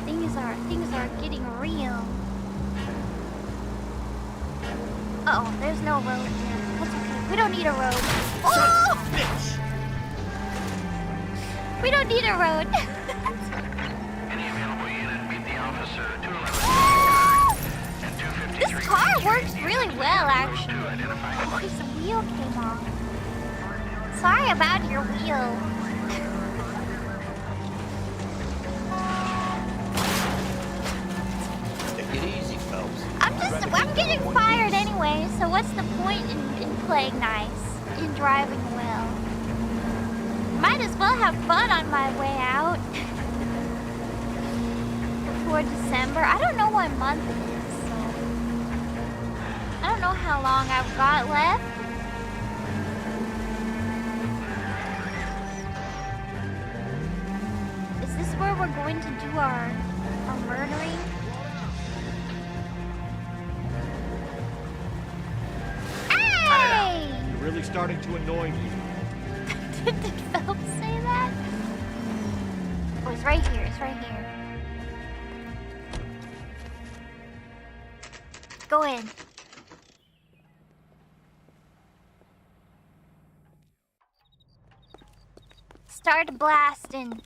Things are getting real. Uh-oh, there's no road here. That's okay. We don't need a road. Oh! We don't need a road. This car works really well, actually. Oh, his wheel came off. Sorry about your wheel. Take it easy, Phelps. I'm getting fired anyway, so what's the point in playing nice, in driving well? Might as well have fun on my way out. Before December. I don't know what month it is, so I don't know how long I've got left. Is this where we're going to do our murdering? Hey! You're really starting to annoy me. Did Phelps say that? Oh, it's right here. It's right here. Go in. Start blasting.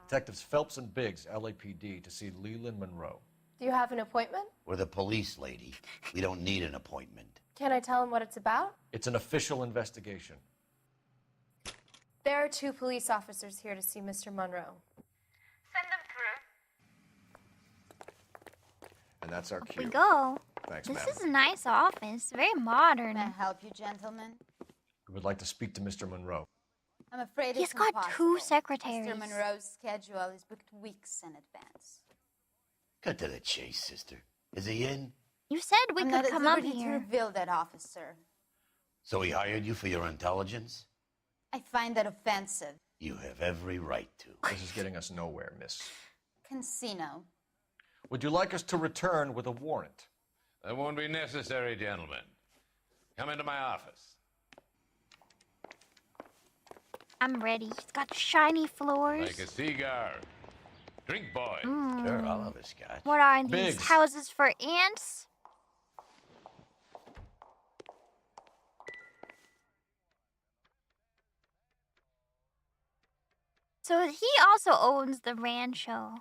Detectives Phelps and Biggs, LAPD, to see Leland Monroe. Do you have an appointment? We're the police, lady. We don't need an appointment. Can I tell him what it's about? It's an official investigation. There are 2 police officers here to see Mr. Monroe. Send them through. And that's our cue. We go. Thanks, This ma'am. is a nice office. Very modern. May I help you, gentlemen? We would like to speak to Mr. Monroe. I'm afraid He's it's got impossible. 2 secretaries. Mr. Monroe's schedule is booked weeks in advance. Cut to the chase, sister. Is he in? You said we I'm could not come at up liberty to here. reveal that, officer. So he hired you for your intelligence? I find that offensive. You have every right to. This is getting us nowhere, miss. Casino. Would you like us to return with a warrant? That won't be necessary, gentlemen. Come into my office. I'm ready. It's got shiny floors. Like a cigar. Drink, boy. Sure, I'll have a scotch. What are these? Biggs. Houses for ants? So he also owns the rancho.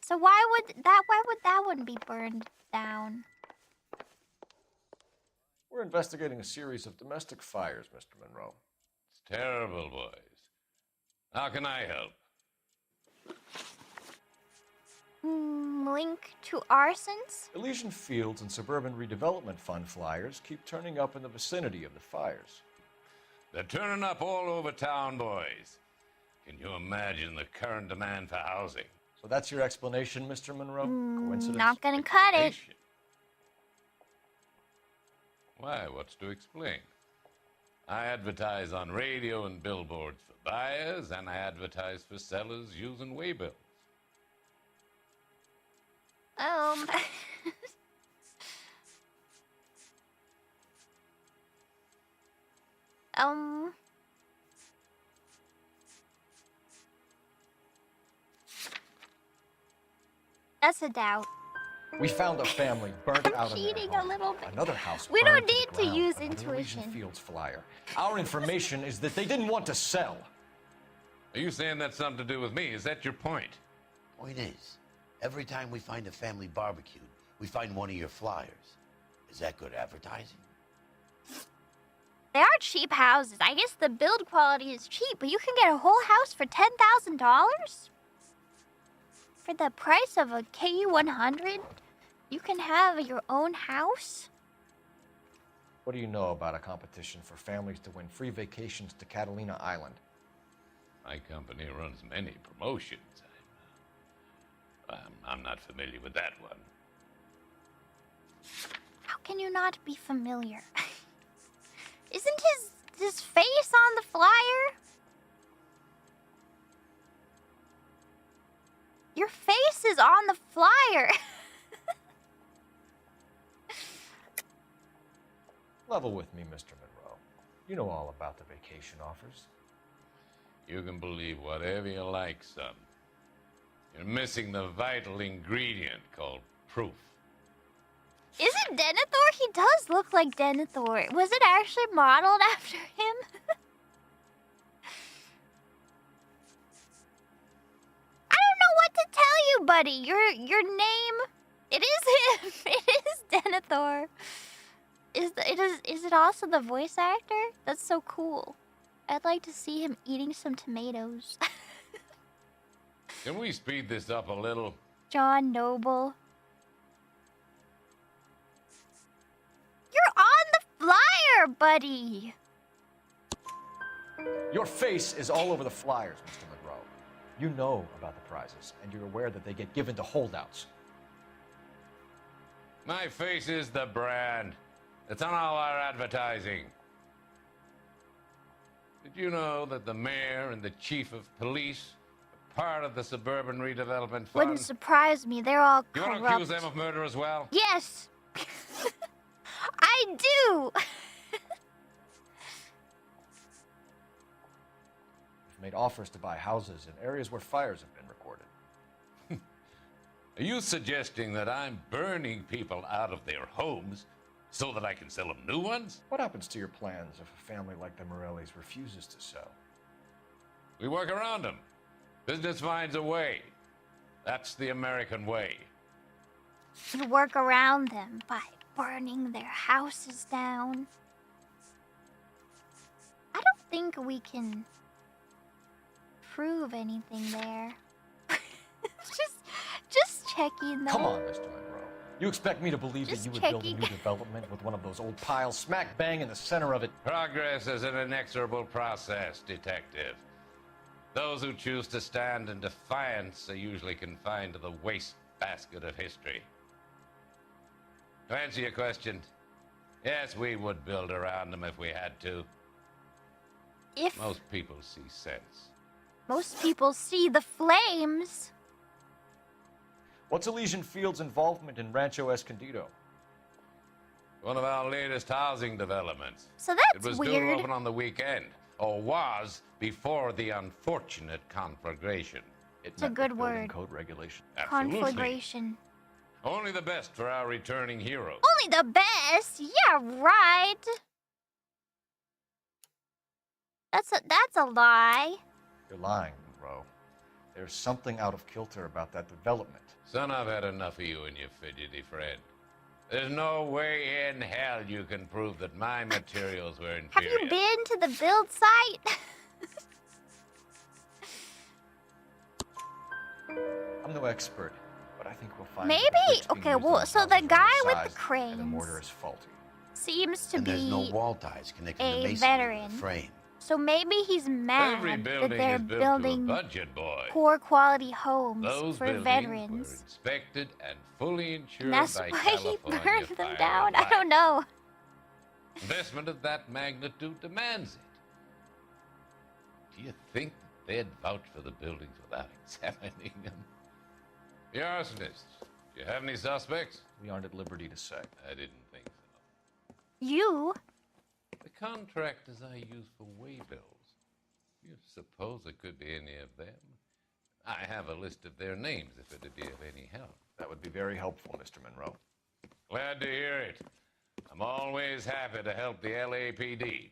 So why would that one be burned down? We're investigating a series of domestic fires, Mr. Monroe. It's terrible, boys. How can I help? Link to arsons? Elysian Fields and Suburban Redevelopment Fund flyers keep turning up in the vicinity of the fires. They're turning up all over town, boys. Can you imagine the current demand for housing? So that's your explanation, Mr. Monroe? Coincidence? Not gonna cut it. Why, what's to explain? I advertise on radio and billboards for buyers, and I advertise for sellers using waybills. That's a doubt. We found a family burnt out of their Cheating home. a little bit. Another house We burned don't to need the to ground. use Another Elysian intuition. Fields flyer. Our information is that they didn't want to sell. Are you saying that's something to do with me? Is that your point? Point is, every time we find a family barbecued, we find one of your flyers. Is that good advertising? They are cheap houses. I guess the build quality is cheap, but you can get a whole house for $10,000? For the price of a KU100, you can have your own house? What do you know about a competition for families to win free vacations to Catalina Island? My company runs many promotions. I'm not familiar with that one. How can you not be familiar? Isn't his face on the flyer? Your face is on the flyer. Level with me, Mr. Monroe. You know all about the vacation offers. You can believe whatever you like, son. You're missing the vital ingredient called proof. Is it Denethor? He does look like Denethor. Was it actually modeled after him? I don't know what to tell you, buddy. Your name, it is him. It is Denethor. Is it also the voice actor? That's so cool. I'd like to see him eating some tomatoes. Can we speed this up a little? John Noble. You're on the flyer, buddy. Your face is all over the flyers, Mr. Monroe. You know about the prizes, and you're aware that they get given to holdouts. My face is the brand. It's on all our advertising. Did you know that the mayor and the chief of police are part of the Suburban Redevelopment Fund? Wouldn't surprise me. They're all You corrupt. want to accuse them of murder as well? Yes. I do. We've made offers to buy houses in areas where fires have been recorded. Are you suggesting that I'm burning people out of their homes So that I can sell them new ones? What happens to your plans if a family like the Morellis refuses to sell? We work around them. Business finds a way. That's the American way. You work around them by burning their houses down. I don't think we can prove anything there. just checking though. Come on, Mr. Monroe. You expect me to believe that you would build a new development with one of those old piles smack bang in the center of it? Progress is an inexorable process, Detective. Those who choose to stand in defiance are usually confined to the wastebasket of history. To answer your question, yes, we would build around them if we had to. If most people see sense. Most people see the flames. What's Elysian Field's involvement in Rancho Escondido? One of our latest housing developments. So that's It was weird. due to open on the weekend, or was before the unfortunate conflagration. It's a good word. Code regulation. Absolutely. Conflagration. Only the best for our returning heroes. Only the best? Yeah, right. That's a lie. You're lying, Monroe. There's something out of kilter about that development. Son, I've had enough of you and your fidgety friend. There's no way in hell you can prove that my materials were inferior. Have you been to the build site? I'm no expert, but I think we'll find Maybe. that the bricks being Okay, used well, in so houses the are guy with the undersized cranes and the mortar is faulty. seems to And there's no be wall ties connecting the a masonry to veteran. the frame. So maybe he's mad Every that building they're is built building to a budget, boy. poor quality homes Those for buildings veterans. were inspected and fully insured And that's by why he California burned them Fire down. and I don't know. Investment of that magnitude demands it. Do you think that they'd vouch for the buildings without examining them? The arsonists. Do you have any suspects? We aren't at liberty to say. I didn't think so. You? The contractors I use for waybills. You suppose it could be any of them? I have a list of their names if it'd be of any help. That would be very helpful, Mr. Monroe. Glad to hear it. I'm always happy to help the LAPD.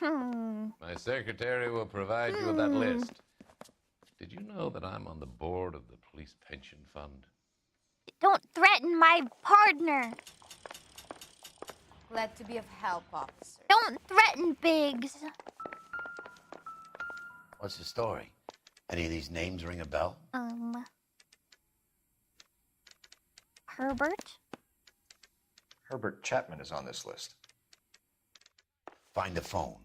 My secretary will provide you with that list. Did you know that I'm on the board of the police pension fund? Don't threaten my partner. Glad to be of help, officer. Don't threaten Biggs. What's the story? Any of these names ring a bell? Herbert? Herbert Chapman is on this list. Find the phone.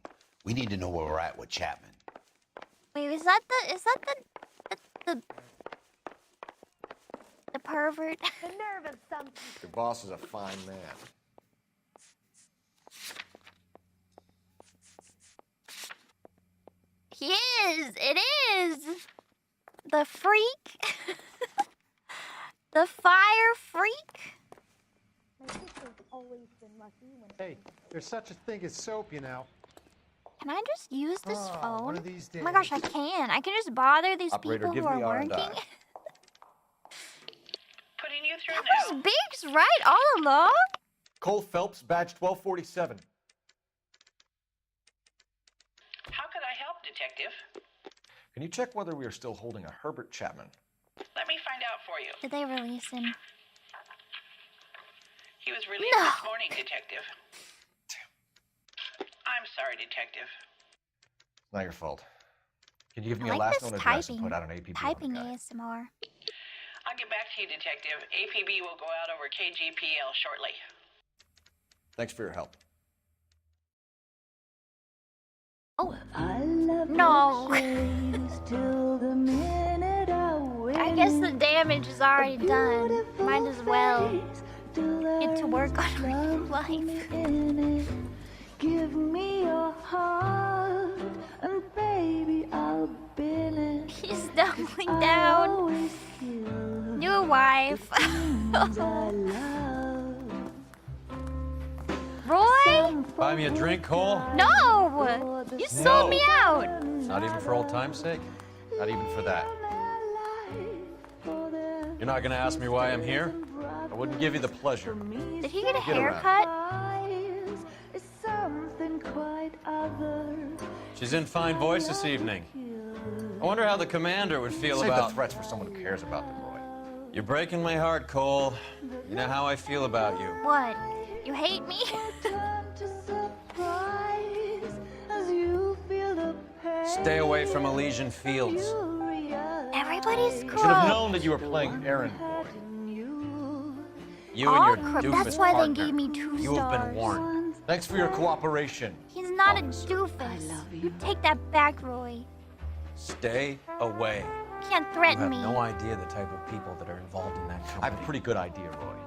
We need to know where we're at with Chapman. Wait, is that the pervert? The nerve of something. Your boss is a fine man. He is. It is. The freak. The fire freak. My sister's always been lucky when. Hey, there's such a thing as soap, you know. Can I just use this phone? One of these days. Oh my gosh, I can. I can just bother these Operator, people give who me are R&I. working. Putting you through That now. was Biggs, right? All along? Cole Phelps, badge 1247. How could I help, Detective? Can you check whether we are still holding a Herbert Chapman? Let me find out for you. Did they release him? He was released this morning, Detective. I'm sorry, Detective. It's not your fault. Can you give me I a like last this known address and typing. put out an APB on the Typing guy? ASMR. I'll get back to you, Detective. APB will go out over KGPL shortly. Thanks for your help. Oh, no. I guess the damage is already done. Might as well get to work on real life. Give me your heart, and baby, I'll build it. He's doubling down. New wife. Roy? Buy me a drink, Cole? No! You sold me out. Not even for old time's sake? Not even for that. You're not gonna ask me why I'm here? I I wouldn't give you the pleasure. Did he get a Get around. haircut? Is something quite other. She's in fine voice this evening. I wonder how the commander would feel Save about... the threats for someone who cares about them, Roy. You're breaking my heart, Cole. You know how I feel about you. What? You hate me? Stay away from Elysian Fields. Everybody's I crook. should have known that you were playing errand boy. You All and your crook. doofus That's why partner. they gave me 2 You have been stars. warned. Thanks for your cooperation. He's not a doofus. You take that back, Roy. Stay away. You can't You threaten have me. no idea the type of people that are involved in that I company. have a pretty good idea, Roy.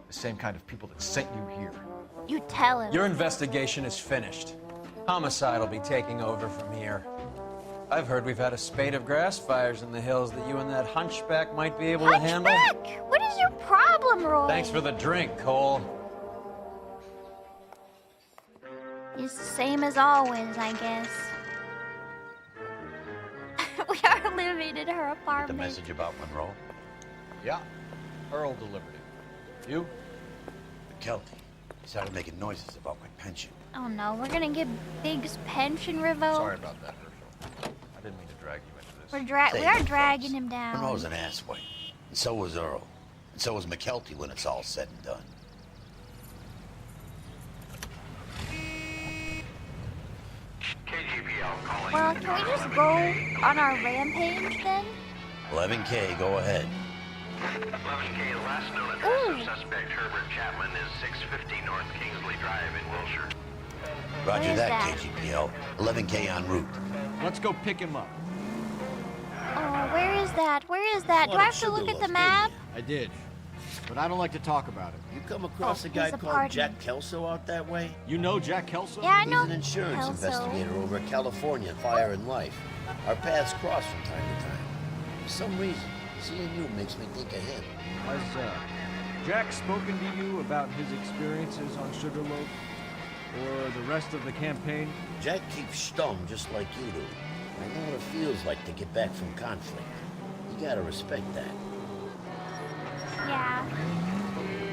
The same kind of people that sent you here. You tell him. Your investigation is finished. Homicide will be taking over from here. I've heard we've had a spate of grass fires in the hills that you and that hunchback might be able to handle. Hunchback! What is your problem, Roy? Thanks for the drink, Cole. It's the same as always, I guess. We are living in her The apartment. message about Monroe? Yeah. Earl delivered it. You? McKelty. He started making noises about my pension. Oh no, we're gonna get Big's pension revoked. Sorry about that, Herschel. I didn't mean to drag you into this. We are dragging him down. Monroe's an asswipe. And so was Earl. And so was McKelty when it's all said and done. KGPL calling. Well, can we just go on our rampage then? 11K, go ahead. 11K, last known address of suspect Herbert Chapman is 650 North Kingsley Drive in Wilshire. Roger is that, that? KGPL. 11K en route. Let's go pick him up. Oh, where is that? Where is that? Do I have to look at the map? I did, but I don't like to talk about it. You come across Oh, a guy his called apartment. Jack Kelso out that way? You know Jack Kelso? Yeah, I know. He's an insurance Kelso. investigator over at California Fire and Life. Our paths cross from time to time. For some reason, seeing you makes me think of him. Has Jack spoken to you about his experiences on Sugarloaf? Or the rest of the campaign? Jack keeps stum just like you do. I know what it feels like to get back from conflict. You gotta respect that. Yeah.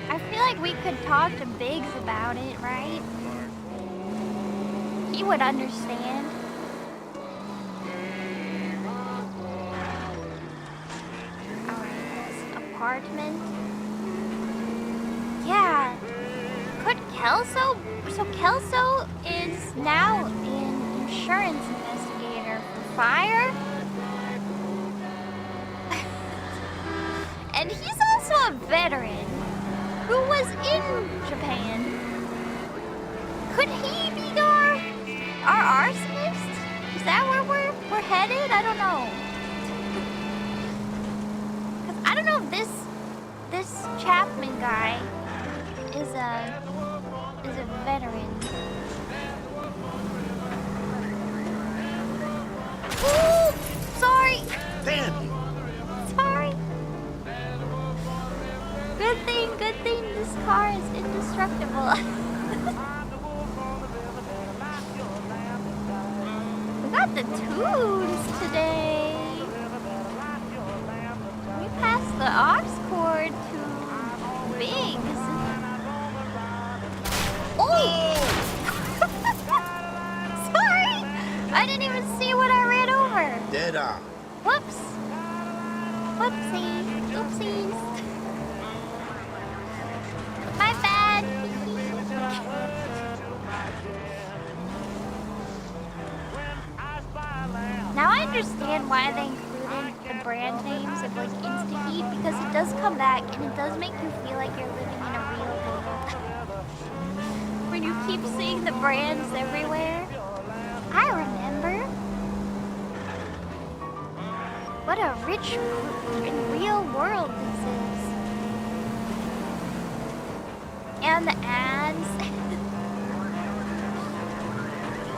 I feel like we could talk to Biggs about it, right? He would understand. Alright, this apartment. Yeah. Could Kelso? So Kelso is now an insurance investigator for fire? And he's also a veteran who was in Japan. Could he be our arsonist? Is that where we're headed? I don't know. 'Cause I don't know if this Chapman guy is a veteran. Ooh, sorry. Damn you. Sorry. Good thing this car is indestructible. We got the tunes today. We passed the aux cord to Biggs. Oh! Sorry! I didn't even see what I ran over. Dead on. Whoops. Whoopsie. Oopsies. My bad. Now I understand why they included the brand names of like Insta-Heat, because it does come back and it does make you feel like you're living in a real world. When you keep seeing the brands everywhere. I remember. What a rich and real world this is. And the ads.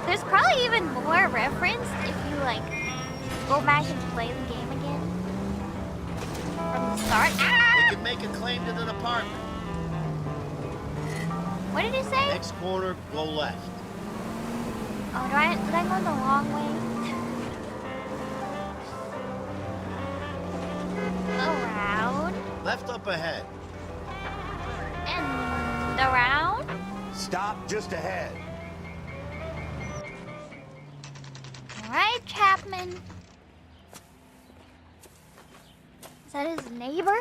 There's probably even more referenced if you like go back and play the game again. From the start. Ah! We can make a claim to the department. What did he say? Next corner, go left. Oh, did I go the wrong way? Around. Left up ahead. Stop just ahead. All right, Chapman. Is that his neighbor?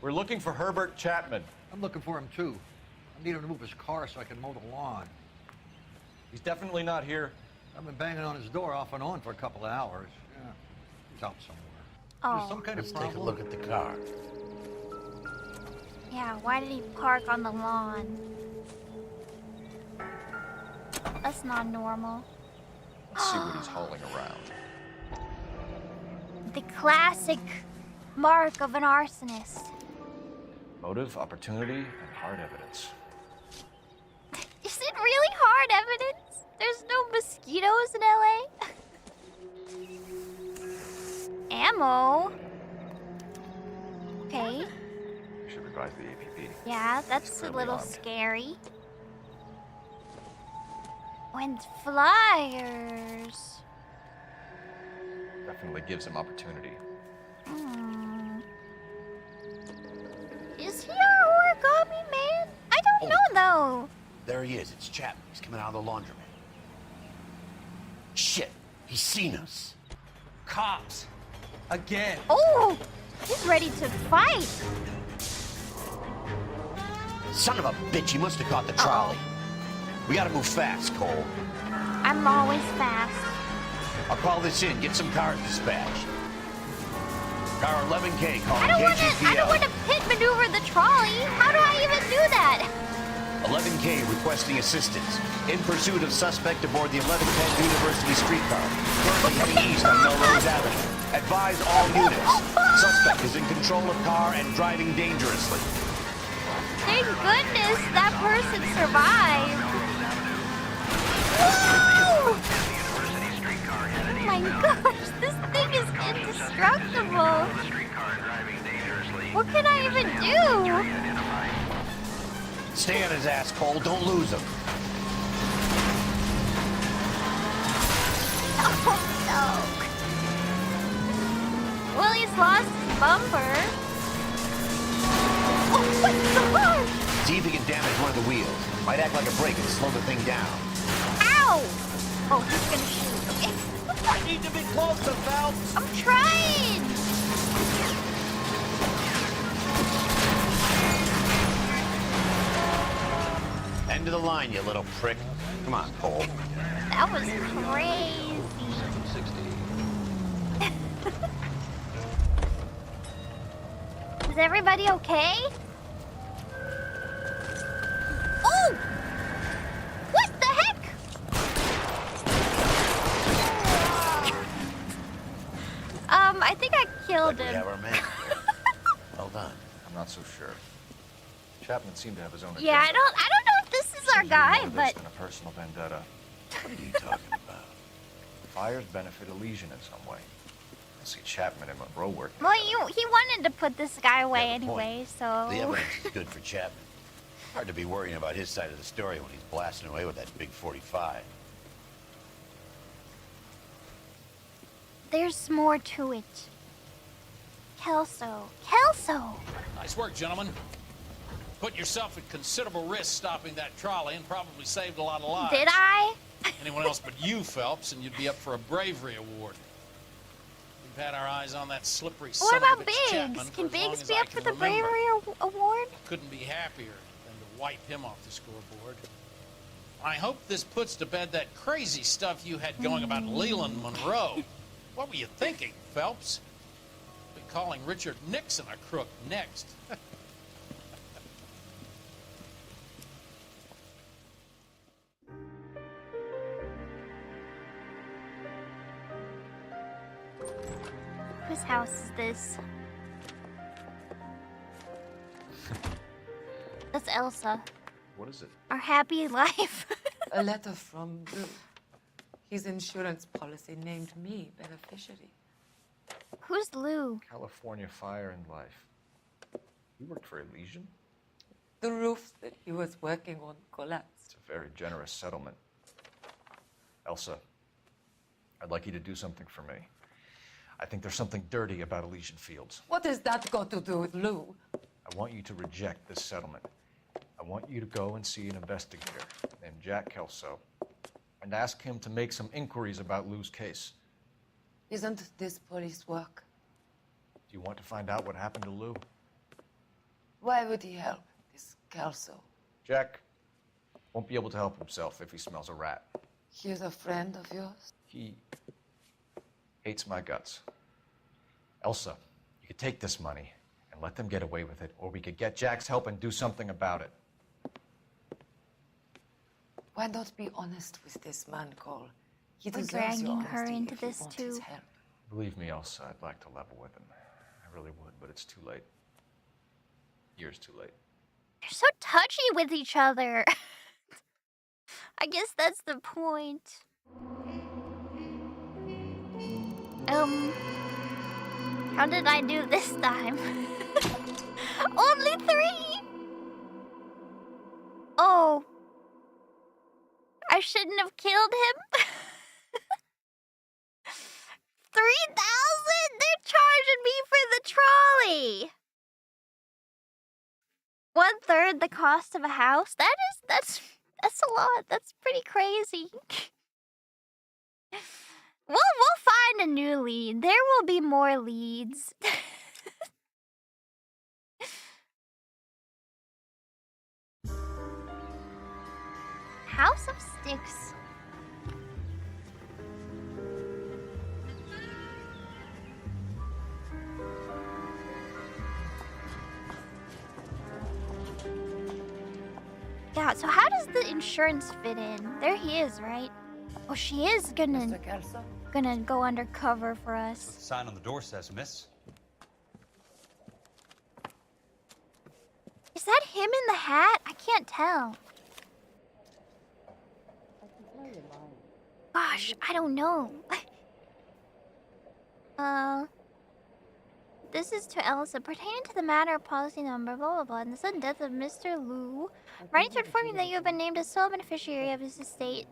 We're looking for Herbert Chapman. I'm looking for him too. I need him to move his car so I can mow the lawn. He's definitely not here. I've been banging on his door off and on for a couple of hours. Yeah, he's out somewhere. Oh. There's some kind Let's of problem. take a look at the car. Yeah, why did he park on the lawn? That's not normal. Let's see what he's hauling around. The classic mark of an arsonist. Motive, opportunity, and hard evidence. Is it really hard evidence? There's no mosquitoes in LA? Ammo? Okay. We should revise the APB. Yeah, that's a little scary. And flyers. Definitely gives him opportunity. Is he our origami man? I don't know though. There he is. It's Chapman. He's coming out of the laundromat. Shit. He's seen us. Cops. Again. Oh, he's ready to fight. Son of a bitch. He must have caught the trolley. We gotta move fast, Cole. I'm always fast. I'll call this in. Get some cars dispatched. Car 11K calling I don't KGPL. want to pit maneuver the trolley. How do I even do that? 11K requesting assistance. In pursuit of suspect aboard the 1110 University streetcar. Currently heading east on Melrose Avenue. Advise all units. Suspect is in control of car and driving dangerously. Thank goodness that person survived. Whoa! Oh my gosh, this thing is indestructible. What can I even do? Stay on his ass, Cole. Don't lose him. Oh no. Well, he's lost his bumper. Oh my gosh! See if he can damage one of the wheels. Might act like a brake and slow the thing down. Ow! Oh, he's gonna shoot. I need to be closer, Phelps. I'm trying! End of the line, you little prick. Come on, Cole. That was crazy. Is everybody okay? Oh! What the heck? I think I killed him. We have our man. Well done. I'm not so sure. Chapman seemed to have his own agenda. Yeah, I don't know if this is our guy, More but this than a personal vendetta. What are you talking about? Fires benefit Elysian in some way. I see Chapman and Monroe working. well, he wanted to put this guy away Yeah, good point. anyway, so The evidence is good for Chapman. Hard to be worrying about his side of the story when he's blasting away with that big 45. there's more to it. Kelso. Kelso! Nice work, gentlemen. Put yourself at considerable risk stopping that trolley and probably saved a lot of lives. Did I? Anyone else but you, Phelps, and you'd be up for a bravery award. We've had our eyes on that slippery What son about of a bitch Biggs? Chapman Can for as long Biggs as be I up can for the remember. bravery award? Couldn't be happier than to wipe him off the scoreboard. I hope this puts to bed that crazy stuff you had going about Leland Monroe. What were you thinking, Phelps? Be calling Richard Nixon a crook next. Whose house is this? That's Elsa. What is it? Our happy life. A letter from Lou. His insurance policy named me beneficiary. Who's Lou? California Fire and Life. You worked for Elysian? The roof that he was working on collapsed. It's a very generous settlement. Elsa, I'd like you to do something for me. I think there's something dirty about Elysian Fields. What has that got to do with Lou? I want you to reject this settlement. I want you to go and see an investigator named Jack Kelso and ask him to make some inquiries about Lou's case. Isn't this police work? Do you want to find out what happened to Lou? Why would he help, this Kelso? Jack won't be able to help himself if he smells a rat. He's a friend of yours? He hates my guts. Elsa, you could take this money and let them get away with it, or we could get Jack's help and do something about it. Why not be honest with this man, Cole? He We're deserves your dragging her honesty into if you this want his too. help. Believe me, Elsa, I'd like to level with him. I really would, but it's too late. Years too late. They're so touchy with each other. I guess that's the point. How did I do this time? Only 3? Oh. I shouldn't have killed him. 3,000? They're charging me for the trolley. 1/3 the cost of a house. That's a lot. That's pretty crazy. We'll find a new lead. There will be more leads. House of Sticks. Yeah, so how does the insurance fit in? There he is, right? Oh, she is gonna go undercover for us. The sign on the door says, miss. Is that him in the hat? I can't tell. Gosh, I don't know. This is to Elsa. Pertaining to the matter of policy number, blah, blah, blah, and the sudden death of Mr. Lou, I'm writing to inform you that you have been named as sole beneficiary of his estate.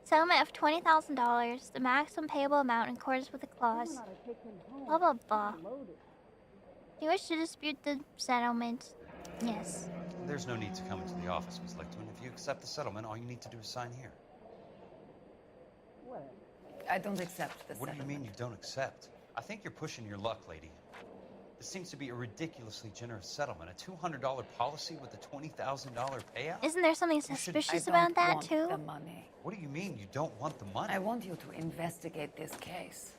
Settlement of $20,000, the maximum payable amount in accordance with the clause. Blah, blah, blah. Do you wish to dispute the settlement? Yes. There's no need to come into the office, Miss Licton. If you accept the settlement, all you need to do is sign here. I don't accept the What do you mean you don't accept? I think you're pushing your luck, lady. This seems to be a ridiculously generous settlement. A $200 policy with a $20,000 payout? Isn't there something suspicious about that, too? The money. What do you mean you don't want the money? I want you to investigate this case.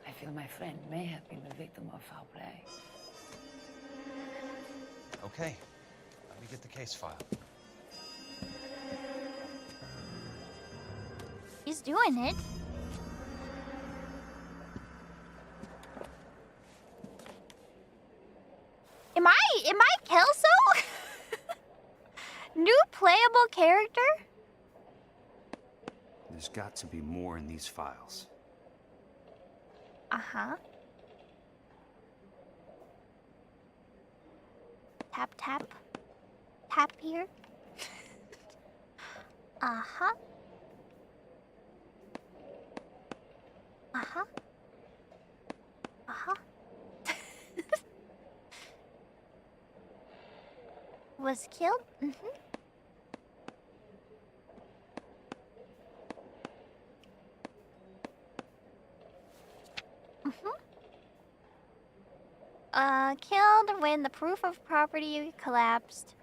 I feel my friend may have been the victim of foul play. Okay. Let me get the case file. He's doing it. Am I Kelso? New playable character? There's got to be more in these files. Uh-huh. Tap, tap. Tap here. Uh-huh. Uh-huh. Uh-huh. Was killed? Mm-hmm. Killed when the proof of property collapsed.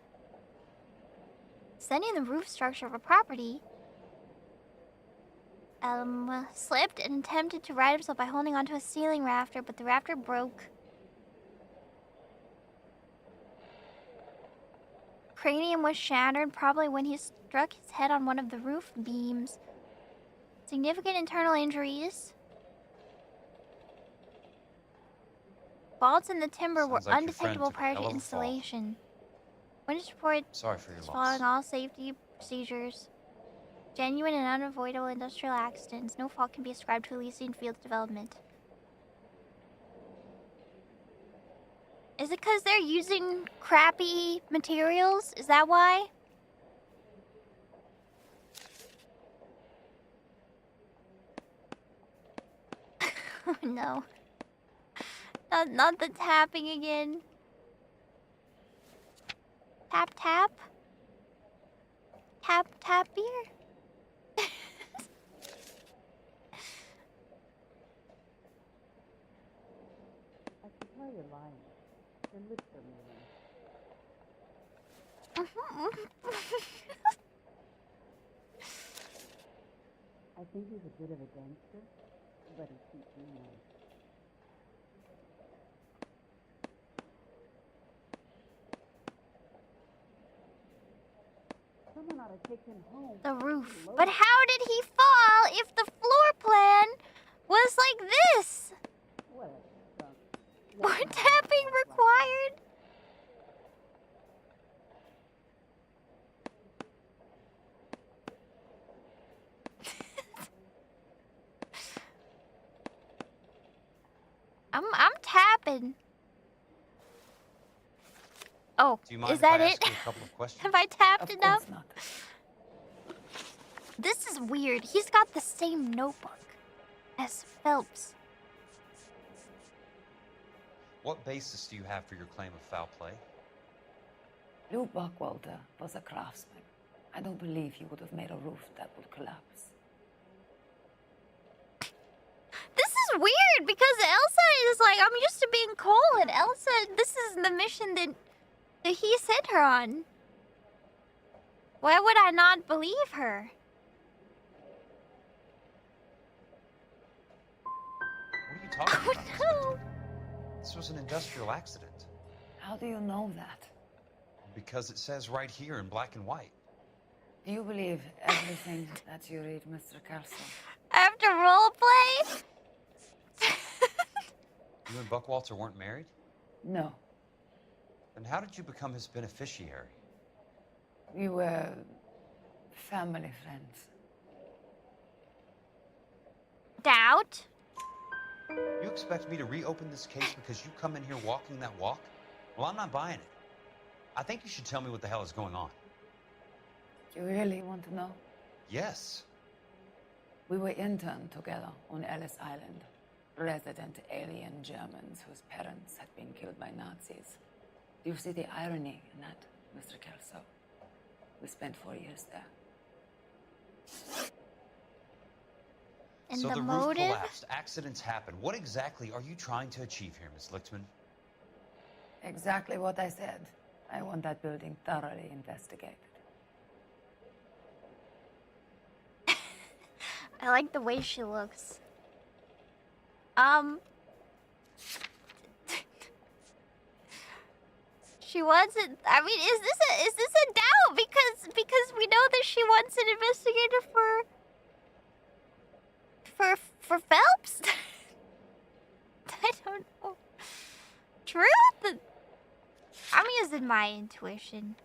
Sending the roof structure of a property. Slipped and attempted to right himself by holding onto a ceiling rafter, but the rafter broke. Cranium was shattered, probably when he struck his head on one of the roof beams. Significant internal injuries. Faults in the timber were Sounds like your friend undetectable took a prior hell to of a fall. installation. Witness report Sorry for your is loss. following all safety procedures. Genuine and unavoidable industrial accidents. No fault can be ascribed to Elysian Fields development. Is it because they're using crappy materials? Is that why? Oh no. Not the tapping again. Tap tap. tapir? I can tell you're lying. Your lips are moving. I think he's a bit of a gangster, but he keeps me nice. Someone ought to take him home. The roof. But how did he fall if the floor plan was like this? More tapping required. I'm tapping. Oh, Do you mind is if I that ask it? you a couple of questions? Have I tapped Of enough? course not. This is weird. He's got the same notebook as Phelps. What basis do you have for your claim of foul play? Lou Buckwalter was a craftsman. I don't believe he would have made a roof that would collapse. This is weird because Elsa is like, I'm used to being cold, and Elsa, this is the mission that he sent her on. Why would I not believe her? What are you talking about? No. This was an industrial accident. How do you know that? Because it says right here in black and white. Do you believe everything that you read, Mr. Kelso? After roleplay? You and Buckwalter weren't married? No. Then how did you become his beneficiary? We were family friends. Doubt? You expect me to reopen this case because you come in here walking that walk? Well, I'm not buying it. I think you should tell me what the hell is going on. You really want to know? Yes. We were interned together on Ellis Island. Resident alien Germans whose parents had been killed by Nazis. Do you see the irony in that, Mr. Kelso? We spent 4 years there. And so the the motive? roof collapsed. Accidents happen. What exactly are you trying to achieve here, Miss Lichtman? Exactly what I said. I want that building thoroughly investigated. I like the way she looks. She wants it. I mean, is this a doubt? Because we know that she wants an investigator for Phelps. I don't know. Truth? I'm using my intuition.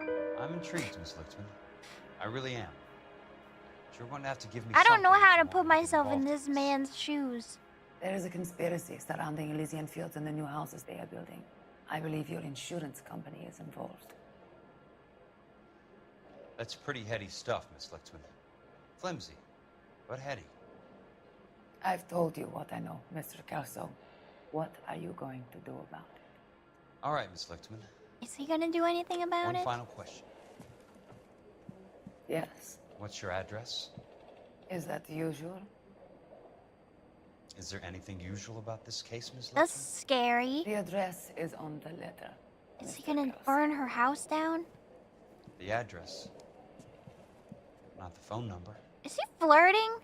I'm intrigued, Miss Lichtman. I really am. But you're going to have to give me I don't know something how if to you put want me to get myself in involved. this man's shoes. There is a conspiracy surrounding Elysian Fields and the new houses they are building. I believe your insurance company is involved. That's pretty heady stuff, Miss Lichtman. Flimsy, but heady. I've told you what I know, Mr. Kelso. What are you going to do about it? All right, Miss Lichtman. Is he gonna do anything about One it? final question. Yes. What's your address? Is that usual? Is there anything usual about this case, Miss Lichtman? That's scary. The address is on the letter. Is he gonna burn her house down? The address. Not the phone number. Is he flirting?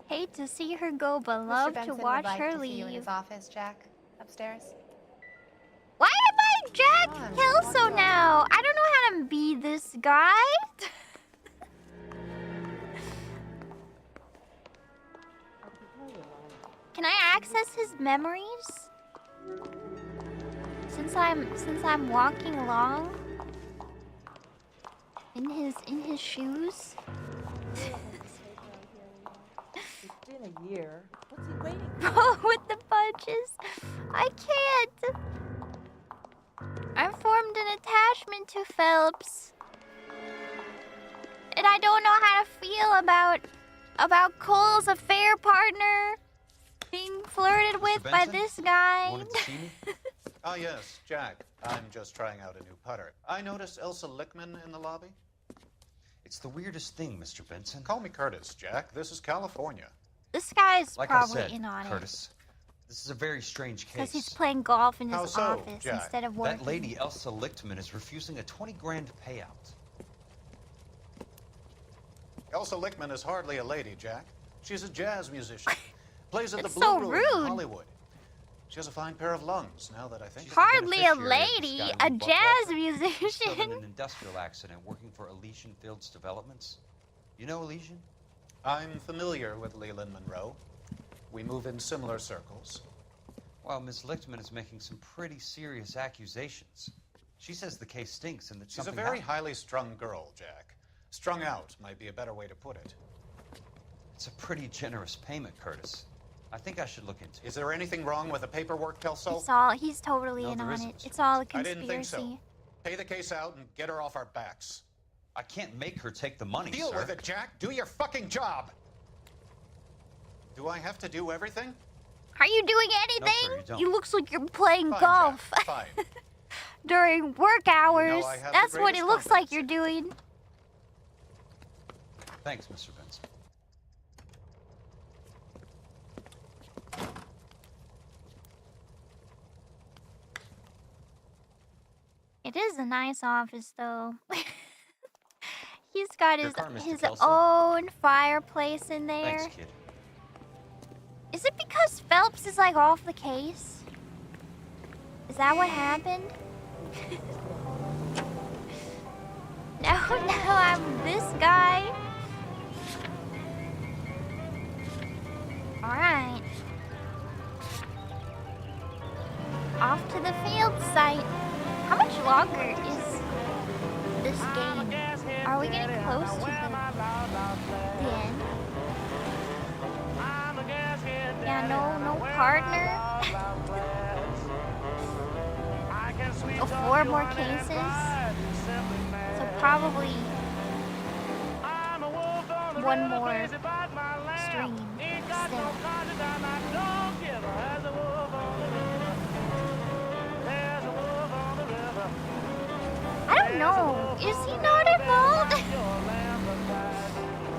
Hate to see her go, but love to watch her To see you in leave. his office, Jack, upstairs. Why am I Jack Kelso now? I don't know how to be this guy. Can I access his memories? Since I'm walking along in his shoes. It's been a year. What's he waiting Roll with the punches. I can't. I formed an attachment to Phelps. And I don't know how to feel about Cole's affair partner being flirted with by this guy. Wanted to see me? Ah, yes, Jack. I'm just trying out a new putter. I noticed Elsa Lickman in the lobby. It's the weirdest thing, Mr. Benson. Call me Curtis, Jack. This is California. This guy's Like probably I said, in on Curtis, this is a very strange case. Because he's playing golf in his How so, office Jack? instead of working. That lady, Elsa Lichtman, is refusing a 20 grand payout. Elsa Lickman is hardly a lady, Jack. She's a jazz musician. Plays at the It's Blue so Room rude. in Hollywood. She has a fine pair of lungs, now that I think. Hardly a beneficiary of this lady, guy a named Buck jazz Walker. He's killed in musician. an industrial accident working for Elysian Fields Developments. You know Elysian? I'm familiar with Leland Monroe. We move in similar circles. Well, Miss Lichtman is making some pretty serious accusations. She says the case stinks and that She's a something very happened. highly strung girl, Jack. Strung out might be a better way to put it. It's a pretty generous payment, Curtis. I think I should look into it. Is there anything wrong with the paperwork, Kelso? He's totally No, in there on isn't, it. Mr. It's all a I conspiracy. didn't think so. Pay the case out and get her off our backs. I can't make her take the money, Deal sir. with it, Jack. Do your fucking job. Do I have to do everything? Are you doing anything? you don't. You looks like you're playing Fine, golf Jack, fine. during work hours. I have the That's what it greatest looks like you're doing. Thanks, Mr. Benson. It is a nice office, though. He's got Your his car, Mr. his Kelso. own fireplace in there. Thanks, kid. Is it because Phelps is like off the case? Is that what happened? Now I'm this guy. Alright. Off to the field site. How much longer is this game? Are we getting close to the end? Yeah, no partner. Oh, 4 more cases. So probably 1 more stream still. I don't know. Is he not involved?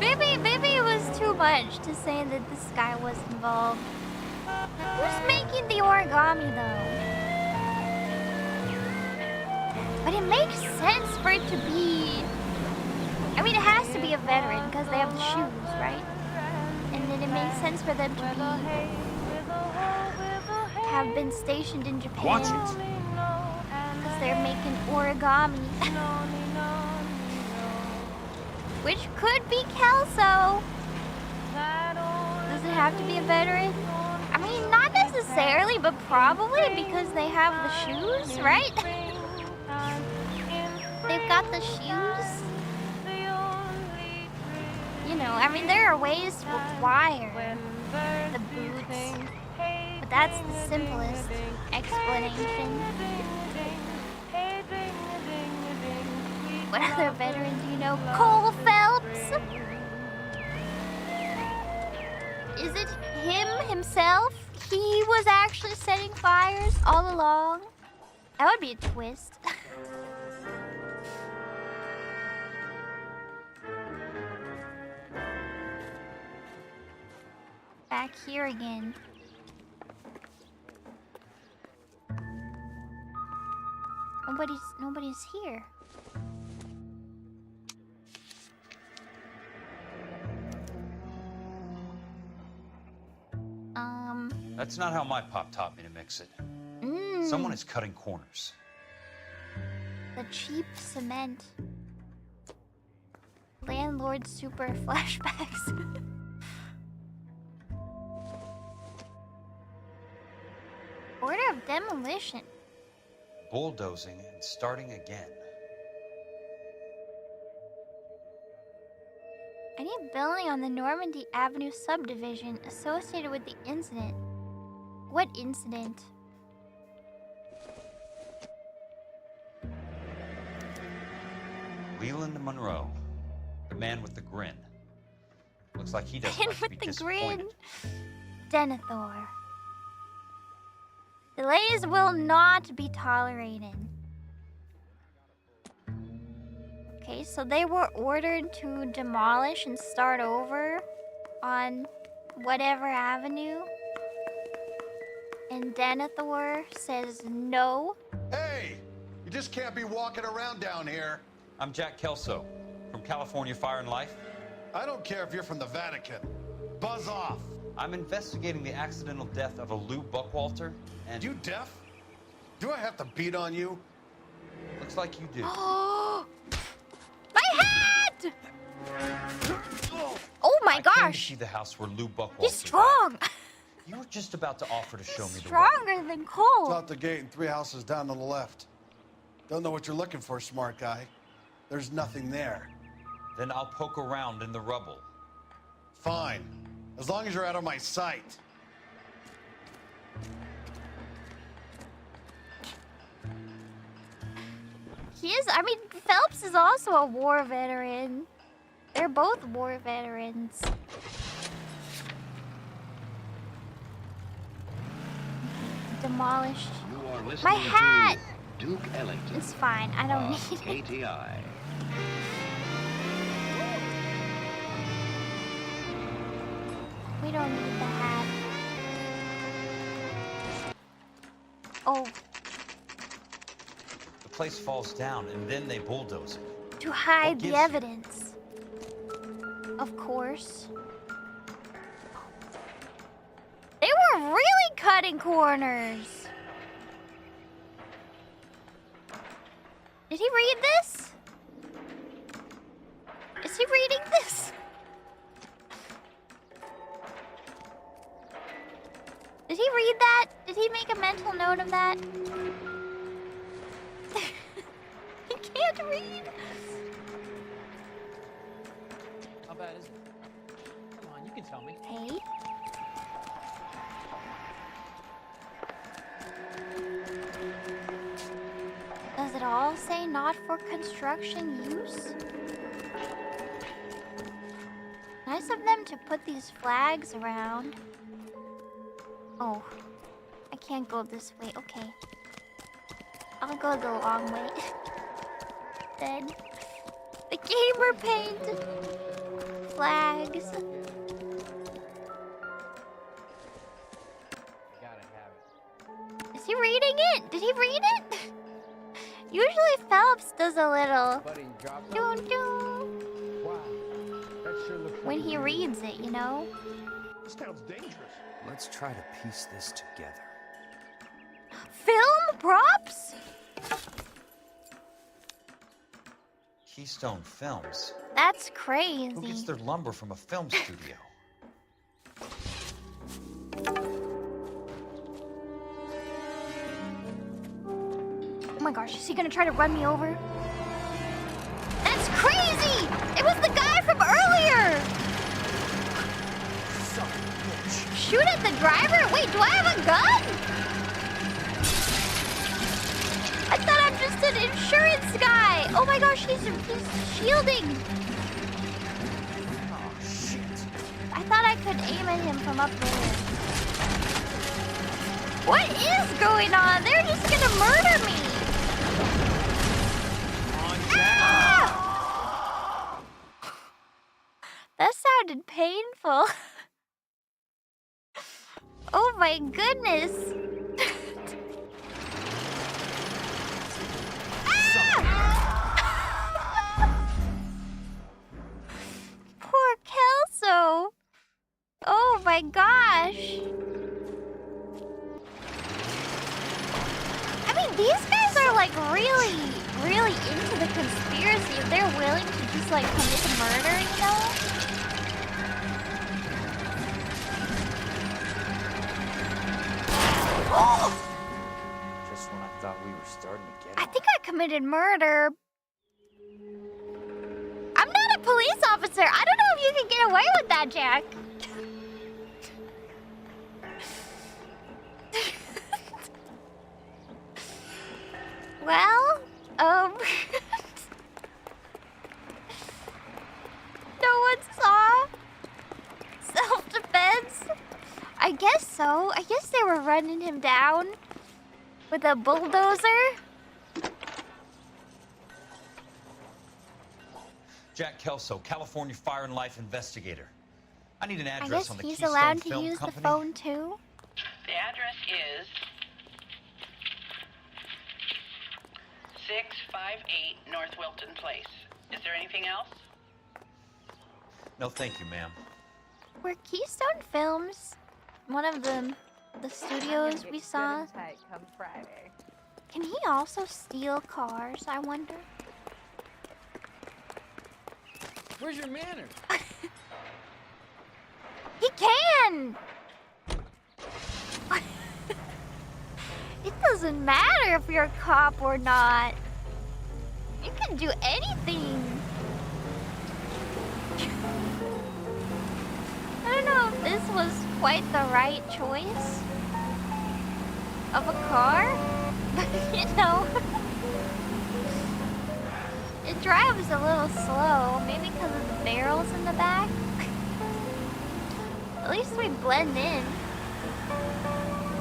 Maybe it was too much to say that this guy was involved. Who's making the origami though? But it makes sense for it to be... I mean, it has to be a veteran because they have the shoes, right? And then it makes sense for them to have been stationed in Japan. Watch it. Because they're making origami. Which could be Kelso. Does it have to be a veteran? I mean, not necessarily, but probably because they have the shoes, right? They've got the shoes. You know, I mean, there are ways to acquire the boots, but that's the simplest explanation. What other veteran do you know? Cole Phelps? Is it himself? He was actually setting fires all along? That would be a twist. Back here again. Nobody's here. That's not how my pop taught me to mix it. Mm. Someone is cutting corners. The cheap cement. Landlord super flashbacks. Order of demolition. Bulldozing and starting again. Any building on the Normandy Avenue subdivision associated with the incident. What incident? Leland Monroe, the man with the grin. Looks like he doesn't Man like to with be the disappointed. grin. Denethor. Delays will not be tolerated. Okay, so they were ordered to demolish and start over on whatever avenue. And Denethor says no. Hey! You just can't be walking around down here. I'm Jack Kelso from California Fire and Life. I don't care if you're from the Vatican. Buzz off. I'm investigating the accidental death of a Lou Buckwalter, and... You deaf? Do I have to beat on you? Looks like you do. Oh, my hat! Oh my I came to gosh! see the house where Lou Buckwalter He's strong! died. You were just about to offer to show me the way. Stronger than It's Cole. out the gate and 3 houses down on the left. Don't know what you're looking for, smart guy. There's nothing there. Then I'll poke around in the rubble. Fine. As long as you're out of my sight. He is, I mean, Phelps is also a war veteran. They're both war veterans. Demolished. You are My listening hat! to Duke Ellington. It's fine, I don't of need it. KTI. We don't need the hat. Oh, The place falls down, and then they bulldoze it. to hide What the gives- evidence. Of course. They were really cutting corners. Did he read this? Is he reading this? Did he read that? Did he make a mental note of that? He can't read. How bad is it? Come on, you can tell me. Hey. Does it all say not for construction use? Nice of them to put these flags around. Oh, I can't go this way. Okay. I'll go the long way. Then the gamer paint flags. Gotta have it. Is he reading it? Did he read it? Usually Phelps does a little Buddy, drop doo doo Wow. That sure looks when he reads it, you know? This town's dangerous. Let's try to piece this together. Film props? Keystone Films. That's Who gets crazy. their lumber from a film studio? Oh my gosh, is he gonna try to run me over? That's crazy! It was the guy from earlier! Shoot at the driver? Wait, do I have a gun? I thought I'm just an insurance guy. Oh my gosh, he's shielding. Oh, shit. I thought I could aim at him from up there. What is going on? They're just gonna murder me. Ah! That sounded painful. Oh my goodness. Poor Kelso. Oh my gosh. I mean, these guys are like really into the conspiracy. If they're willing to just like commit murder, you know? Oh! Just when I thought we were starting to get I think I committed murder. I'm not a police officer. I don't know if you can get away with that, Jack. Well, guess so. I guess they were running him down with a bulldozer. Jack Kelso, California Fire and Life investigator. I need an I address guess on the he's Keystone allowed to Film use Company. the phone too. The address is 658 North Wilton Place. Is there anything else? No, thank you, ma'am. We're Keystone Films, one of the studios we saw. Come Friday. Can he also steal cars, I wonder? Where's your manners? He can! It doesn't matter if you're a cop or not. You can do anything. I don't know if this was quite the right choice of a car, but you know, it drives a little slow, maybe because of the barrels in the back. At least we blend in.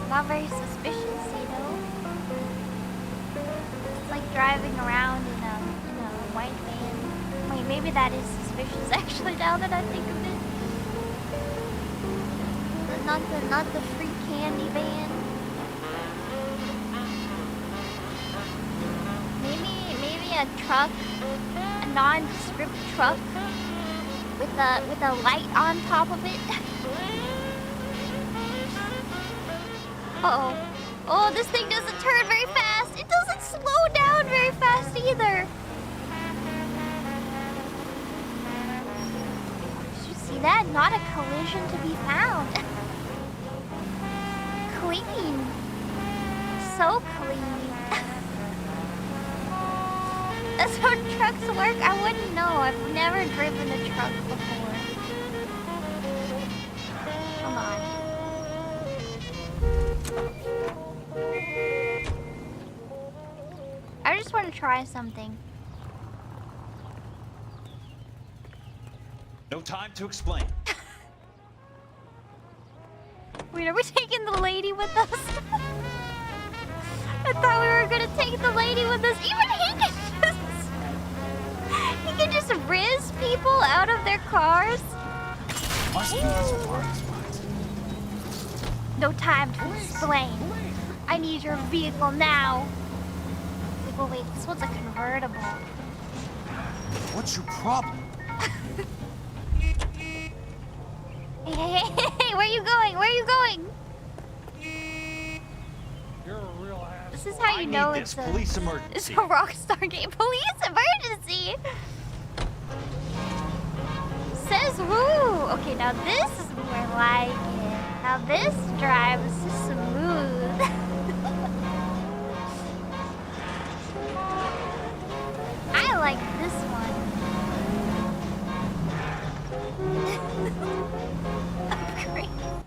Not very suspicious, you know? It's like driving around in a white van. Wait, maybe that is suspicious actually now that I think of it. Not the free candy van. Maybe a truck, a nondescript truck with a light on top of it. Uh-oh. Oh, this thing doesn't turn very fast. It doesn't slow down very fast either. Did you see that? Not a collision to be found. Clean. So clean. That's how trucks work? I wouldn't know. I've never driven a truck before. Come on. I just want to try something. No time to explain. Wait, are we taking the lady with us? I thought we were gonna take the lady with us. Even he can just riz people out of their cars. No time to explain. I need your vehicle now. Wait, this one's a convertible. What's your problem? Hey, where you going? Where you going? You're a real ass. This is how you know it's a police emergency. It's a Rockstar game. Police emergency. Says woo. Okay, now this is more like it. Now this drive is smooth. I like this one. Upgrades.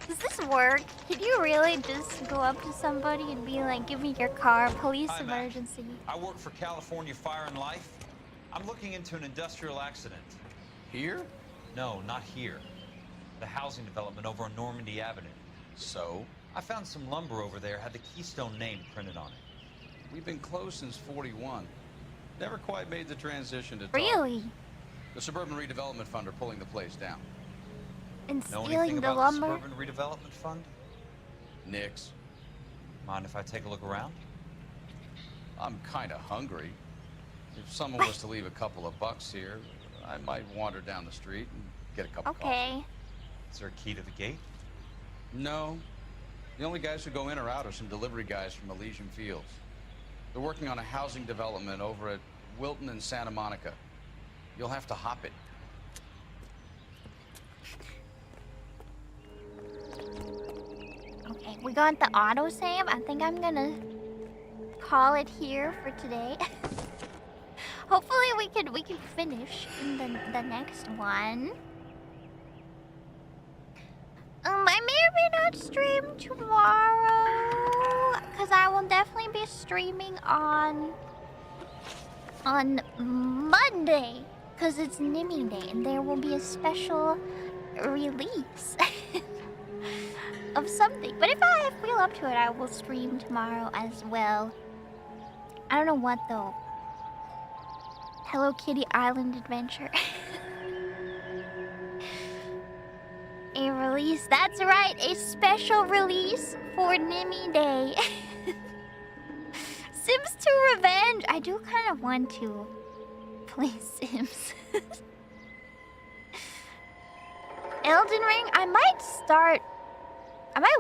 Does this work? Can you really just go up to somebody and be like, give me your car, police emergency? I work for California Fire and Life. I'm looking into an industrial accident. Here? No, not here. The housing development over on Normandy Avenue. So? I found some lumber over there, had the Keystone name printed on it. We've been closed since '41. Never quite made the transition to Really? The Suburban Redevelopment Fund are pulling the place down. And Know stealing anything the about lumber? the Suburban Redevelopment Fund? Nix. Mind if I take a look around? I'm kind of hungry. If someone was to leave a couple of bucks here, I might wander down the street and get a cup of coffee. Okay. Is there a key to the gate? No. The only guys who go in or out are some delivery guys from Elysian Fields. They're working on a housing development over at Wilton and Santa Monica. You'll have to hop it. Okay, we got the autosave. I think I'm gonna call it here for today. Hopefully we can finish in the next one. I may or may not stream tomorrow, because I will definitely be streaming on Monday, because it's Nimi Day, and there will be a special release. of something. But if I feel up to it, I will stream tomorrow as well. I don't know what though. Hello Kitty Island Adventure. A release, that's right, a special release for Nimi Day. Sims 2 Revenge. I do kind of want to play Sims. Elden Ring, I might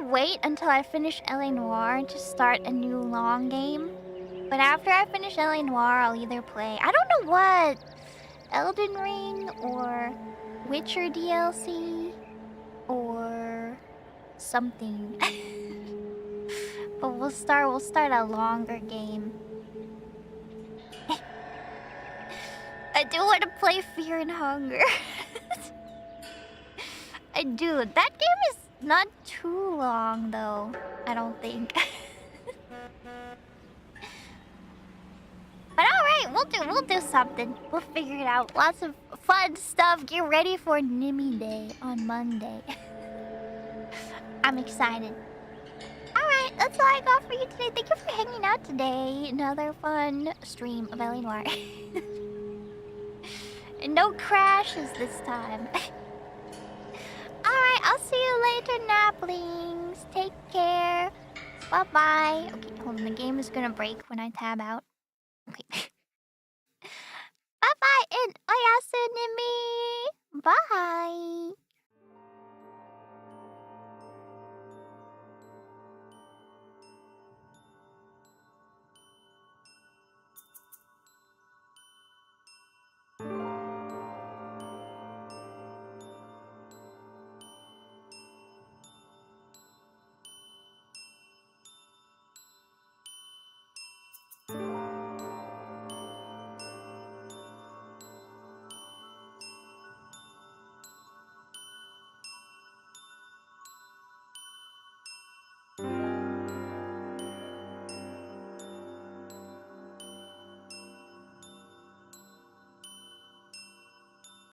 wait until I finish LA Noire to start a new long game. But after I finish LA Noire, I'll either play, I don't know what, Elden Ring or Witcher DLC or something. But we'll start a longer game. I do want to play Fear and Hunger. I do. That game is not too long though, I don't think. But alright, we'll do something. We'll figure it out. Lots of fun stuff. Get ready for Nimi Day on Monday. I'm excited. Alright, that's all I got for you today. Thank you for hanging out today. Another fun stream of LA Noire. And no crashes this time. Alright, I'll see you later, Naplings. Take care. Bye-bye. Okay, hold on. The game is gonna break when I tab out. Okay.